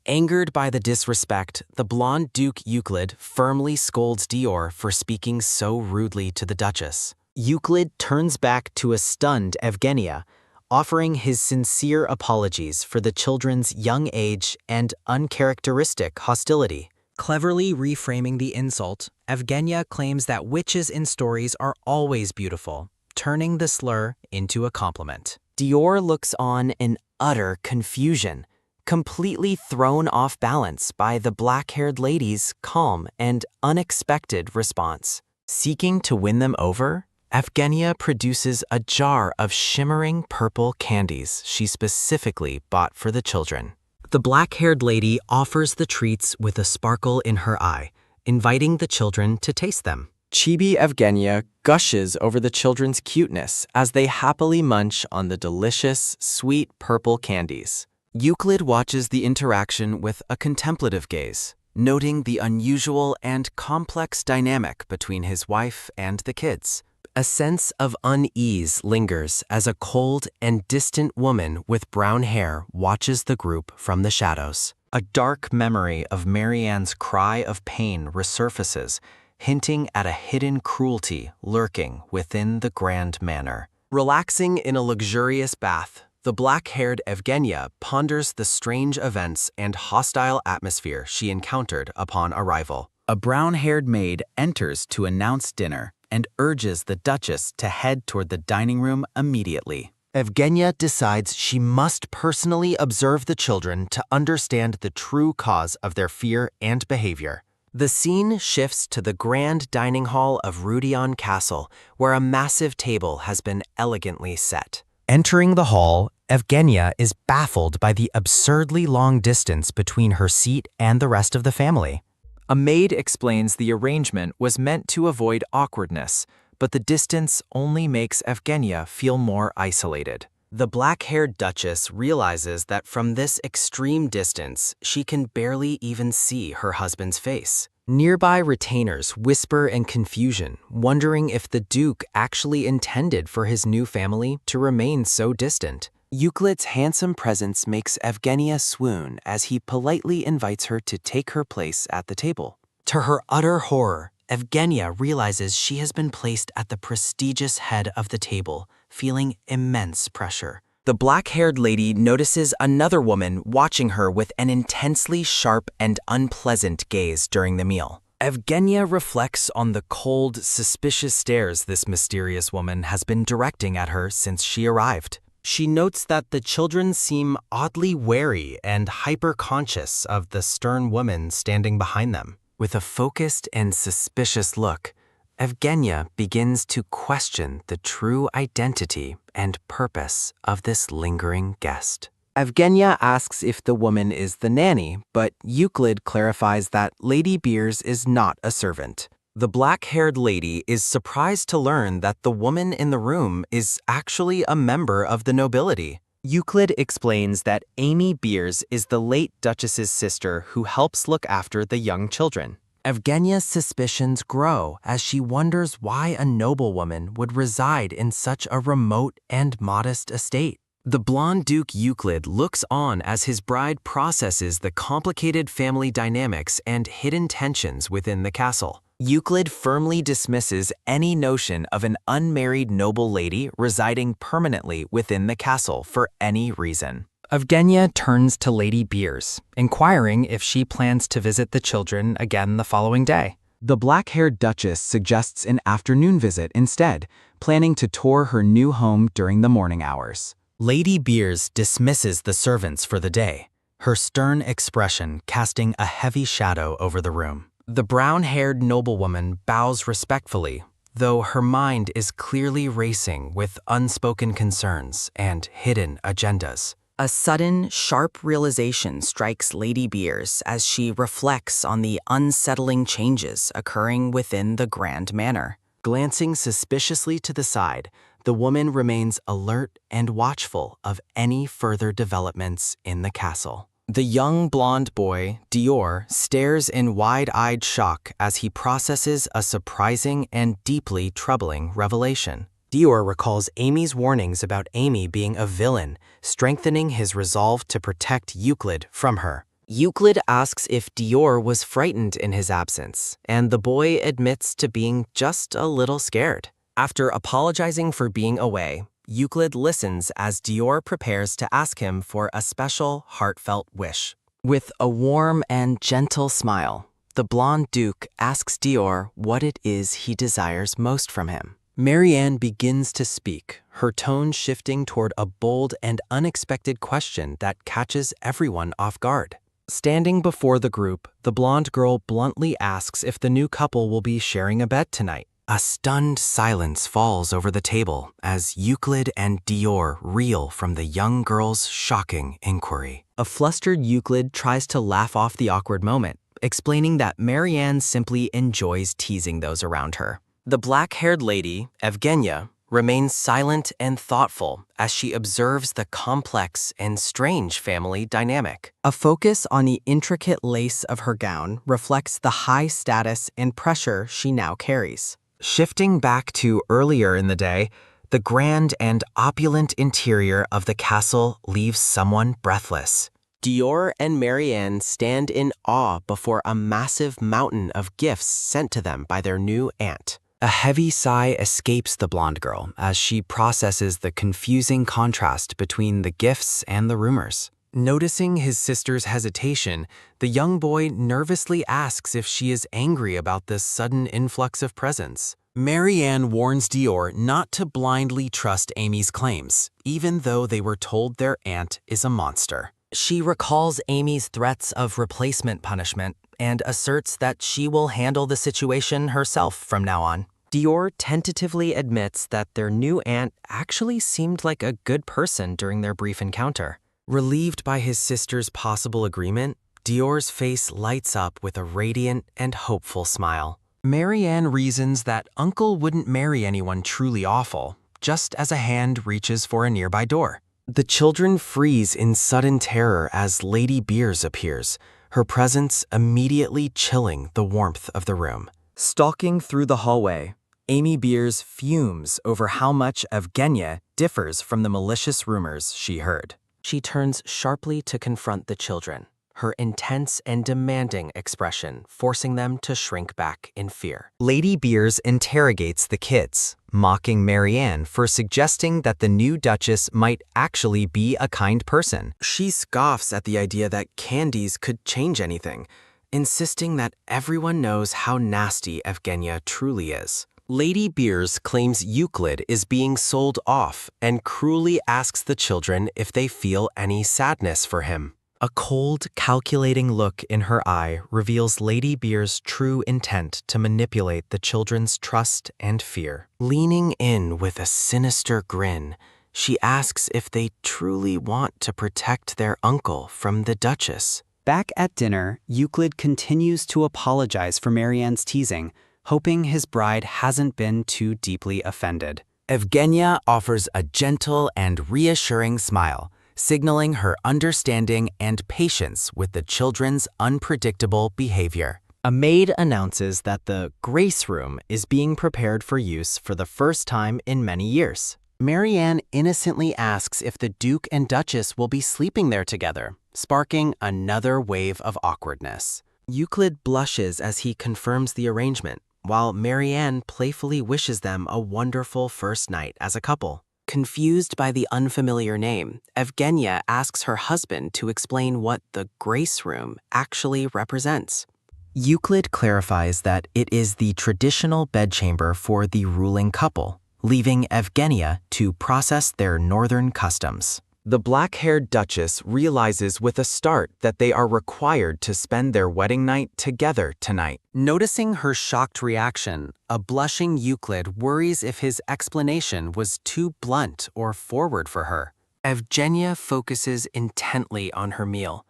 Angered by the disrespect, the blonde Duke Euclid firmly scolds Dior for speaking so rudely to the Duchess. Euclid turns back to a stunned Evgenia, offering his sincere apologies for the children's young age and uncharacteristic hostility. Cleverly reframing the insult, Evgenia claims that witches in stories are always beautiful, turning the slur into a compliment. Dior looks on in utter confusion, completely thrown off balance by the black-haired lady's calm and unexpected response. Seeking to win them over, Evgenia produces a jar of shimmering purple candies she specifically bought for the children. The black-haired lady offers the treats with a sparkle in her eye, inviting the children to taste them. Chibi Evgenia gushes over the children's cuteness as they happily munch on the delicious, sweet purple candies. Euclid watches the interaction with a contemplative gaze, noting the unusual and complex dynamic between his wife and the kids. A sense of unease lingers as a cold and distant woman with brown hair watches the group from the shadows. A dark memory of Marianne's cry of pain resurfaces, hinting at a hidden cruelty lurking within the grand manor. Relaxing in a luxurious bath, the black-haired Evgenia ponders the strange events and hostile atmosphere she encountered upon arrival. A brown-haired maid enters to announce dinner and urges the Duchess to head toward the dining room immediately. Evgenia decides she must personally observe the children to understand the true cause of their fear and behavior. The scene shifts to the grand dining hall of Rudion Castle, where a massive table has been elegantly set. Entering the hall, Evgenia is baffled by the absurdly long distance between her seat and the rest of the family. A maid explains the arrangement was meant to avoid awkwardness, but the distance only makes Evgenia feel more isolated. The black-haired Duchess realizes that from this extreme distance, she can barely even see her husband's face. Nearby retainers whisper in confusion, wondering if the Duke actually intended for his new family to remain so distant. Euclid's handsome presence makes Evgenia swoon as he politely invites her to take her place at the table. To her utter horror, Evgenia realizes she has been placed at the prestigious head of the table, feeling immense pressure. The black-haired lady notices another woman watching her with an intensely sharp and unpleasant gaze during the meal. Evgenia reflects on the cold, suspicious stares this mysterious woman has been directing at her since she arrived. She notes that the children seem oddly wary and hyper-conscious of the stern woman standing behind them. With a focused and suspicious look, Evgenia begins to question the true identity and purpose of this lingering guest. Evgenia asks if the woman is the nanny, but Euclid clarifies that Lady Beers is not a servant. The black-haired lady is surprised to learn that the woman in the room is actually a member of the nobility. Euclid explains that Amy Beers is the late Duchess's sister who helps look after the young children. Evgenia's suspicions grow as she wonders why a noblewoman would reside in such a remote and modest estate. The blonde Duke Euclid looks on as his bride processes the complicated family dynamics and hidden tensions within the castle. Euclid firmly dismisses any notion of an unmarried noble lady residing permanently within the castle for any reason. Evgenia turns to Lady Beers, inquiring if she plans to visit the children again the following day. The black-haired Duchess suggests an afternoon visit instead, planning to tour her new home during the morning hours. Lady Beers dismisses the servants for the day, her stern expression casting a heavy shadow over the room. The brown-haired noblewoman bows respectfully, though her mind is clearly racing with unspoken concerns and hidden agendas. A sudden, sharp realization strikes Lady Beers as she reflects on the unsettling changes occurring within the Grand Manor. Glancing suspiciously to the side, the woman remains alert and watchful of any further developments in the castle. The young blonde boy, Dior, stares in wide-eyed shock as he processes a surprising and deeply troubling revelation. Dior recalls Amy's warnings about Amy being a villain, strengthening his resolve to protect Euclid from her. Euclid asks if Dior was frightened in his absence, and the boy admits to being just a little scared. After apologizing for being away, Euclid listens as Dior prepares to ask him for a special, heartfelt wish. With a warm and gentle smile, the blonde duke asks Dior what it is he desires most from him. Marianne begins to speak, her tone shifting toward a bold and unexpected question that catches everyone off guard. Standing before the group, the blonde girl bluntly asks if the new couple will be sharing a bed tonight. A stunned silence falls over the table as Euclid and Dior reel from the young girl's shocking inquiry. A flustered Euclid tries to laugh off the awkward moment, explaining that Marianne simply enjoys teasing those around her. The black-haired lady, Evgenia, remains silent and thoughtful as she observes the complex and strange family dynamic. A focus on the intricate lace of her gown reflects the high status and pressure she now carries. Shifting back to earlier in the day, the grand and opulent interior of the castle leaves someone breathless. Dior and Marianne stand in awe before a massive mountain of gifts sent to them by their new aunt. A heavy sigh escapes the blonde girl as she processes the confusing contrast between the gifts and the rumors. Noticing his sister's hesitation, the young boy nervously asks if she is angry about this sudden influx of presents. Marianne warns Dior not to blindly trust Amy's claims, even though they were told their aunt is a monster. She recalls Amy's threats of replacement punishment and asserts that she will handle the situation herself from now on. Dior tentatively admits that their new aunt actually seemed like a good person during their brief encounter. Relieved by his sister's possible agreement, Dior's face lights up with a radiant and hopeful smile. Marianne reasons that Uncle wouldn't marry anyone truly awful, just as a hand reaches for a nearby door. The children freeze in sudden terror as Lady Beers appears, her presence immediately chilling the warmth of the room. Stalking through the hallway, Amy Beers fumes over how much Evgenia differs from the malicious rumors she heard. She turns sharply to confront the children, her intense and demanding expression forcing them to shrink back in fear. Lady Beers interrogates the kids, mocking Marianne for suggesting that the new Duchess might actually be a kind person. She scoffs at the idea that candies could change anything, insisting that everyone knows how nasty Evgenia truly is. Lady Beers claims Euclid is being sold off and cruelly asks the children if they feel any sadness for him. A cold, calculating look in her eye reveals Lady Beers' true intent to manipulate the children's trust and fear. Leaning in with a sinister grin, She asks if they truly want to protect their uncle from the Duchess. Back at dinner, Euclid continues to apologize for Marianne's teasing, hoping his bride hasn't been too deeply offended. Evgenia offers a gentle and reassuring smile, signaling her understanding and patience with the children's unpredictable behavior. A maid announces that the Grace Room is being prepared for use for the first time in many years. Marianne innocently asks if the Duke and Duchess will be sleeping there together, sparking another wave of awkwardness. Euclid blushes as he confirms the arrangement, while Marianne playfully wishes them a wonderful first night as a couple. Confused by the unfamiliar name, Evgenia asks her husband to explain what the Grace Room actually represents. Euclid clarifies that it is the traditional bedchamber for the ruling couple, leaving Evgenia to process their northern customs. The black-haired Duchess realizes with a start that they are required to spend their wedding night together tonight. Noticing her shocked reaction, a blushing Euclid worries if his explanation was too blunt or forward for her. Evgenia focuses intently on her meal,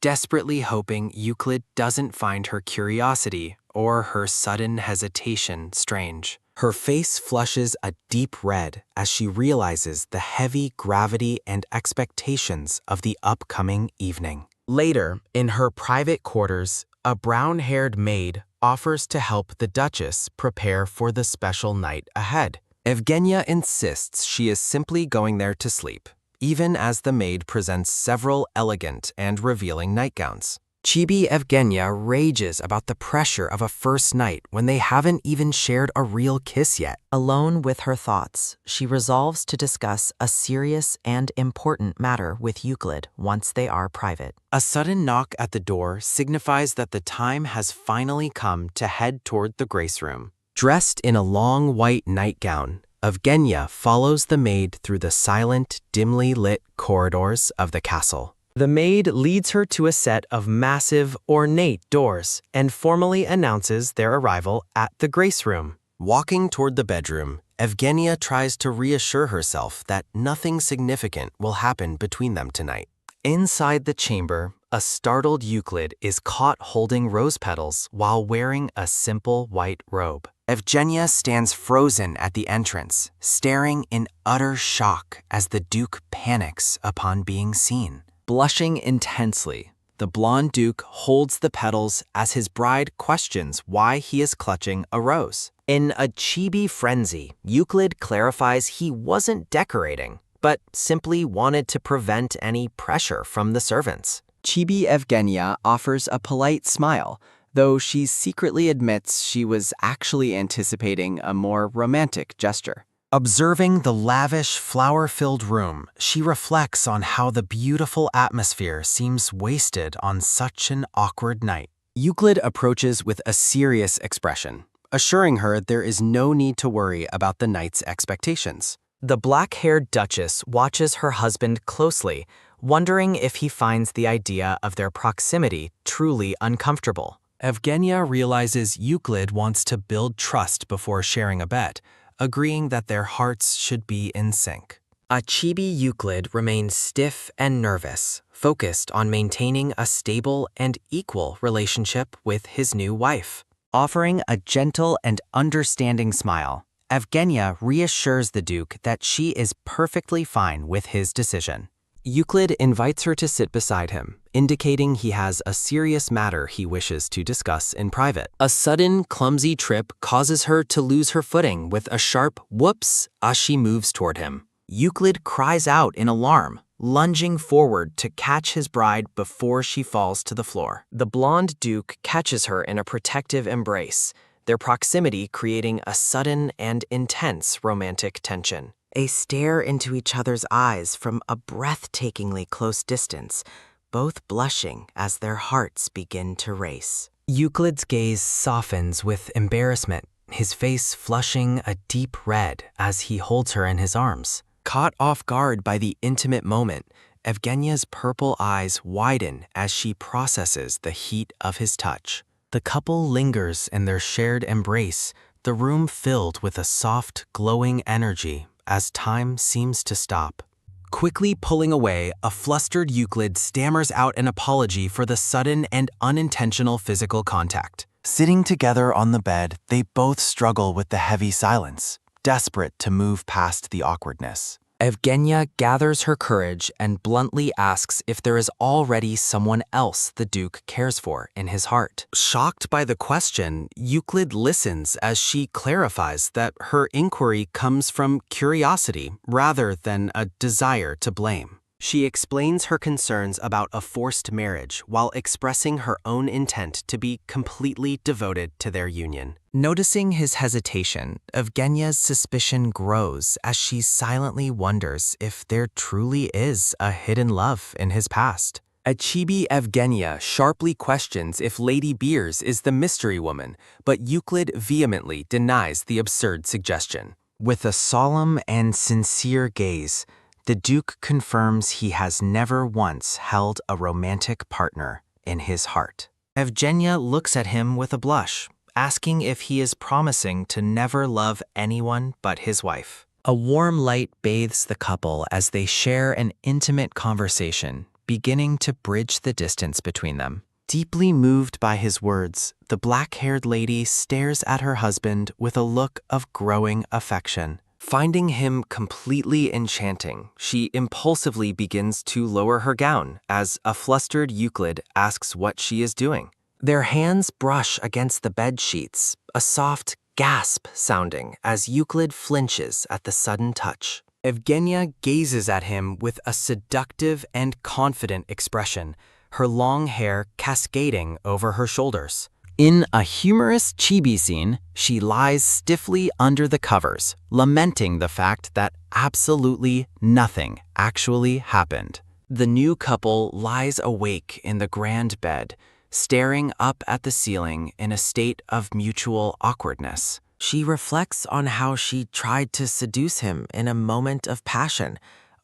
desperately hoping Euclid doesn't find her curiosity or her sudden hesitation strange. Her face flushes a deep red as she realizes the heavy gravity and expectations of the upcoming evening. Later, in her private quarters, a brown-haired maid offers to help the Duchess prepare for the special night ahead. Evgenia insists she is simply going there to sleep, even as the maid presents several elegant and revealing nightgowns. Chibi Evgenia rages about the pressure of a first night when they haven't even shared a real kiss yet. Alone with her thoughts, she resolves to discuss a serious and important matter with Euclid once they are private. A sudden knock at the door signifies that the time has finally come to head toward the Grace Room. Dressed in a long white nightgown, Evgenia follows the maid through the silent, dimly lit corridors of the castle. The maid leads her to a set of massive, ornate doors and formally announces their arrival at the Grace Room. Walking toward the bedroom, Evgenia tries to reassure herself that nothing significant will happen between them tonight. Inside the chamber, a startled Euclid is caught holding rose petals while wearing a simple white robe. Evgenia stands frozen at the entrance, staring in utter shock as the Duke panics upon being seen. Blushing intensely, the blonde Duke holds the petals as his bride questions why he is clutching a rose. In a chibi frenzy, Euclid clarifies he wasn't decorating, but simply wanted to prevent any pressure from the servants. Chibi Evgenia offers a polite smile, though she secretly admits she was actually anticipating a more romantic gesture. Observing the lavish, flower-filled room, she reflects on how the beautiful atmosphere seems wasted on such an awkward night. Euclid approaches with a serious expression, assuring her there is no need to worry about the night's expectations. The black-haired Duchess watches her husband closely, wondering if he finds the idea of their proximity truly uncomfortable. Evgenia realizes Euclid wants to build trust before sharing a bet, agreeing that their hearts should be in sync. A chibi Euclid remains stiff and nervous, focused on maintaining a stable and equal relationship with his new wife. Offering a gentle and understanding smile, Evgenia reassures the Duke that she is perfectly fine with his decision. Euclid invites her to sit beside him, indicating he has a serious matter he wishes to discuss in private. A sudden, clumsy trip causes her to lose her footing with a sharp whoops as she moves toward him. Euclid cries out in alarm, lunging forward to catch his bride before she falls to the floor. The blonde Duke catches her in a protective embrace, their proximity creating a sudden and intense romantic tension. They stare into each other's eyes from a breathtakingly close distance, both blushing as their hearts begin to race. Euclid's gaze softens with embarrassment, his face flushing a deep red as he holds her in his arms. Caught off guard by the intimate moment, Evgenia's purple eyes widen as she processes the heat of his touch. The couple lingers in their shared embrace, the room filled with a soft, glowing energy as time seems to stop. Quickly pulling away, a flustered Euclid stammers out an apology for the sudden and unintentional physical contact. Sitting together on the bed, they both struggle with the heavy silence, desperate to move past the awkwardness. Evgenia gathers her courage and bluntly asks if there is already someone else the Duke cares for in his heart. Shocked by the question, Euclid listens as she clarifies that her inquiry comes from curiosity rather than a desire to blame. She explains her concerns about a forced marriage while expressing her own intent to be completely devoted to their union. Noticing his hesitation, Evgenia's suspicion grows as she silently wonders if there truly is a hidden love in his past. A chibi Evgenia sharply questions if Lady Beers is the mystery woman, but Euclid vehemently denies the absurd suggestion. With a solemn and sincere gaze, the Duke confirms he has never once held a romantic partner in his heart. Evgenia looks at him with a blush, asking if he is promising to never love anyone but his wife. A warm light bathes the couple as they share an intimate conversation, beginning to bridge the distance between them. Deeply moved by his words, the black-haired lady stares at her husband with a look of growing affection. Finding him completely enchanting, she impulsively begins to lower her gown as a flustered Euclid asks what she is doing. Their hands brush against the bed sheets, a soft gasp sounding as Euclid flinches at the sudden touch. Evgenia gazes at him with a seductive and confident expression, her long hair cascading over her shoulders. In a humorous chibi scene, she lies stiffly under the covers, lamenting the fact that absolutely nothing actually happened. The new couple lies awake in the grand bed, staring up at the ceiling in a state of mutual awkwardness. She reflects on how she tried to seduce him in a moment of passion,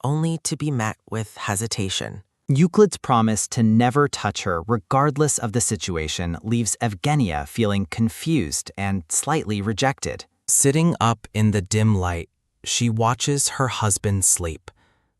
only to be met with hesitation. Euclid's promise to never touch her regardless of the situation leaves Evgenia feeling confused and slightly rejected. Sitting up in the dim light, she watches her husband sleep,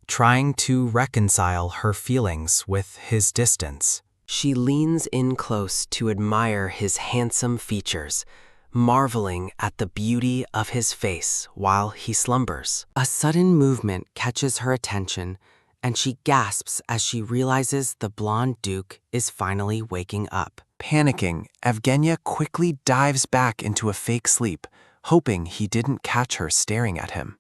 trying to reconcile her feelings with his distance. She leans in close to admire his handsome features, marveling at the beauty of his face while he slumbers. A sudden movement catches her attention, and she gasps as she realizes the blonde Duke is finally waking up. Panicking, Evgenia quickly dives back into a fake sleep, hoping he didn't catch her staring at him.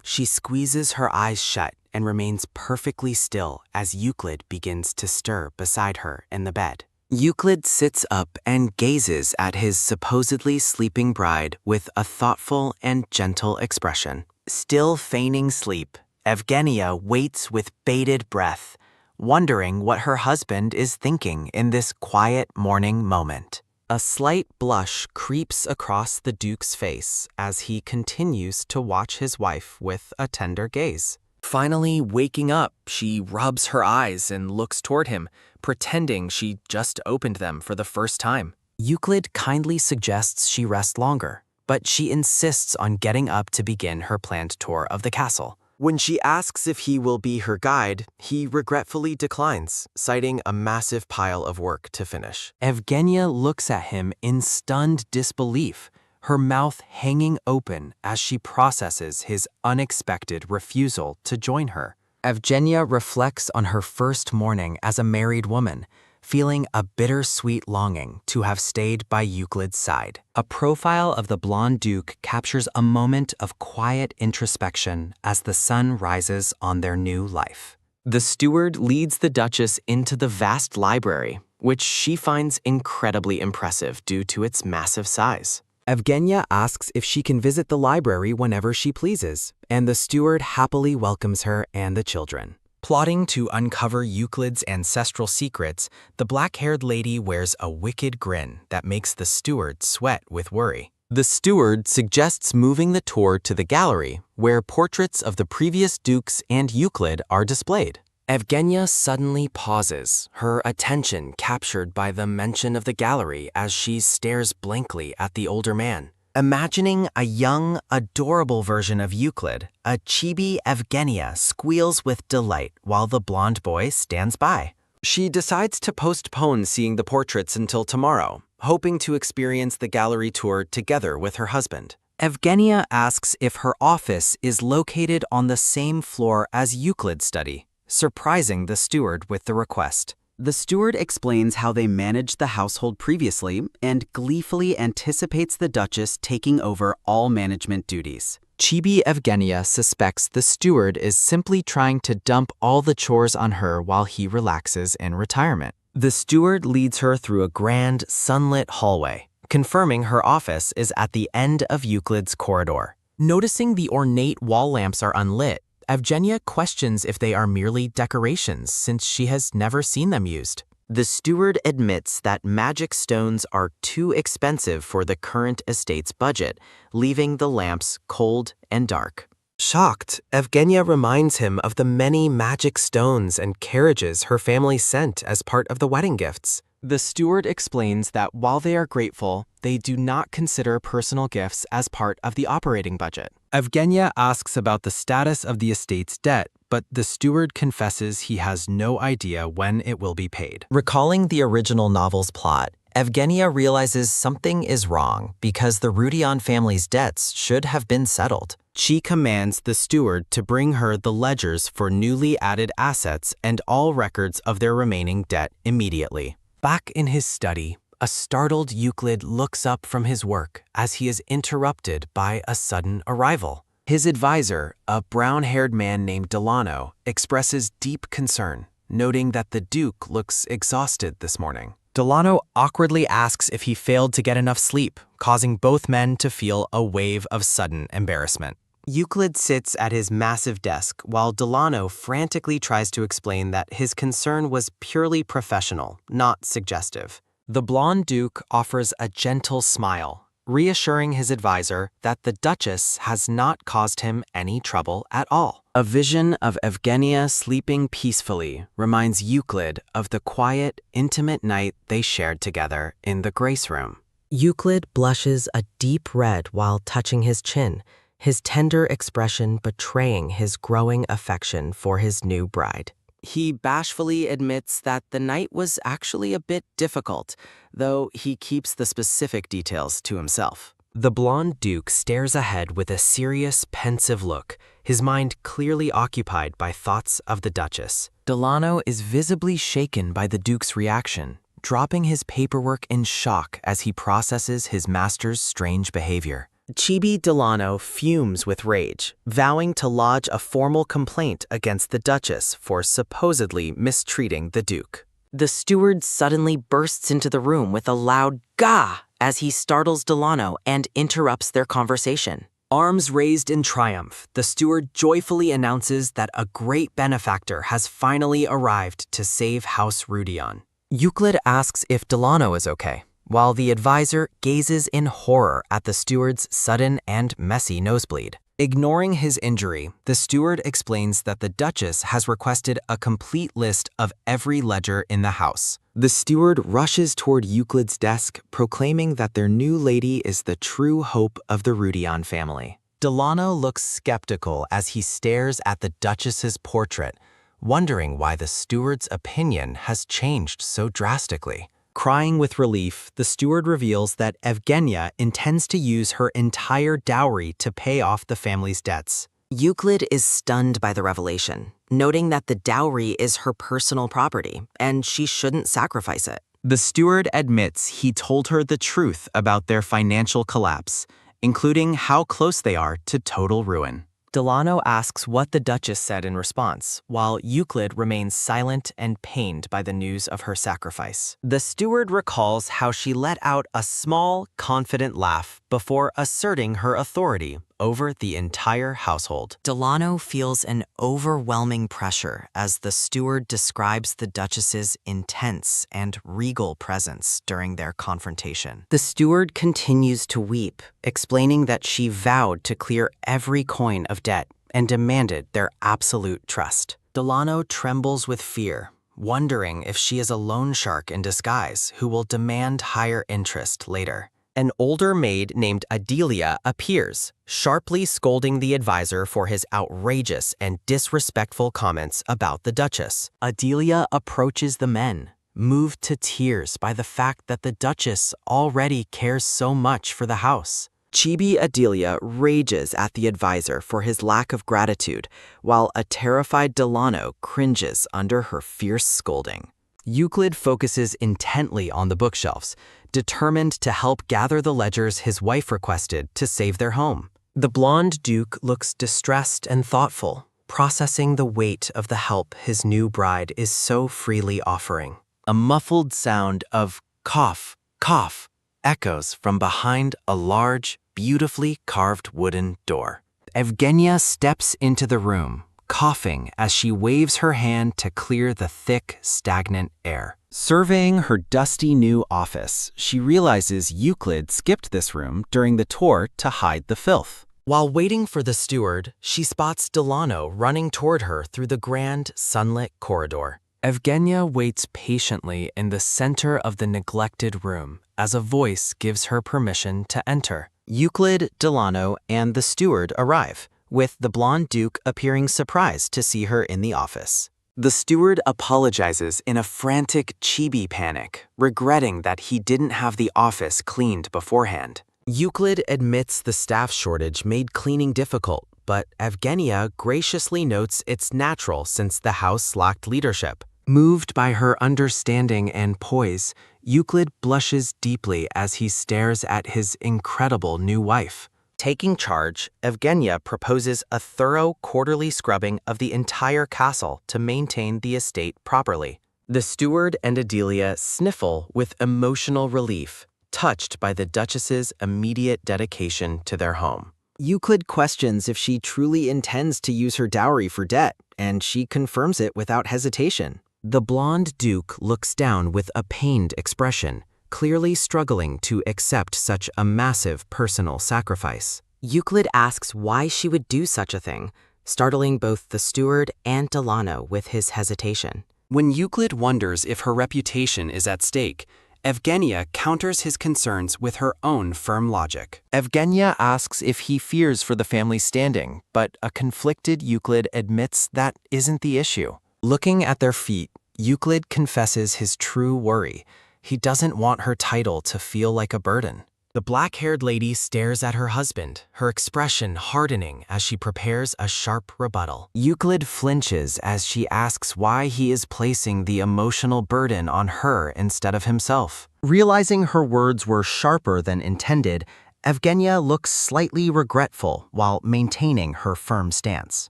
She squeezes her eyes shut and remains perfectly still as Euclid begins to stir beside her in the bed. Euclid sits up and gazes at his supposedly sleeping bride with a thoughtful and gentle expression. Still feigning sleep, Evgenia waits with bated breath, wondering what her husband is thinking in this quiet morning moment. A slight blush creeps across the Duke's face as he continues to watch his wife with a tender gaze. Finally waking up, she rubs her eyes and looks toward him, pretending she just opened them for the first time. Euclid kindly suggests she rest longer, but she insists on getting up to begin her planned tour of the castle. When she asks if he will be her guide, he regretfully declines, citing a massive pile of work to finish. Evgenia looks at him in stunned disbelief, her mouth hanging open as she processes his unexpected refusal to join her. Evgenia reflects on her first morning as a married woman, feeling a bittersweet longing to have stayed by Euclid's side. A profile of the blonde Duke captures a moment of quiet introspection as the sun rises on their new life. The steward leads the Duchess into the vast library, which she finds incredibly impressive due to its massive size. Evgenia asks if she can visit the library whenever she pleases, and the steward happily welcomes her and the children. Plotting to uncover Euclid's ancestral secrets, the black-haired lady wears a wicked grin that makes the steward sweat with worry. The steward suggests moving the tour to the gallery, where portraits of the previous dukes and Euclid are displayed. Evgenia suddenly pauses, her attention captured by the mention of the gallery as she stares blankly at the older man. Imagining a young, adorable version of Euclid, a chibi Evgenia squeals with delight while the blonde boy stands by. She decides to postpone seeing the portraits until tomorrow, hoping to experience the gallery tour together with her husband. Evgenia asks if her office is located on the same floor as Euclid's study, surprising the steward with the request. The steward explains how they managed the household previously and gleefully anticipates the Duchess taking over all management duties. Chibi Evgenia suspects the steward is simply trying to dump all the chores on her while he relaxes in retirement. The steward leads her through a grand, sunlit hallway, confirming her office is at the end of Euclid's corridor. Noticing the ornate wall lamps are unlit, Evgenia questions if they are merely decorations since she has never seen them used. The steward admits that magic stones are too expensive for the current estate's budget, leaving the lamps cold and dark. Shocked, Evgenia reminds him of the many magic stones and carriages her family sent as part of the wedding gifts. The steward explains that while they are grateful, they do not consider personal gifts as part of the operating budget. Evgenia asks about the status of the estate's debt, but the steward confesses he has no idea when it will be paid. Recalling the original novel's plot, Evgenia realizes something is wrong because the Rudion family's debts should have been settled. She commands the steward to bring her the ledgers for newly added assets and all records of their remaining debt immediately. Back in his study, a startled Euclid looks up from his work as he is interrupted by a sudden arrival. His advisor, a brown-haired man named Delano, expresses deep concern, noting that the Duke looks exhausted this morning. Delano awkwardly asks if he failed to get enough sleep, causing both men to feel a wave of sudden embarrassment. Euclid sits at his massive desk while Delano frantically tries to explain that his concern was purely professional, not suggestive. The blonde Duke offers a gentle smile, reassuring his advisor that the Duchess has not caused him any trouble at all. A vision of Evgenia sleeping peacefully reminds Euclid of the quiet, intimate night they shared together in the Grace Room. Euclid blushes a deep red while touching his chin, his tender expression betraying his growing affection for his new bride. He bashfully admits that the night was actually a bit difficult, though he keeps the specific details to himself. The blonde Duke stares ahead with a serious, pensive look, his mind clearly occupied by thoughts of the Duchess. Delano is visibly shaken by the Duke's reaction, dropping his paperwork in shock as he processes his master's strange behavior. Chibi Delano fumes with rage, vowing to lodge a formal complaint against the Duchess for supposedly mistreating the Duke. The steward suddenly bursts into the room with a loud "Gah!" as he startles Delano and interrupts their conversation. Arms raised in triumph, the steward joyfully announces that a great benefactor has finally arrived to save House Rudion. Euclid asks if Delano is okay, while the advisor gazes in horror at the steward's sudden and messy nosebleed. Ignoring his injury, the steward explains that the Duchess has requested a complete list of every ledger in the house. The steward rushes toward Euclid's desk, proclaiming that their new lady is the true hope of the Rudion family. Delano looks skeptical as he stares at the Duchess's portrait, wondering why the steward's opinion has changed so drastically. Crying with relief, the steward reveals that Evgenia intends to use her entire dowry to pay off the family's debts. Euclid is stunned by the revelation, noting that the dowry is her personal property, and she shouldn't sacrifice it. The steward admits he told her the truth about their financial collapse, including how close they are to total ruin. Delano asks what the Duchess said in response, while Euclid remains silent and pained by the news of her sacrifice. The steward recalls how she let out a small, confident laugh before asserting her authority over the entire household. Delano feels an overwhelming pressure as the steward describes the Duchess's intense and regal presence during their confrontation. The steward continues to weep, explaining that she vowed to clear every coin of debt and demanded their absolute trust. Delano trembles with fear, wondering if she is a loan shark in disguise who will demand higher interest later. An older maid named Adelia appears, sharply scolding the advisor for his outrageous and disrespectful comments about the Duchess. Adelia approaches the men, moved to tears by the fact that the Duchess already cares so much for the house. Chibi Adelia rages at the advisor for his lack of gratitude, while a terrified Delano cringes under her fierce scolding. Euclid focuses intently on the bookshelves, determined to help gather the ledgers his wife requested to save their home. The blonde duke looks distressed and thoughtful, processing the weight of the help his new bride is so freely offering. A muffled sound of cough, cough echoes from behind a large, beautifully carved wooden door. Evgenia steps into the room, coughing as she waves her hand to clear the thick, stagnant air. Surveying her dusty new office, she realizes Euclid skipped this room during the tour to hide the filth. While waiting for the steward, she spots Delano running toward her through the grand, sunlit corridor. Evgenia waits patiently in the center of the neglected room as a voice gives her permission to enter. Euclid, Delano, and the steward arrive, with the blonde duke appearing surprised to see her in the office. The steward apologizes in a frantic chibi panic, regretting that he didn't have the office cleaned beforehand. Euclid admits the staff shortage made cleaning difficult, but Evgenia graciously notes it's natural since the house lacked leadership. Moved by her understanding and poise, Euclid blushes deeply as he stares at his incredible new wife. Taking charge, Evgenia proposes a thorough quarterly scrubbing of the entire castle to maintain the estate properly. The steward and Adelia sniffle with emotional relief, touched by the Duchess's immediate dedication to their home. Euclid questions if she truly intends to use her dowry for debt, and she confirms it without hesitation. The blonde duke looks down with a pained expression, clearly struggling to accept such a massive personal sacrifice. Euclid asks why she would do such a thing, startling both the steward and Delano with his hesitation. When Euclid wonders if her reputation is at stake, Evgenia counters his concerns with her own firm logic. Evgenia asks if he fears for the family's standing, but a conflicted Euclid admits that isn't the issue. Looking at their feet, Euclid confesses his true worry. He doesn't want her title to feel like a burden. The black-haired lady stares at her husband, her expression hardening as she prepares a sharp rebuttal. Euclid flinches as she asks why he is placing the emotional burden on her instead of himself. Realizing her words were sharper than intended, Evgenia looks slightly regretful while maintaining her firm stance.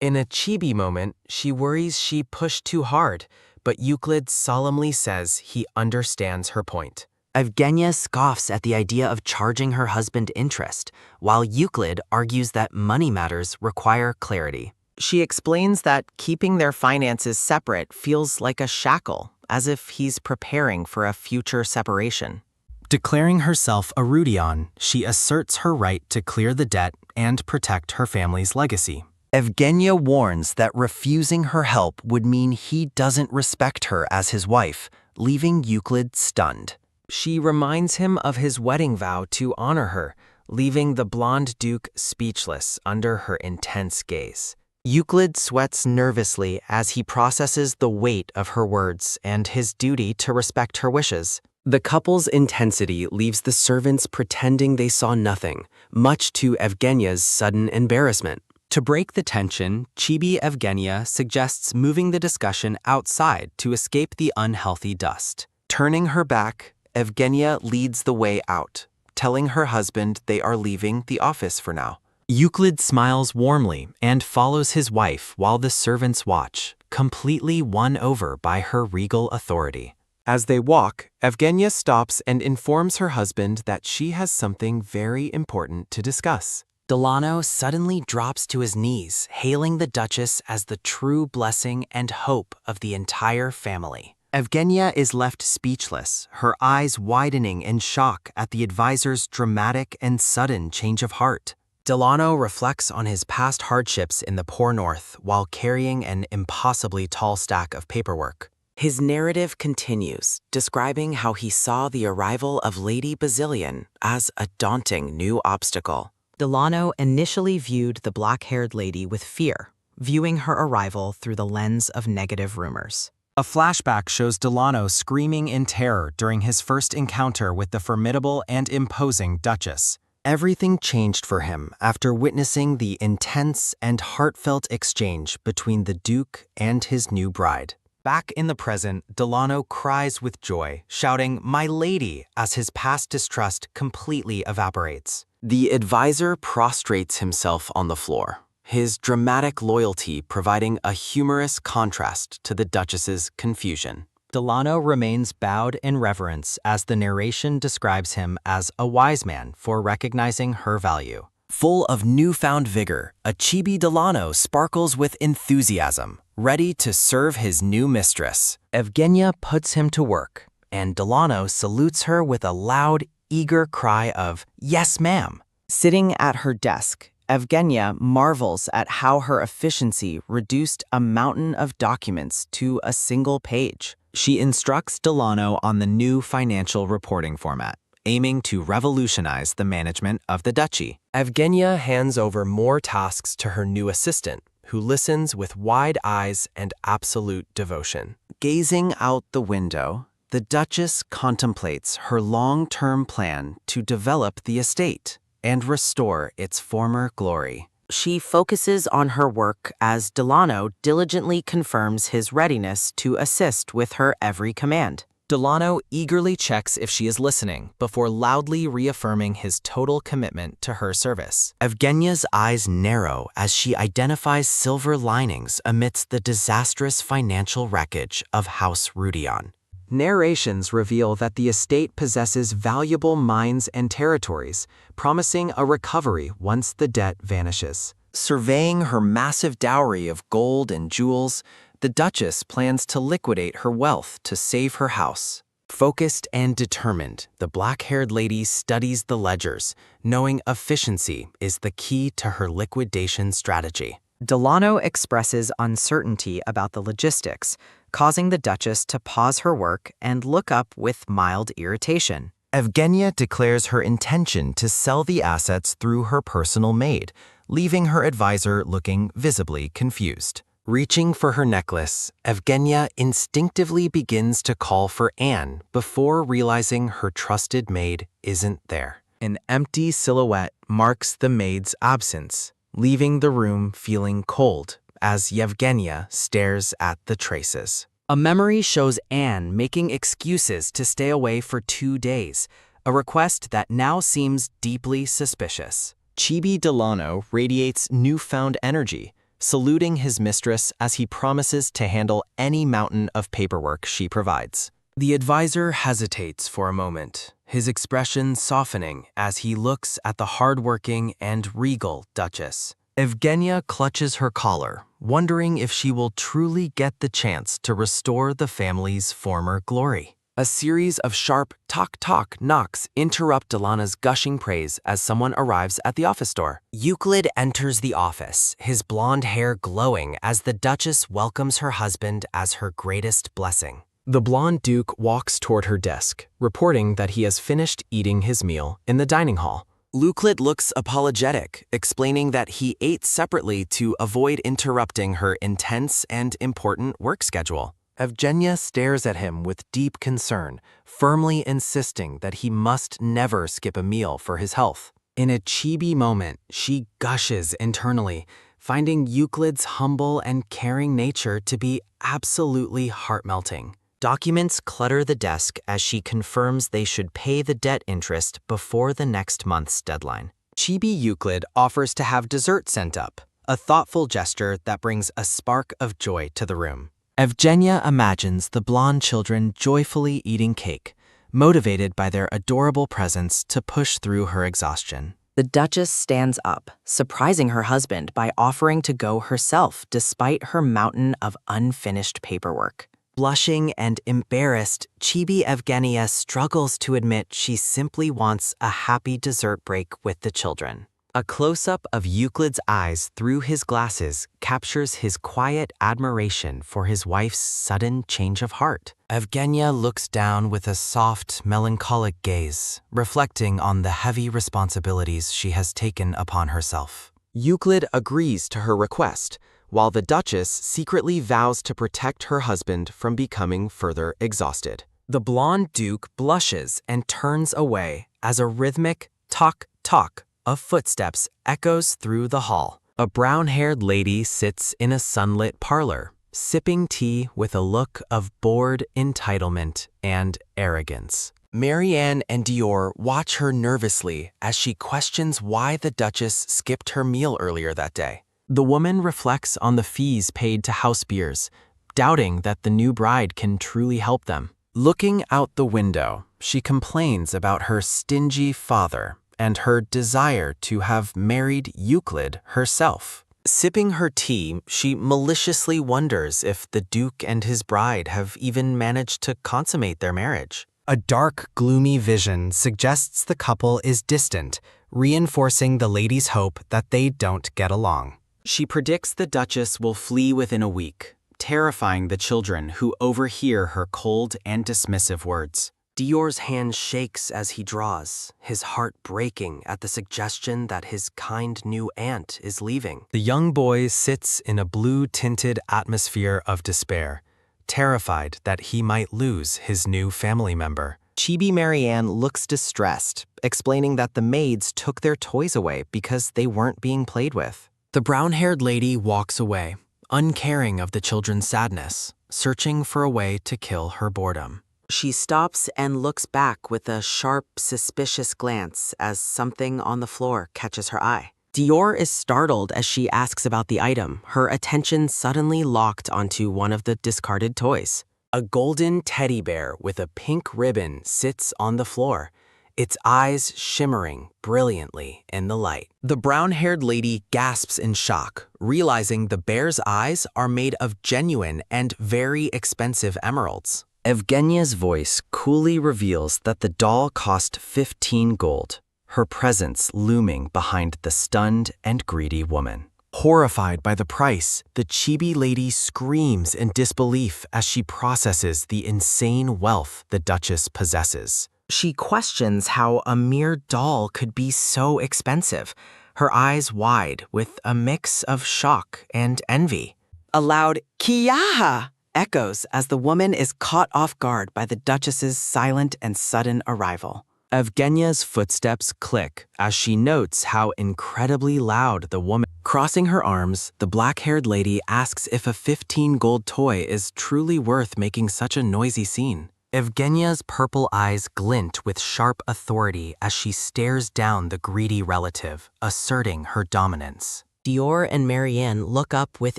In a chibi moment, she worries she pushed too hard, but Euclid solemnly says he understands her point. Evgenia scoffs at the idea of charging her husband interest, while Euclid argues that money matters require clarity. She explains that keeping their finances separate feels like a shackle, as if he's preparing for a future separation. Declaring herself a Rudion, she asserts her right to clear the debt and protect her family's legacy. Evgenia warns that refusing her help would mean he doesn't respect her as his wife, leaving Euclid stunned. She reminds him of his wedding vow to honor her, leaving the blonde duke speechless under her intense gaze. Euclid sweats nervously as he processes the weight of her words and his duty to respect her wishes. The couple's intensity leaves the servants pretending they saw nothing, much to Evgenia's sudden embarrassment. To break the tension, Chibi Evgenia suggests moving the discussion outside to escape the unhealthy dust. Turning her back, Evgenia leads the way out, telling her husband they are leaving the office for now. Euclid smiles warmly and follows his wife while the servants watch, completely won over by her regal authority. As they walk, Evgenia stops and informs her husband that she has something very important to discuss. Delano suddenly drops to his knees, hailing the Duchess as the true blessing and hope of the entire family. Evgenia is left speechless, her eyes widening in shock at the advisor's dramatic and sudden change of heart. Delano reflects on his past hardships in the poor north while carrying an impossibly tall stack of paperwork. His narrative continues, describing how he saw the arrival of Lady Basilian as a daunting new obstacle. Delano initially viewed the black-haired lady with fear, viewing her arrival through the lens of negative rumors. A flashback shows Delano screaming in terror during his first encounter with the formidable and imposing Duchess. Everything changed for him after witnessing the intense and heartfelt exchange between the Duke and his new bride. Back in the present, Delano cries with joy, shouting, "My lady," as his past distrust completely evaporates. The advisor prostrates himself on the floor, his dramatic loyalty providing a humorous contrast to the Duchess's confusion. Delano remains bowed in reverence as the narration describes him as a wise man for recognizing her value. Full of newfound vigor, Chibi Delano sparkles with enthusiasm, ready to serve his new mistress. Evgenia puts him to work, and Delano salutes her with a loud, eager cry of, "Yes, ma'am." Sitting at her desk, Evgenia marvels at how her efficiency reduced a mountain of documents to a single page. She instructs Delano on the new financial reporting format, aiming to revolutionize the management of the duchy. Evgenia hands over more tasks to her new assistant, who listens with wide eyes and absolute devotion. Gazing out the window, the Duchess contemplates her long-term plan to develop the estate and restore its former glory. She focuses on her work as Delano diligently confirms his readiness to assist with her every command. Delano eagerly checks if she is listening before loudly reaffirming his total commitment to her service. Evgenia's eyes narrow as she identifies silver linings amidst the disastrous financial wreckage of House Rudion. Narrations reveal that the estate possesses valuable mines and territories, promising a recovery once the debt vanishes. Surveying her massive dowry of gold and jewels, the Duchess plans to liquidate her wealth to save her house. Focused and determined, the black-haired lady studies the ledgers, knowing efficiency is the key to her liquidation strategy. Delano expresses uncertainty about the logistics, causing the Duchess to pause her work and look up with mild irritation. Evgenia declares her intention to sell the assets through her personal maid, leaving her advisor looking visibly confused. Reaching for her necklace, Evgenia instinctively begins to call for Anne before realizing her trusted maid isn't there. An empty silhouette marks the maid's absence, leaving the room feeling cold as Yevgenia stares at the traces. A memory shows Anne making excuses to stay away for 2 days, a request that now seems deeply suspicious. Chibi Delano radiates newfound energy, saluting his mistress as he promises to handle any mountain of paperwork she provides. The advisor hesitates for a moment, his expression softening as he looks at the hardworking and regal Duchess. Evgenia clutches her collar, wondering if she will truly get the chance to restore the family's former glory. A series of sharp tock-tock knocks interrupt Delano's gushing praise as someone arrives at the office door. Euclid enters the office, his blonde hair glowing as the Duchess welcomes her husband as her greatest blessing. The blonde Duke walks toward her desk, reporting that he has finished eating his meal in the dining hall. Euclid looks apologetic, explaining that he ate separately to avoid interrupting her intense and important work schedule. Evgenia stares at him with deep concern, firmly insisting that he must never skip a meal for his health. In a chibi moment, she gushes internally, finding Euclid's humble and caring nature to be absolutely heart-melting. Documents clutter the desk as she confirms they should pay the debt interest before the next month's deadline. Chibi Euclid offers to have dessert sent up, a thoughtful gesture that brings a spark of joy to the room. Evgenia imagines the blonde children joyfully eating cake, motivated by their adorable presence to push through her exhaustion. The Duchess stands up, surprising her husband by offering to go herself despite her mountain of unfinished paperwork. Blushing and embarrassed, Chibi Evgenia struggles to admit she simply wants a happy dessert break with the children. A close-up of Euclid's eyes through his glasses captures his quiet admiration for his wife's sudden change of heart. Evgenia looks down with a soft, melancholic gaze, reflecting on the heavy responsibilities she has taken upon herself. Euclid agrees to her request, while the Duchess secretly vows to protect her husband from becoming further exhausted. The blonde Duke blushes and turns away as a rhythmic tock-tock of footsteps echoes through the hall. A brown-haired lady sits in a sunlit parlor, sipping tea with a look of bored entitlement and arrogance. Marianne and Dior watch her nervously as she questions why the Duchess skipped her meal earlier that day. The woman reflects on the fees paid to house beers, doubting that the new bride can truly help them. Looking out the window, she complains about her stingy father and her desire to have married Euclid herself. Sipping her tea, she maliciously wonders if the Duke and his bride have even managed to consummate their marriage. A dark, gloomy vision suggests the couple is distant, reinforcing the lady's hope that they don't get along. She predicts the Duchess will flee within a week, terrifying the children who overhear her cold and dismissive words. Dior's hand shakes as he draws, his heart breaking at the suggestion that his kind new aunt is leaving. The young boy sits in a blue-tinted atmosphere of despair, terrified that he might lose his new family member. Chibi Marianne looks distressed, explaining that the maids took their toys away because they weren't being played with. The brown-haired lady walks away, uncaring of the children's sadness, searching for a way to kill her boredom. She stops and looks back with a sharp, suspicious glance as something on the floor catches her eye. Dior is startled as she asks about the item, her attention suddenly locked onto one of the discarded toys. A golden teddy bear with a pink ribbon sits on the floor, its eyes shimmering brilliantly in the light. The brown-haired lady gasps in shock, realizing the bear's eyes are made of genuine and very expensive emeralds. Evgenia's voice coolly reveals that the doll cost 15 gold, her presence looming behind the stunned and greedy woman. Horrified by the price, the chibi lady screams in disbelief as she processes the insane wealth the Duchess possesses. She questions how a mere doll could be so expensive, her eyes wide with a mix of shock and envy. A loud "Kiyaha!" echoes as the woman is caught off guard by the Duchess's silent and sudden arrival. Evgenia's footsteps click as she notes how incredibly loud the woman. Crossing her arms, the black-haired lady asks if a 15 gold toy is truly worth making such a noisy scene. Evgenia's purple eyes glint with sharp authority as she stares down the greedy relative, asserting her dominance. Dior and Marianne look up with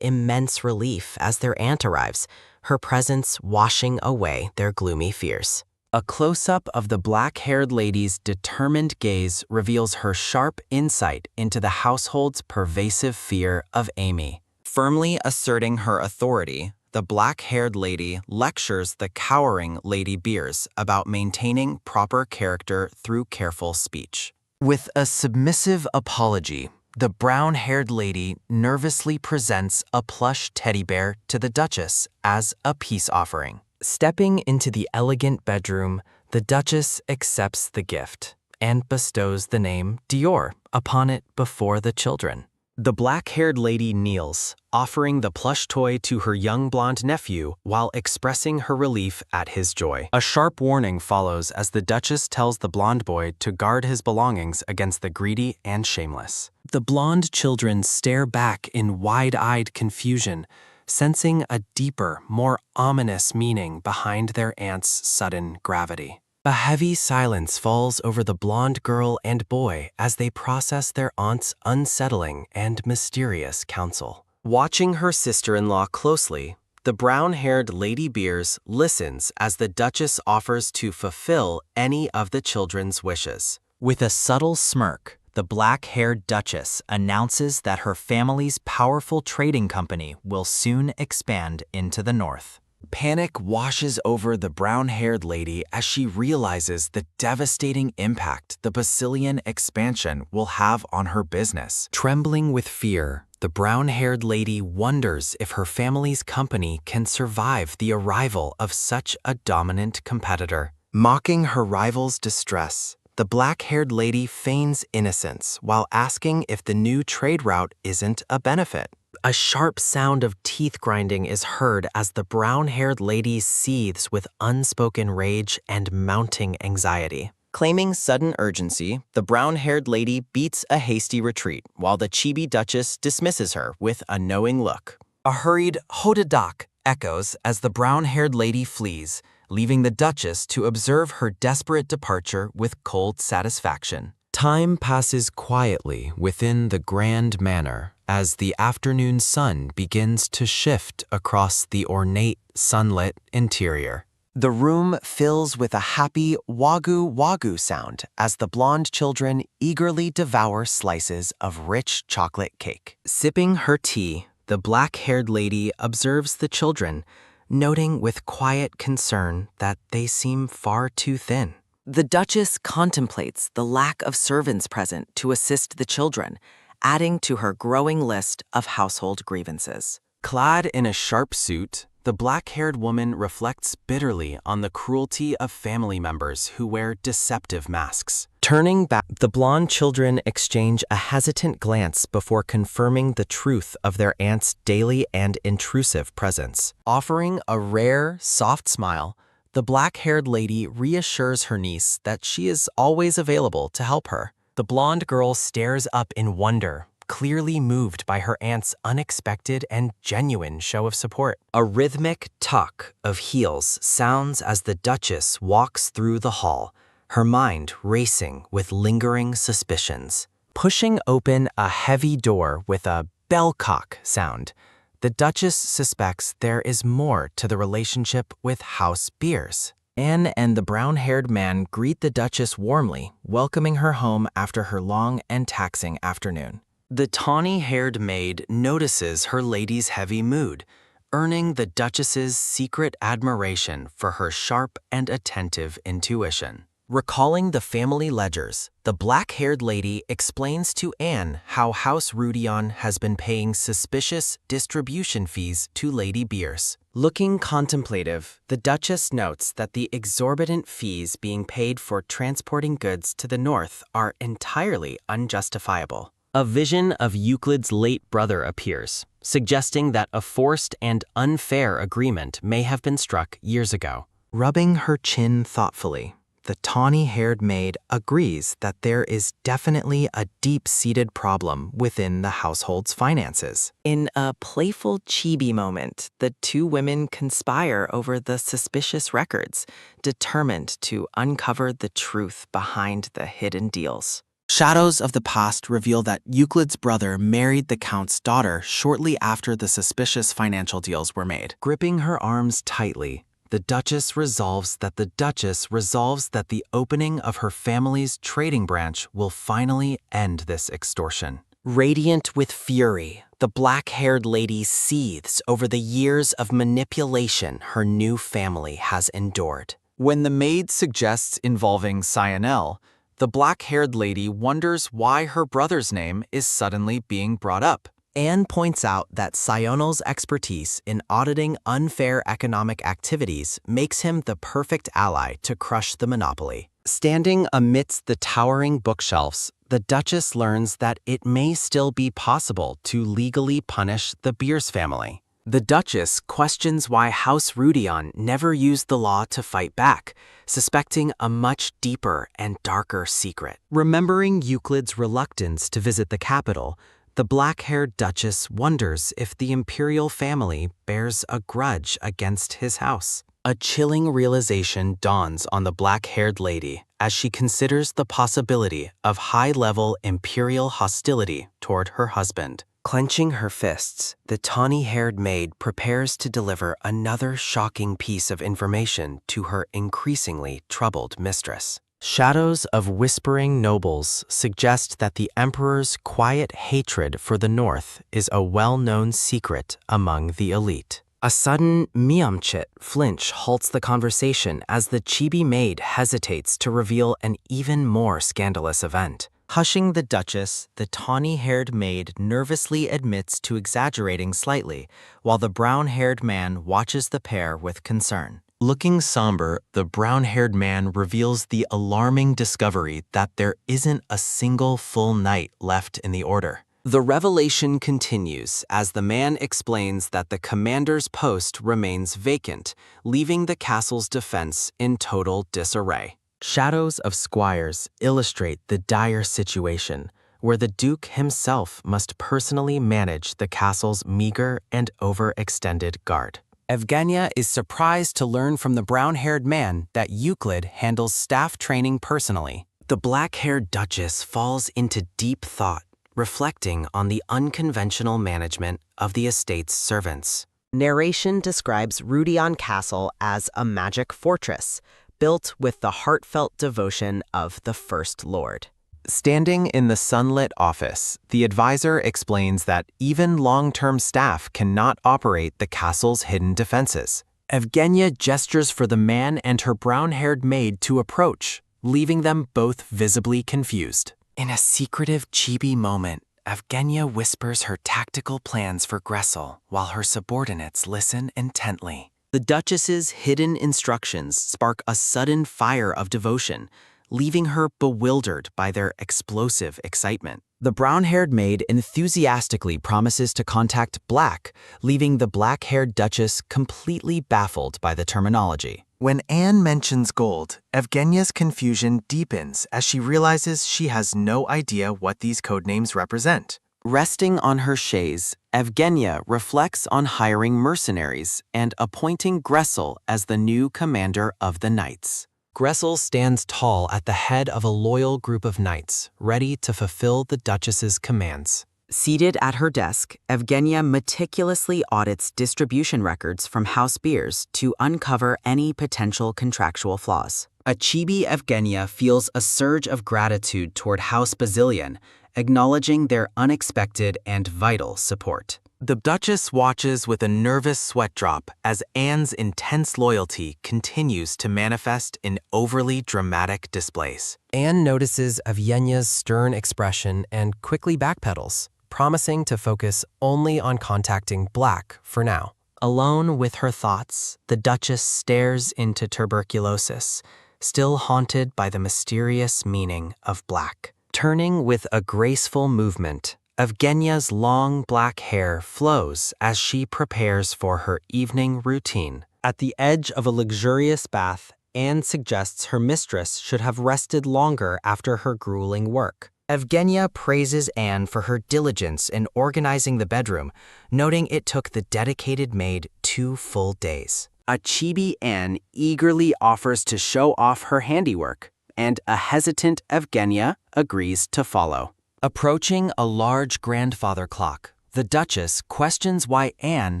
immense relief as their aunt arrives, her presence washing away their gloomy fears. A close-up of the black-haired lady's determined gaze reveals her sharp insight into the household's pervasive fear of Amy. Firmly asserting her authority, the black-haired lady lectures the cowering Lady Beers about maintaining proper character through careful speech. With a submissive apology, the brown-haired lady nervously presents a plush teddy bear to the Duchess as a peace offering. Stepping into the elegant bedroom, the Duchess accepts the gift and bestows the name Dior upon it before the children. The black-haired lady kneels, offering the plush toy to her young blonde nephew while expressing her relief at his joy. A sharp warning follows as the Duchess tells the blonde boy to guard his belongings against the greedy and shameless. The blonde children stare back in wide-eyed confusion, sensing a deeper, more ominous meaning behind their aunt's sudden gravity. A heavy silence falls over the blonde girl and boy as they process their aunt's unsettling and mysterious counsel. Watching her sister-in-law closely, the brown-haired Lady Beers listens as the Duchess offers to fulfill any of the children's wishes. With a subtle smirk, the black-haired Duchess announces that her family's powerful trading company will soon expand into the north. Panic washes over the brown-haired lady as she realizes the devastating impact the Basilian expansion will have on her business. Trembling with fear, the brown-haired lady wonders if her family's company can survive the arrival of such a dominant competitor. Mocking her rival's distress, the black-haired lady feigns innocence while asking if the new trade route isn't a benefit. A sharp sound of teeth grinding is heard as the brown-haired lady seethes with unspoken rage and mounting anxiety. Claiming sudden urgency, the brown-haired lady beats a hasty retreat while the chibi duchess dismisses her with a knowing look. A hurried "Hodadak" echoes as the brown-haired lady flees, leaving the duchess to observe her desperate departure with cold satisfaction. Time passes quietly within the grand manor as the afternoon sun begins to shift across the ornate, sunlit interior. The room fills with a happy wagyu sound as the blonde children eagerly devour slices of rich chocolate cake. Sipping her tea, the black-haired lady observes the children, noting with quiet concern that they seem far too thin. The Duchess contemplates the lack of servants present to assist the children, adding to her growing list of household grievances. Clad in a sharp suit, the black-haired woman reflects bitterly on the cruelty of family members who wear deceptive masks. Turning back, the blonde children exchange a hesitant glance before confirming the truth of their aunt's daily and intrusive presence. Offering a rare, soft smile, the black-haired lady reassures her niece that she is always available to help her. The blonde girl stares up in wonder, clearly moved by her aunt's unexpected and genuine show of support. A rhythmic tuck of heels sounds as the Duchess walks through the hall, her mind racing with lingering suspicions. Pushing open a heavy door with a bellcock sound, the Duchess suspects there is more to the relationship with House Beers. Anne and the brown-haired man greet the Duchess warmly, welcoming her home after her long and taxing afternoon. The tawny-haired maid notices her lady's heavy mood, earning the Duchess's secret admiration for her sharp and attentive intuition. Recalling the family ledgers, the black-haired lady explains to Anne how House Rudion has been paying suspicious distribution fees to Lady Beers. Looking contemplative, the Duchess notes that the exorbitant fees being paid for transporting goods to the north are entirely unjustifiable. A vision of Euclid's late brother appears, suggesting that a forced and unfair agreement may have been struck years ago. Rubbing her chin thoughtfully, the tawny-haired maid agrees that there is definitely a deep-seated problem within the household's finances. In a playful chibi moment, the two women conspire over the suspicious records, determined to uncover the truth behind the hidden deals. Shadows of the past reveal that Euclid's brother married the Count's daughter shortly after the suspicious financial deals were made. Gripping her arms tightly, the Duchess resolves that the opening of her family's trading branch will finally end this extortion. Radiant with fury, the black-haired lady seethes over the years of manipulation her new family has endured. When the maid suggests involving Cyanel, the black-haired lady wonders why her brother's name is suddenly being brought up. Anne points out that Cyanel's expertise in auditing unfair economic activities makes him the perfect ally to crush the monopoly. Standing amidst the towering bookshelves, the Duchess learns that it may still be possible to legally punish the Beers family. The Duchess questions why House Rudion never used the law to fight back, suspecting a much deeper and darker secret. Remembering Euclid's reluctance to visit the capital, the black-haired Duchess wonders if the imperial family bears a grudge against his house. A chilling realization dawns on the black-haired lady as she considers the possibility of high-level imperial hostility toward her husband. Clenching her fists, the tawny-haired maid prepares to deliver another shocking piece of information to her increasingly troubled mistress. Shadows of whispering nobles suggest that the emperor's quiet hatred for the North is a well-known secret among the elite. A sudden miamchit flinch halts the conversation as the chibi maid hesitates to reveal an even more scandalous event. Hushing the Duchess, the tawny-haired maid nervously admits to exaggerating slightly, while the brown-haired man watches the pair with concern. Looking somber, the brown-haired man reveals the alarming discovery that there isn't a single full knight left in the order. The revelation continues as the man explains that the commander's post remains vacant, leaving the castle's defense in total disarray. Shadows of squires illustrate the dire situation, where the Duke himself must personally manage the castle's meager and overextended guard. Evgenia is surprised to learn from the brown-haired man that Euclid handles staff training personally. The black-haired Duchess falls into deep thought, reflecting on the unconventional management of the estate's servants. Narration describes Rudion Castle as a magic fortress, built with the heartfelt devotion of the First Lord. Standing in the sunlit office, the advisor explains that even long-term staff cannot operate the castle's hidden defenses. Evgenia gestures for the man and her brown-haired maid to approach, leaving them both visibly confused. In a secretive chibi moment, Evgenia whispers her tactical plans for Gressel while her subordinates listen intently. The Duchess's hidden instructions spark a sudden fire of devotion, leaving her bewildered by their explosive excitement. The brown-haired maid enthusiastically promises to contact Black, leaving the black-haired Duchess completely baffled by the terminology. When Anne mentions gold, Evgenia's confusion deepens as she realizes she has no idea what these codenames represent. Resting on her chaise, Evgenia reflects on hiring mercenaries and appointing Gressel as the new commander of the knights. Gressel stands tall at the head of a loyal group of knights, ready to fulfill the Duchess's commands. Seated at her desk, Evgenia meticulously audits distribution records from House Beers to uncover any potential contractual flaws. A chibi Evgenia feels a surge of gratitude toward House Basilian, acknowledging their unexpected and vital support. The Duchess watches with a nervous sweat drop as Anne's intense loyalty continues to manifest in overly dramatic displays. Anne notices Evgenia's stern expression and quickly backpedals, promising to focus only on contacting Black for now. Alone with her thoughts, the Duchess stares into tuberculosis, still haunted by the mysterious meaning of Black. Turning with a graceful movement, Evgenia's long black hair flows as she prepares for her evening routine. At the edge of a luxurious bath, Anne suggests her mistress should have rested longer after her grueling work. Evgenia praises Anne for her diligence in organizing the bedroom, noting it took the dedicated maid 2 full days. A chibi Anne eagerly offers to show off her handiwork, and a hesitant Evgenia agrees to follow. Approaching a large grandfather clock, the Duchess questions why Anne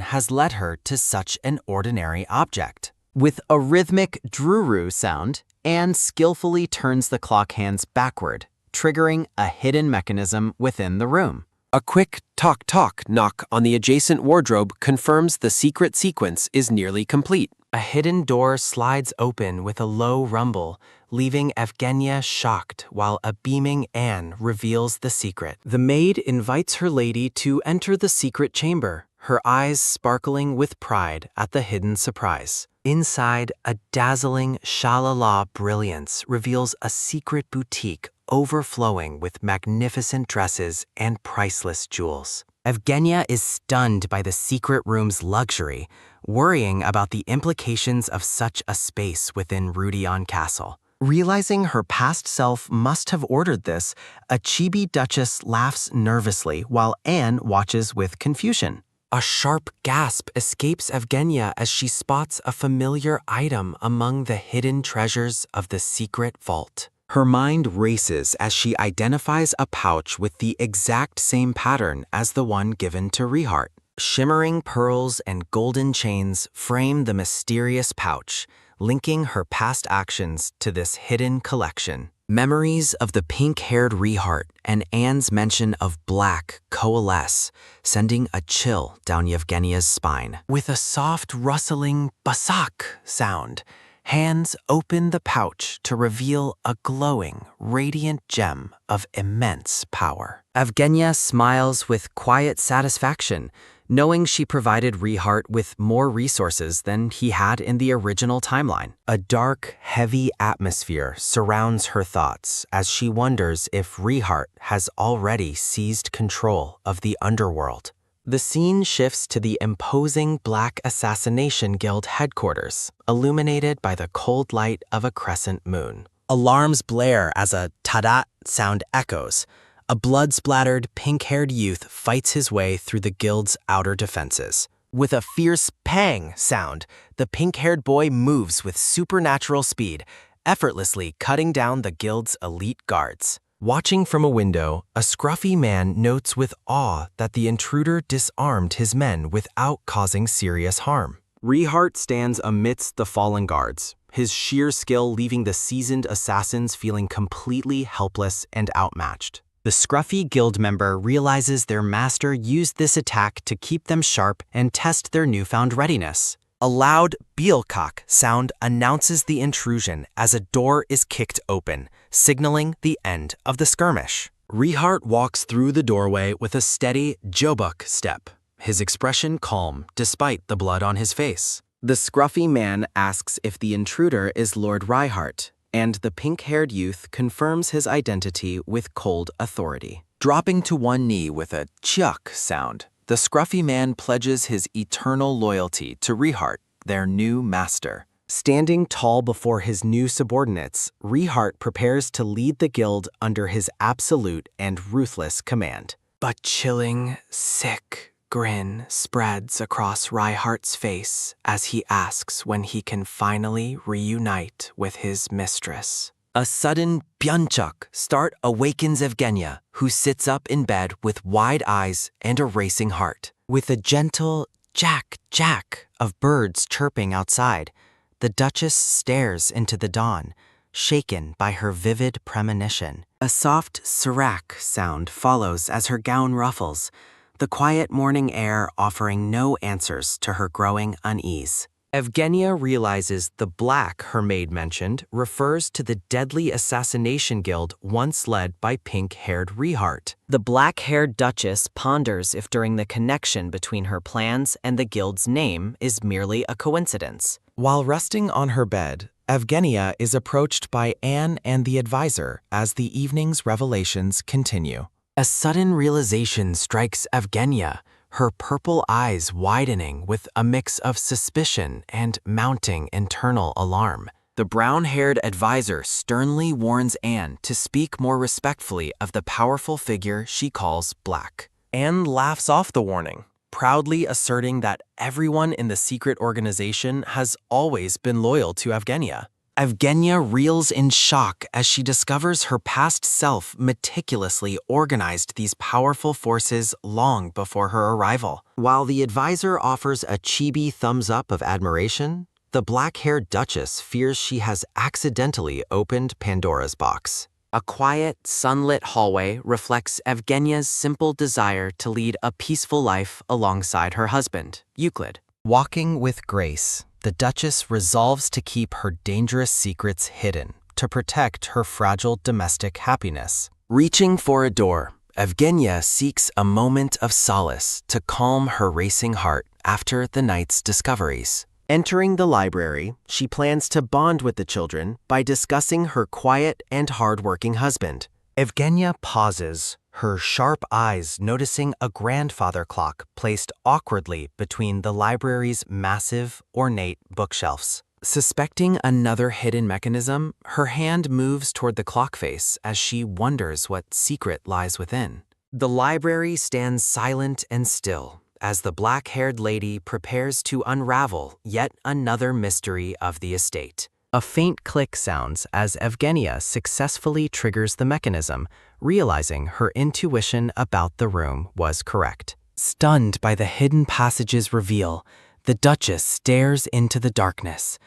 has led her to such an ordinary object. With a rhythmic druru sound, Anne skillfully turns the clock hands backward, triggering a hidden mechanism within the room. A quick tock-tock knock on the adjacent wardrobe confirms the secret sequence is nearly complete. A hidden door slides open with a low rumble, leaving Evgenia shocked while a beaming Anne reveals the secret. The maid invites her lady to enter the secret chamber, her eyes sparkling with pride at the hidden surprise. Inside, a dazzling shalala brilliance reveals a secret boutique overflowing with magnificent dresses and priceless jewels. Evgenia is stunned by the secret room's luxury, worrying about the implications of such a space within Rudion Castle. Realizing her past self must have ordered this, a chibi Duchess laughs nervously while Anne watches with confusion. A sharp gasp escapes Evgenia as she spots a familiar item among the hidden treasures of the secret vault. Her mind races as she identifies a pouch with the exact same pattern as the one given to Rehart. Shimmering pearls and golden chains frame the mysterious pouch, linking her past actions to this hidden collection. Memories of the pink-haired Rehart and Anne's mention of black coalesce, sending a chill down Yevgenia's spine. With a soft rustling basak sound, hands open the pouch to reveal a glowing, radiant gem of immense power. Evgenia smiles with quiet satisfaction, knowing she provided Rehart with more resources than he had in the original timeline. A dark, heavy atmosphere surrounds her thoughts as she wonders if Rehart has already seized control of the underworld. The scene shifts to the imposing Black Assassination Guild headquarters, illuminated by the cold light of a crescent moon. Alarms blare as a ta-da sound echoes. A blood-splattered, pink-haired youth fights his way through the guild's outer defenses. With a fierce pang sound, the pink-haired boy moves with supernatural speed, effortlessly cutting down the guild's elite guards. Watching from a window, a scruffy man notes with awe that the intruder disarmed his men without causing serious harm. Rehart stands amidst the fallen guards, his sheer skill leaving the seasoned assassins feeling completely helpless and outmatched. The scruffy guild member realizes their master used this attack to keep them sharp and test their newfound readiness. A loud Bielkak sound announces the intrusion as a door is kicked open, signaling the end of the skirmish. Rehart walks through the doorway with a steady Jobuk step, his expression calm despite the blood on his face. The scruffy man asks if the intruder is Lord Reinhardt, and the pink-haired youth confirms his identity with cold authority. Dropping to one knee with a chuk sound, the scruffy man pledges his eternal loyalty to Rehart, their new master. Standing tall before his new subordinates, Rehart prepares to lead the guild under his absolute and ruthless command. A chilling, sick grin spreads across Reihart's face as he asks when he can finally reunite with his mistress. A sudden Byunchuk start awakens Evgenia, who sits up in bed with wide eyes and a racing heart. With a gentle jack of birds chirping outside, the Duchess stares into the dawn, shaken by her vivid premonition. A soft sarak sound follows as her gown ruffles, the quiet morning air offering no answers to her growing unease. Evgenia realizes the black her maid mentioned refers to the deadly assassination guild once led by pink-haired Rehart. The black-haired Duchess ponders if during the connection between her plans and the guild's name is merely a coincidence. While resting on her bed, Evgenia is approached by Anne and the advisor as the evening's revelations continue. A sudden realization strikes Evgenia, her purple eyes widening with a mix of suspicion and mounting internal alarm. The brown-haired advisor sternly warns Anne to speak more respectfully of the powerful figure she calls Black. Anne laughs off the warning, proudly asserting that everyone in the secret organization has always been loyal to Evgenia. Evgenia reels in shock as she discovers her past self meticulously organized these powerful forces long before her arrival. While the advisor offers a chibi thumbs up of admiration, the black-haired Duchess fears she has accidentally opened Pandora's box. A quiet, sunlit hallway reflects Evgenia's simple desire to lead a peaceful life alongside her husband, Euclid. Walking with grace, the Duchess resolves to keep her dangerous secrets hidden to protect her fragile domestic happiness. Reaching for a door, Evgenia seeks a moment of solace to calm her racing heart after the night's discoveries. Entering the library, she plans to bond with the children by discussing her quiet and hard-working husband. Evgenia pauses, her sharp eyes noticing a grandfather clock placed awkwardly between the library's massive, ornate bookshelves. Suspecting another hidden mechanism, her hand moves toward the clock face as she wonders what secret lies within. The library stands silent and still as the black-haired lady prepares to unravel yet another mystery of the estate. A faint click sounds as Evgenia successfully triggers the mechanism, realizing her intuition about the room was correct. Stunned by the hidden passage's reveal, the Duchess stares into the darkness,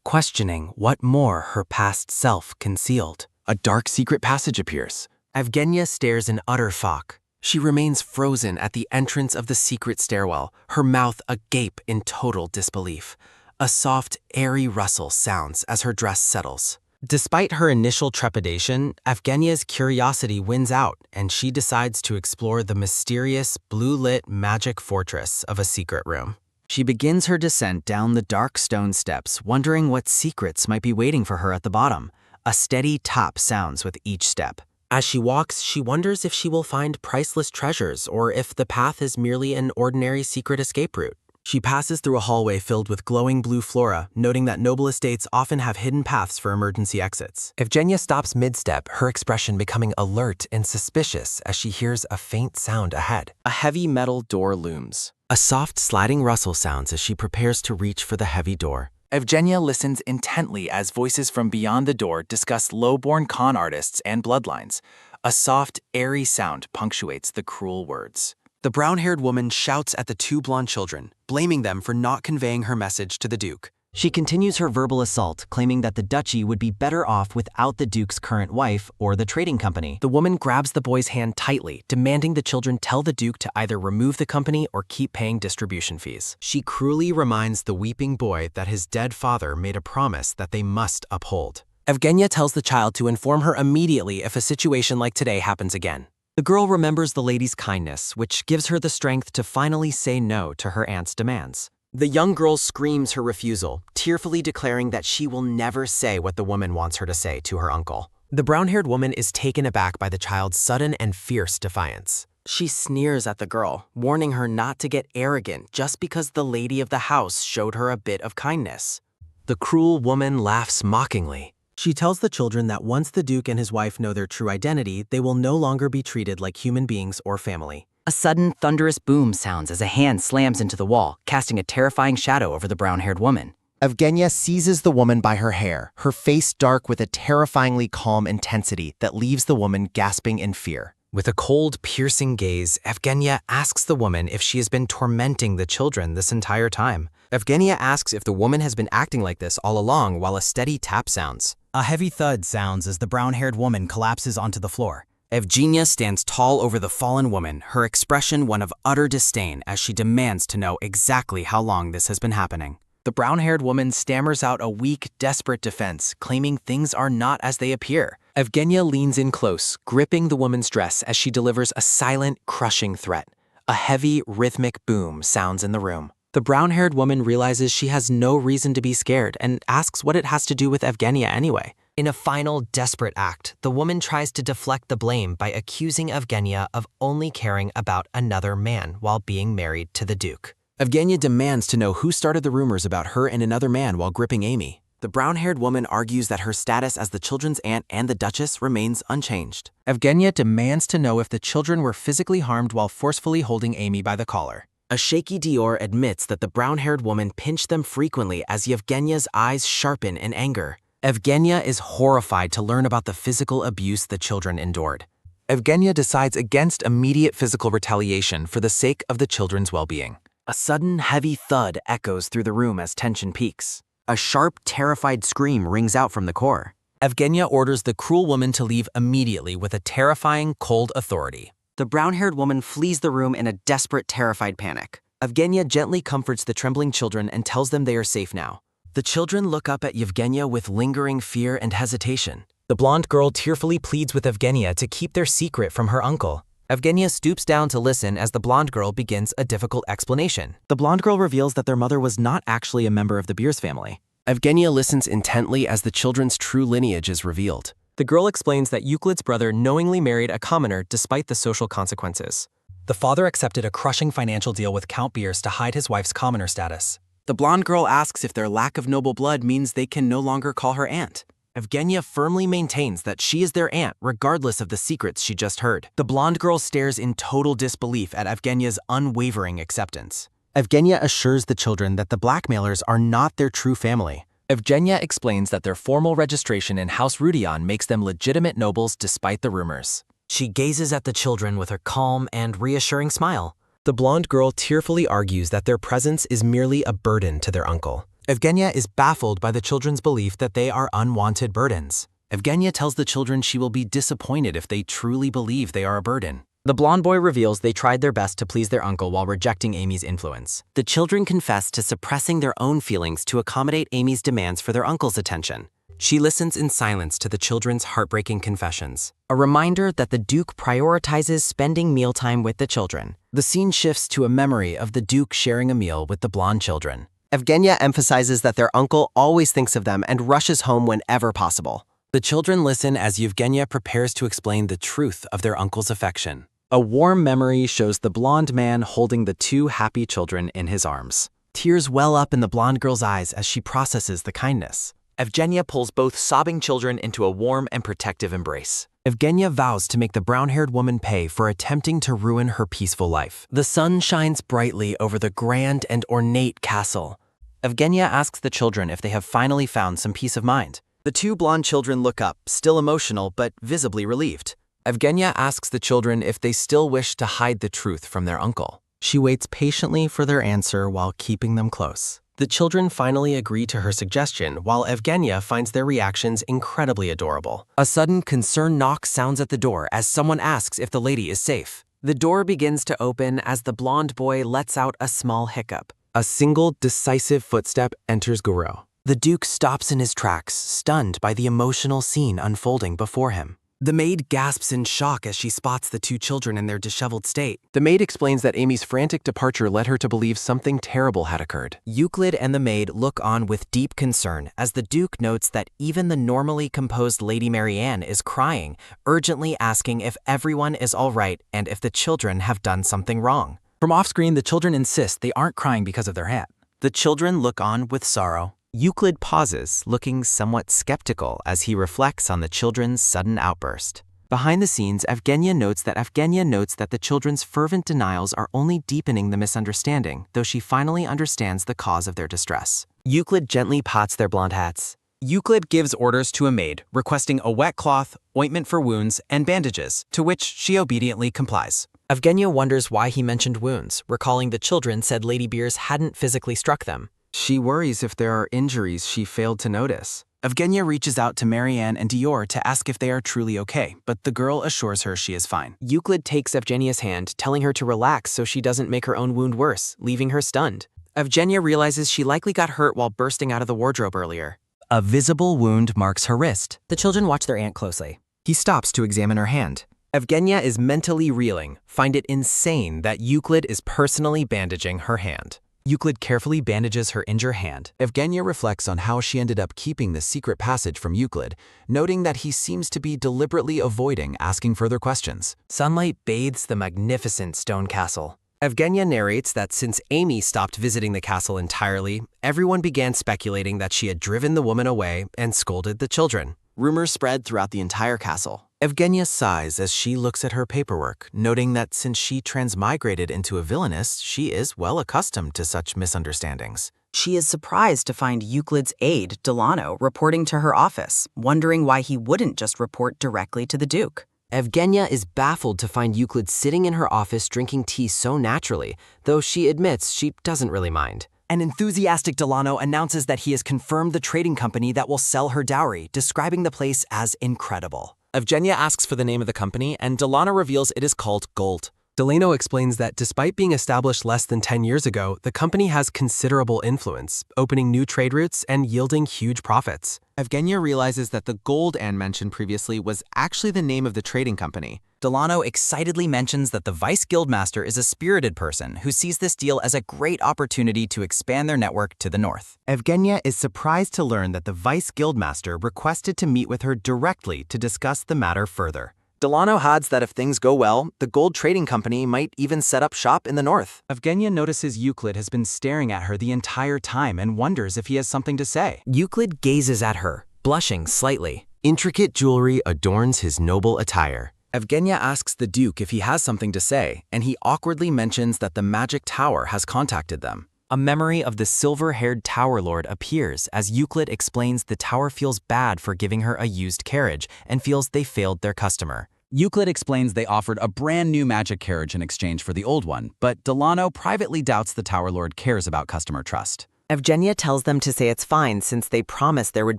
questioning what more her past self concealed. A dark secret passage appears. Evgenia stares in utter shock. She remains frozen at the entrance of the secret stairwell, her mouth agape in total disbelief. A soft, airy rustle sounds as her dress settles. Despite her initial trepidation, Evgenia's curiosity wins out, and she decides to explore the mysterious, blue-lit magic fortress of a secret room. She begins her descent down the dark stone steps, wondering what secrets might be waiting for her at the bottom. A steady tap sounds with each step. As she walks, she wonders if she will find priceless treasures or if the path is merely an ordinary secret escape route. She passes through a hallway filled with glowing blue flora, noting that noble estates often have hidden paths for emergency exits. Evgenia stops mid-step, her expression becoming alert and suspicious as she hears a faint sound ahead. A heavy metal door looms. A soft sliding rustle sounds as she prepares to reach for the heavy door. Evgenia listens intently as voices from beyond the door discuss low-born con artists and bloodlines. A soft, airy sound punctuates the cruel words. The brown-haired woman shouts at the two blonde children, blaming them for not conveying her message to the Duke. She continues her verbal assault, claiming that the duchy would be better off without the Duke's current wife or the trading company. The woman grabs the boy's hand tightly, demanding the children tell the Duke to either remove the company or keep paying distribution fees. She cruelly reminds the weeping boy that his dead father made a promise that they must uphold. Evgenia tells the child to inform her immediately if a situation like today happens again. The girl remembers the lady's kindness, which gives her the strength to finally say no to her aunt's demands. The young girl screams her refusal, tearfully declaring that she will never say what the woman wants her to say to her uncle. The brown-haired woman is taken aback by the child's sudden and fierce defiance. She sneers at the girl, warning her not to get arrogant just because the lady of the house showed her a bit of kindness. The cruel woman laughs mockingly. She tells the children that once the Duke and his wife know their true identity, they will no longer be treated like human beings or family. A sudden, thunderous boom sounds as a hand slams into the wall, casting a terrifying shadow over the brown-haired woman. Evgenia seizes the woman by her hair, her face dark with a terrifyingly calm intensity that leaves the woman gasping in fear. With a cold, piercing gaze, Evgenia asks the woman if she has been tormenting the children this entire time. Evgenia asks if the woman has been acting like this all along while a steady tap sounds. A heavy thud sounds as the brown-haired woman collapses onto the floor. Evgenia stands tall over the fallen woman, her expression one of utter disdain as she demands to know exactly how long this has been happening. The brown-haired woman stammers out a weak, desperate defense, claiming things are not as they appear. Evgenia leans in close, gripping the woman's dress as she delivers a silent, crushing threat. A heavy, rhythmic boom sounds in the room. The brown-haired woman realizes she has no reason to be scared and asks what it has to do with Evgenia anyway. In a final, desperate act, the woman tries to deflect the blame by accusing Evgenia of only caring about another man while being married to the Duke. Evgenia demands to know who started the rumors about her and another man while gripping Amy. The brown-haired woman argues that her status as the children's aunt and the Duchess remains unchanged. Evgenia demands to know if the children were physically harmed while forcefully holding Amy by the collar. A shaky Dior admits that the brown-haired woman pinched them frequently as Evgenia's eyes sharpen in anger. Evgenia is horrified to learn about the physical abuse the children endured. Evgenia decides against immediate physical retaliation for the sake of the children's well-being. A sudden, heavy thud echoes through the room as tension peaks. A sharp, terrified scream rings out from the core. Evgenia orders the cruel woman to leave immediately with a terrifying, cold authority. The brown-haired woman flees the room in a desperate, terrified panic. Evgenia gently comforts the trembling children and tells them they are safe now. The children look up at Evgenia with lingering fear and hesitation. The blonde girl tearfully pleads with Evgenia to keep their secret from her uncle. Evgenia stoops down to listen as the blonde girl begins a difficult explanation. The blonde girl reveals that their mother was not actually a member of the Beers family. Evgenia listens intently as the children's true lineage is revealed. The girl explains that Euclid's brother knowingly married a commoner despite the social consequences. The father accepted a crushing financial deal with Count Beers to hide his wife's commoner status. The blonde girl asks if their lack of noble blood means they can no longer call her aunt. Evgenia firmly maintains that she is their aunt regardless of the secrets she just heard. The blonde girl stares in total disbelief at Evgenia's unwavering acceptance. Evgenia assures the children that the blackmailers are not their true family. Evgenia explains that their formal registration in House Rudion makes them legitimate nobles despite the rumors. She gazes at the children with her calm and reassuring smile. The blonde girl tearfully argues that their presence is merely a burden to their uncle. Evgenia is baffled by the children's belief that they are unwanted burdens. Evgenia tells the children she will be disappointed if they truly believe they are a burden. The blonde boy reveals they tried their best to please their uncle while rejecting Amy's influence. The children confess to suppressing their own feelings to accommodate Amy's demands for their uncle's attention. She listens in silence to the children's heartbreaking confessions. A reminder that the Duke prioritizes spending mealtime with the children. The scene shifts to a memory of the Duke sharing a meal with the blonde children. Evgenia emphasizes that their uncle always thinks of them and rushes home whenever possible. The children listen as Evgenia prepares to explain the truth of their uncle's affection. A warm memory shows the blonde man holding the two happy children in his arms. Tears well up in the blonde girl's eyes as she processes the kindness. Evgenia pulls both sobbing children into a warm and protective embrace. Evgenia vows to make the brown-haired woman pay for attempting to ruin her peaceful life. The sun shines brightly over the grand and ornate castle. Evgenia asks the children if they have finally found some peace of mind. The two blonde children look up, still emotional but visibly relieved. Evgenia asks the children if they still wish to hide the truth from their uncle. She waits patiently for their answer while keeping them close. The children finally agree to her suggestion, while Evgenia finds their reactions incredibly adorable. A sudden concerned knock sounds at the door as someone asks if the lady is safe. The door begins to open as the blonde boy lets out a small hiccup. A single, decisive footstep enters Guru. The Duke stops in his tracks, stunned by the emotional scene unfolding before him. The maid gasps in shock as she spots the two children in their disheveled state. The maid explains that Amy's frantic departure led her to believe something terrible had occurred. Euclid and the maid look on with deep concern as the Duke notes that even the normally composed Lady Marianne is crying, urgently asking if everyone is all right and if the children have done something wrong. From off-screen, the children insist they aren't crying because of their hat. The children look on with sorrow. Euclid pauses, looking somewhat skeptical as he reflects on the children's sudden outburst. Behind the scenes, Evgenia notes that the children's fervent denials are only deepening the misunderstanding, though she finally understands the cause of their distress. Euclid gently pats their blonde hats. Euclid gives orders to a maid, requesting a wet cloth, ointment for wounds, and bandages, to which she obediently complies. Evgenia wonders why he mentioned wounds, recalling the children said Lady Beers hadn't physically struck them. She worries if there are injuries she failed to notice. Evgenia reaches out to Marianne and Dior to ask if they are truly okay, but the girl assures her she is fine. Euclid takes Evgenia's hand, telling her to relax so she doesn't make her own wound worse, leaving her stunned. Evgenia realizes she likely got hurt while bursting out of the wardrobe earlier. A visible wound marks her wrist. The children watch their aunt closely. He stops to examine her hand. Evgenia is mentally reeling, find it insane that Euclid is personally bandaging her hand. Euclid carefully bandages her injured hand. Evgenia reflects on how she ended up keeping the secret passage from Euclid, noting that he seems to be deliberately avoiding asking further questions. Sunlight bathes the magnificent stone castle. Evgenia narrates that since Amy stopped visiting the castle entirely, everyone began speculating that she had driven the woman away and scolded the children. Rumors spread throughout the entire castle. Evgenia sighs as she looks at her paperwork, noting that since she transmigrated into a villainess, she is well accustomed to such misunderstandings. She is surprised to find Euclid's aide, Delano, reporting to her office, wondering why he wouldn't just report directly to the Duke. Evgenia is baffled to find Euclid sitting in her office drinking tea so naturally, though she admits she doesn't really mind. An enthusiastic Delano announces that he has confirmed the trading company that will sell her dowry, describing the place as incredible. Evgenia asks for the name of the company, and Delano reveals it is called Gold. Delano explains that despite being established less than 10 years ago, the company has considerable influence, opening new trade routes and yielding huge profits. Evgenia realizes that the Gold Anne mentioned previously was actually the name of the trading company. Delano excitedly mentions that the Vice Guildmaster is a spirited person who sees this deal as a great opportunity to expand their network to the north. Evgenia is surprised to learn that the Vice Guildmaster requested to meet with her directly to discuss the matter further. Delano adds that if things go well, the gold trading company might even set up shop in the north. Evgenia notices Euclid has been staring at her the entire time and wonders if he has something to say. Euclid gazes at her, blushing slightly. Intricate jewelry adorns his noble attire. Evgenia asks the Duke if he has something to say, and he awkwardly mentions that the Magic Tower has contacted them. A memory of the silver-haired Tower Lord appears as Euclid explains the tower feels bad for giving her a used carriage and feels they failed their customer. Euclid explains they offered a brand new magic carriage in exchange for the old one, but Delano privately doubts the Tower Lord cares about customer trust. Evgenia tells them to say it's fine since they promised there would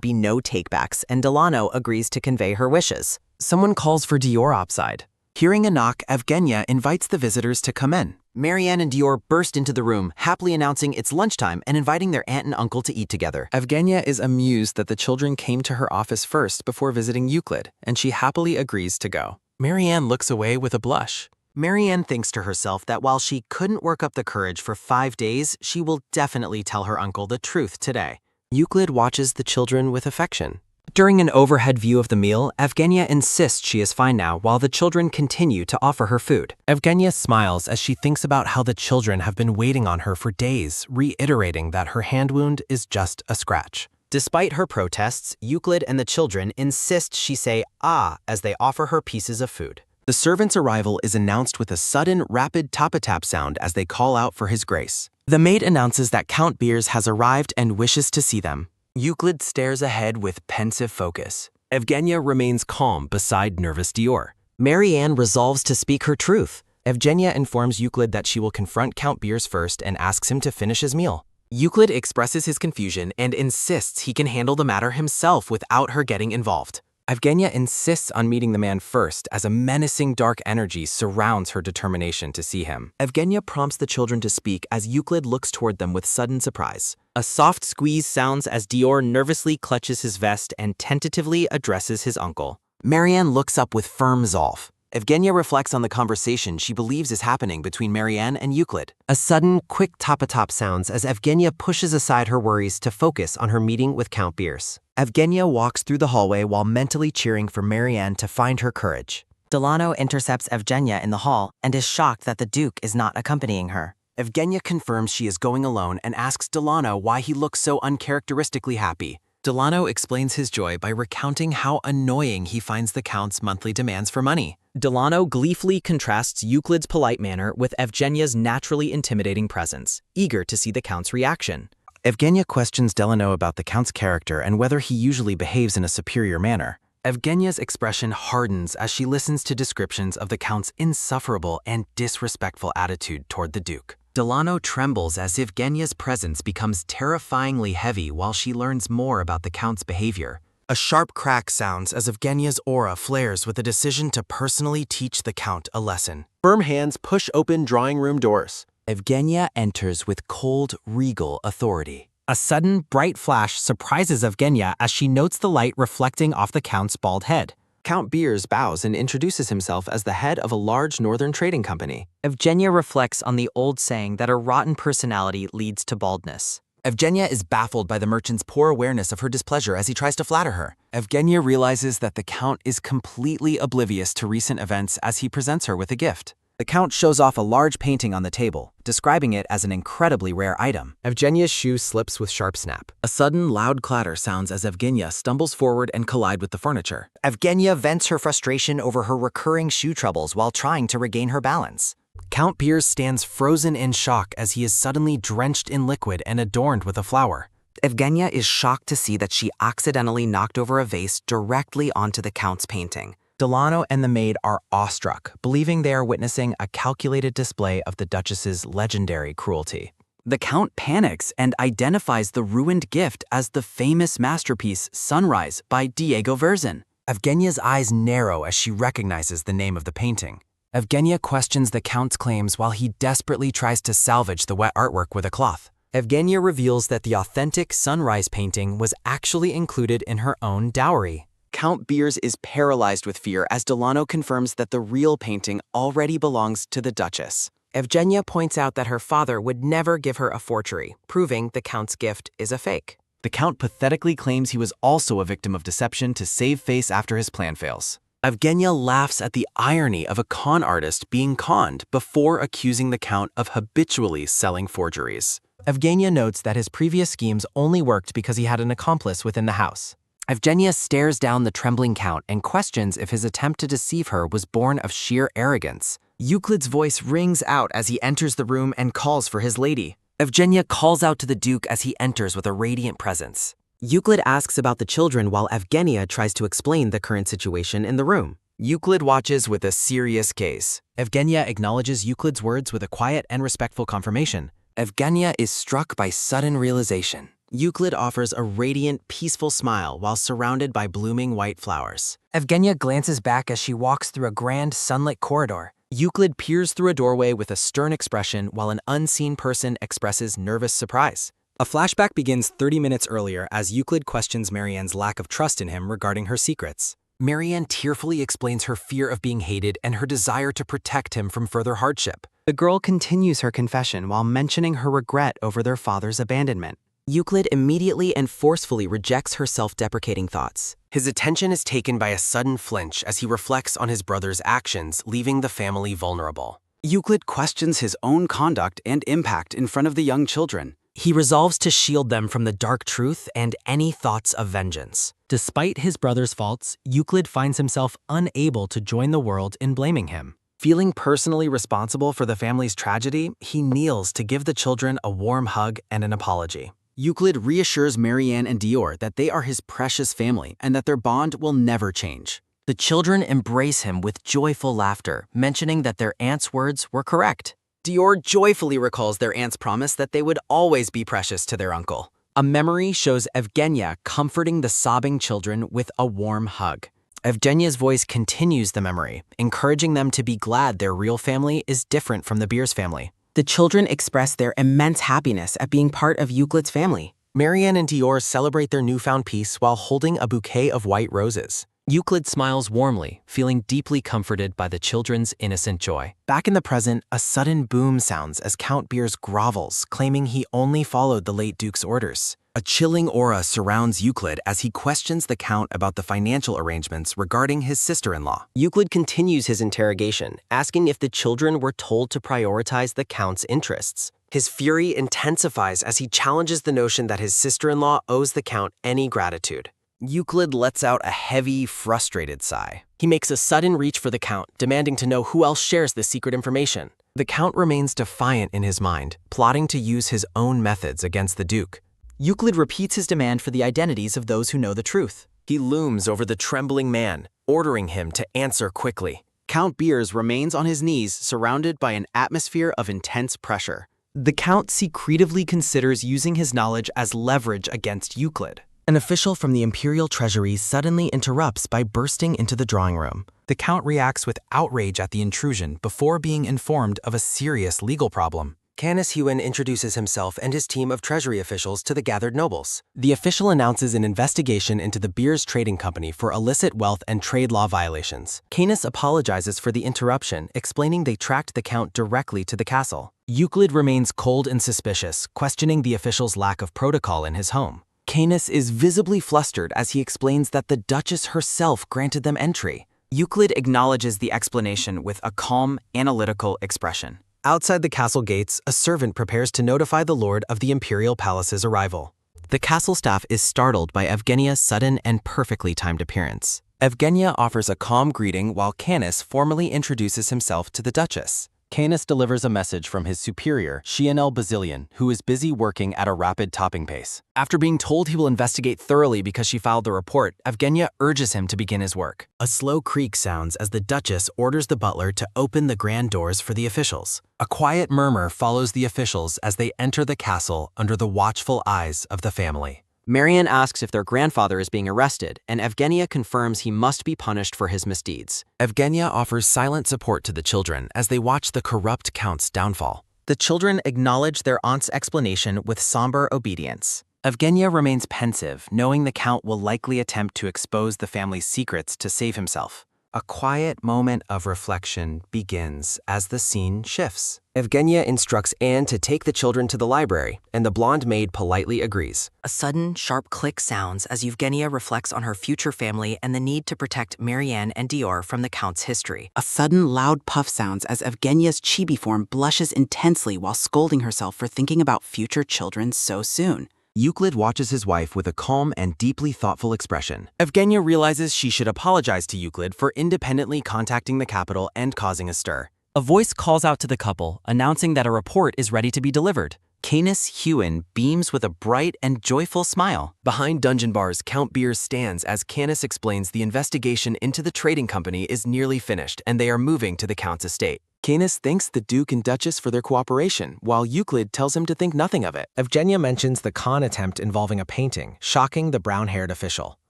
be no takebacks, and Delano agrees to convey her wishes. Someone calls for Dior outside. Hearing a knock, Evgenia invites the visitors to come in. Marianne and Dior burst into the room, happily announcing it's lunchtime and inviting their aunt and uncle to eat together. Evgenia is amused that the children came to her office first before visiting Euclid, and she happily agrees to go. Marianne looks away with a blush. Marianne thinks to herself that while she couldn't work up the courage for 5 days, she will definitely tell her uncle the truth today. Euclid watches the children with affection. During an overhead view of the meal, Evgenia insists she is fine now while the children continue to offer her food. Evgenia smiles as she thinks about how the children have been waiting on her for days, reiterating that her hand wound is just a scratch. Despite her protests, Euclid and the children insist she say "ah" as they offer her pieces of food. The servant's arrival is announced with a sudden, rapid tap-a-tap sound as they call out for his grace. The maid announces that Count Beers has arrived and wishes to see them. Euclid stares ahead with pensive focus. Evgenia remains calm beside nervous Dior. Marianne resolves to speak her truth. Evgenia informs Euclid that she will confront Count Beers first and asks him to finish his meal. Euclid expresses his confusion and insists he can handle the matter himself without her getting involved. Evgenia insists on meeting the man first as a menacing dark energy surrounds her determination to see him. Evgenia prompts the children to speak as Euclid looks toward them with sudden surprise. A soft squeeze sounds as Dior nervously clutches his vest and tentatively addresses his uncle. Marianne looks up with firm resolve. Evgenia reflects on the conversation she believes is happening between Marianne and Euclid. A sudden, quick tap-a-tap sounds as Evgenia pushes aside her worries to focus on her meeting with Count Beers. Evgenia walks through the hallway while mentally cheering for Marianne to find her courage. Delano intercepts Evgenia in the hall and is shocked that the Duke is not accompanying her. Evgenia confirms she is going alone and asks Delano why he looks so uncharacteristically happy. Delano explains his joy by recounting how annoying he finds the Count's monthly demands for money. Delano gleefully contrasts Euclid's polite manner with Evgenia's naturally intimidating presence, eager to see the Count's reaction. Evgenia questions Delano about the Count's character and whether he usually behaves in a superior manner. Evgenia's expression hardens as she listens to descriptions of the Count's insufferable and disrespectful attitude toward the Duke. Delano trembles as Evgenia's presence becomes terrifyingly heavy while she learns more about the Count's behavior. A sharp crack sounds as Evgenia's aura flares with a decision to personally teach the Count a lesson. Firm hands push open drawing room doors. Evgenia enters with cold, regal authority. A sudden, bright flash surprises Evgenia as she notes the light reflecting off the Count's bald head. Count Beers bows and introduces himself as the head of a large northern trading company. Evgenia reflects on the old saying that a rotten personality leads to baldness. Evgenia is baffled by the merchant's poor awareness of her displeasure as he tries to flatter her. Evgenia realizes that the Count is completely oblivious to recent events as he presents her with a gift. The Count shows off a large painting on the table, describing it as an incredibly rare item. Evgenia's shoe slips with sharp snap. A sudden, loud clatter sounds as Evgenia stumbles forward and collides with the furniture. Evgenia vents her frustration over her recurring shoe troubles while trying to regain her balance. Count Beers stands frozen in shock as he is suddenly drenched in liquid and adorned with a flower. Evgenia is shocked to see that she accidentally knocked over a vase directly onto the Count's painting. Delano and the maid are awestruck, believing they are witnessing a calculated display of the Duchess's legendary cruelty. The Count panics and identifies the ruined gift as the famous masterpiece Sunrise by Diego Verzin. Evgenia's eyes narrow as she recognizes the name of the painting. Evgenia questions the Count's claims while he desperately tries to salvage the wet artwork with a cloth. Evgenia reveals that the authentic Sunrise painting was actually included in her own dowry. Count Beers is paralyzed with fear as Delano confirms that the real painting already belongs to the Duchess. Evgenia points out that her father would never give her a forgery, proving the Count's gift is a fake. The Count pathetically claims he was also a victim of deception to save face after his plan fails. Evgenia laughs at the irony of a con artist being conned before accusing the Count of habitually selling forgeries. Evgenia notes that his previous schemes only worked because he had an accomplice within the house. Evgenia stares down the trembling Count and questions if his attempt to deceive her was born of sheer arrogance. Euclid's voice rings out as he enters the room and calls for his lady. Evgenia calls out to the Duke as he enters with a radiant presence. Euclid asks about the children while Evgenia tries to explain the current situation in the room. Euclid watches with a serious gaze. Evgenia acknowledges Euclid's words with a quiet and respectful confirmation. Evgenia is struck by sudden realization. Euclid offers a radiant, peaceful smile while surrounded by blooming white flowers. Evgenia glances back as she walks through a grand, sunlit corridor. Euclid peers through a doorway with a stern expression while an unseen person expresses nervous surprise. A flashback begins 30 minutes earlier as Euclid questions Marianne's lack of trust in him regarding her secrets. Marianne tearfully explains her fear of being hated and her desire to protect him from further hardship. The girl continues her confession while mentioning her regret over their father's abandonment. Euclid immediately and forcefully rejects her self-deprecating thoughts. His attention is taken by a sudden flinch as he reflects on his brother's actions, leaving the family vulnerable. Euclid questions his own conduct and impact in front of the young children. He resolves to shield them from the dark truth and any thoughts of vengeance. Despite his brother's faults, Euclid finds himself unable to join the world in blaming him. Feeling personally responsible for the family's tragedy, he kneels to give the children a warm hug and an apology. Euclid reassures Marianne and Dior that they are his precious family and that their bond will never change. The children embrace him with joyful laughter, mentioning that their aunt's words were correct. Dior joyfully recalls their aunt's promise that they would always be precious to their uncle. A memory shows Evgenia comforting the sobbing children with a warm hug. Evgenia's voice continues the memory, encouraging them to be glad their real family is different from the Beers family. The children express their immense happiness at being part of Euclid's family. Marianne and Dior celebrate their newfound peace while holding a bouquet of white roses. Euclid smiles warmly, feeling deeply comforted by the children's innocent joy. Back in the present, a sudden boom sounds as Count Beers grovels, claiming he only followed the late Duke's orders. A chilling aura surrounds Euclid as he questions the Count about the financial arrangements regarding his sister-in-law. Euclid continues his interrogation, asking if the children were told to prioritize the Count's interests. His fury intensifies as he challenges the notion that his sister-in-law owes the Count any gratitude. Euclid lets out a heavy, frustrated sigh. He makes a sudden reach for the Count, demanding to know who else shares this secret information. The Count remains defiant in his mind, plotting to use his own methods against the Duke. Euclid repeats his demand for the identities of those who know the truth. He looms over the trembling man, ordering him to answer quickly. Count Beers remains on his knees, surrounded by an atmosphere of intense pressure. The Count secretively considers using his knowledge as leverage against Euclid. An official from the Imperial Treasury suddenly interrupts by bursting into the drawing room. The Count reacts with outrage at the intrusion before being informed of a serious legal problem. Canis Huen introduces himself and his team of Treasury officials to the gathered nobles. The official announces an investigation into the Beers Trading Company for illicit wealth and trade law violations. Canis apologizes for the interruption, explaining they tracked the Count directly to the castle. Euclid remains cold and suspicious, questioning the official's lack of protocol in his home. Canis is visibly flustered as he explains that the Duchess herself granted them entry. Euclid acknowledges the explanation with a calm, analytical expression. Outside the castle gates, a servant prepares to notify the lord of the imperial palace's arrival. The castle staff is startled by Evgenia's sudden and perfectly timed appearance. Evgenia offers a calm greeting while Canis formally introduces himself to the Duchess. Canis delivers a message from his superior, Chianel Bazilian, who is busy working at a rapid topping pace. After being told he will investigate thoroughly because she filed the report, Evgenia urges him to begin his work. A slow creak sounds as the Duchess orders the butler to open the grand doors for the officials. A quiet murmur follows the officials as they enter the castle under the watchful eyes of the family. Marianne asks if their grandfather is being arrested, and Evgenia confirms he must be punished for his misdeeds. Evgenia offers silent support to the children as they watch the corrupt Count's downfall. The children acknowledge their aunt's explanation with somber obedience. Evgenia remains pensive, knowing the Count will likely attempt to expose the family's secrets to save himself. A quiet moment of reflection begins as the scene shifts. Evgenia instructs Anne to take the children to the library, and the blonde maid politely agrees. A sudden, sharp click sounds as Evgenia reflects on her future family and the need to protect Marianne and Dior from the Count's history. A sudden, loud puff sounds as Evgenia's chibi form blushes intensely while scolding herself for thinking about future children so soon. Euclid watches his wife with a calm and deeply thoughtful expression. Evgenia realizes she should apologize to Euclid for independently contacting the capital and causing a stir. A voice calls out to the couple, announcing that a report is ready to be delivered. Canis Huen beams with a bright and joyful smile. Behind dungeon bars, Count Beers stands as Canis explains the investigation into the trading company is nearly finished and they are moving to the Count's estate. Canis thanks the Duke and Duchess for their cooperation, while Euclid tells him to think nothing of it. Evgenia mentions the con attempt involving a painting, shocking the brown-haired official.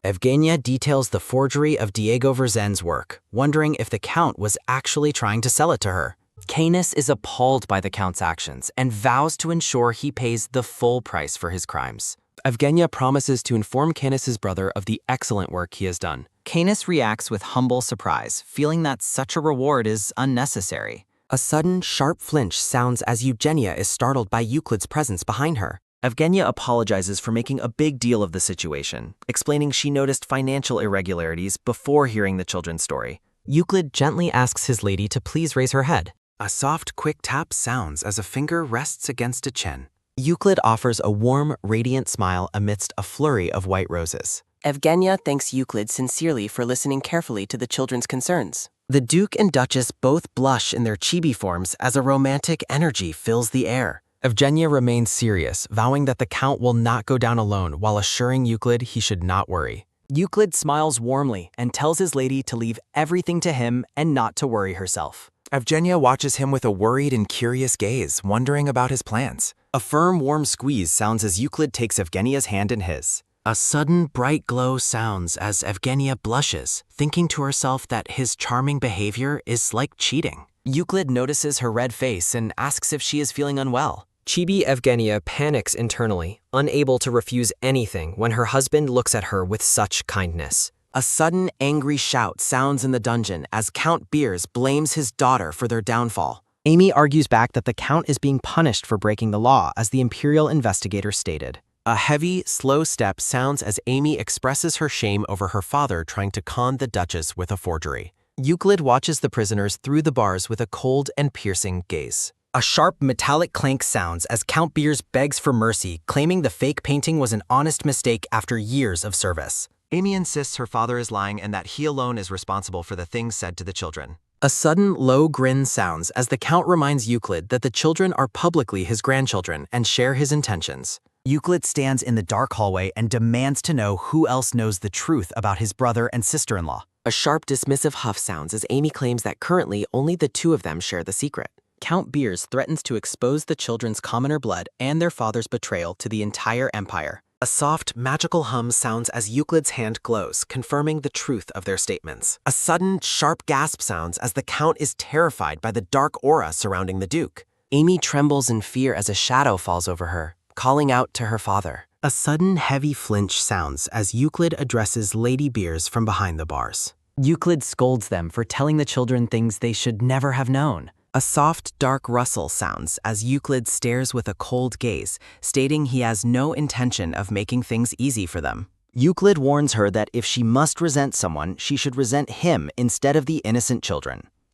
Evgenia details the forgery of Diego Verzen's work, wondering if the Count was actually trying to sell it to her. Canis is appalled by the Count's actions and vows to ensure he pays the full price for his crimes. Evgenia promises to inform Canis's brother of the excellent work he has done. Canis reacts with humble surprise, feeling that such a reward is unnecessary. A sudden, sharp flinch sounds as Eugenia is startled by Euclid's presence behind her. Evgenia apologizes for making a big deal of the situation, explaining she noticed financial irregularities before hearing the children's story. Euclid gently asks his lady to please raise her head. A soft, quick tap sounds as a finger rests against a chin. Euclid offers a warm, radiant smile amidst a flurry of white roses. Evgenia thanks Euclid sincerely for listening carefully to the children's concerns. The Duke and Duchess both blush in their chibi forms as a romantic energy fills the air. Evgenia remains serious, vowing that the Count will not go down alone while assuring Euclid he should not worry. Euclid smiles warmly and tells his lady to leave everything to him and not to worry herself. Evgenia watches him with a worried and curious gaze, wondering about his plans. A firm, warm squeeze sounds as Euclid takes Evgenia's hand in his. A sudden bright glow sounds as Evgenia blushes, thinking to herself that his charming behavior is like cheating. Euclid notices her red face and asks if she is feeling unwell. Chibi Evgenia panics internally, unable to refuse anything when her husband looks at her with such kindness. A sudden angry shout sounds in the dungeon as Count Beers blames his daughter for their downfall. Amy argues back that the Count is being punished for breaking the law, as the Imperial investigator stated. A heavy, slow step sounds as Amy expresses her shame over her father trying to con the Duchess with a forgery. Euclid watches the prisoners through the bars with a cold and piercing gaze. A sharp metallic clank sounds as Count Beers begs for mercy, claiming the fake painting was an honest mistake after years of service. Amy insists her father is lying and that he alone is responsible for the things said to the children. A sudden, low grin sounds as the Count reminds Euclid that the children are publicly his grandchildren and share his intentions. Euclid stands in the dark hallway and demands to know who else knows the truth about his brother and sister-in-law. A sharp, dismissive huff sounds as Amy claims that currently only the two of them share the secret. Count Beers threatens to expose the children's commoner blood and their father's betrayal to the entire empire. A soft, magical hum sounds as Euclid's hand glows, confirming the truth of their statements. A sudden, sharp gasp sounds as the Count is terrified by the dark aura surrounding the Duke. Amy trembles in fear as a shadow falls over her, calling out to her father. A sudden, heavy flinch sounds as Euclid addresses Lady Beers from behind the bars. Euclid scolds them for telling the children things they should never have known. A soft, dark rustle sounds as Euclid stares with a cold gaze, stating he has no intention of making things easy for them. Euclid warns her that if she must resent someone, she should resent him instead of the innocent children.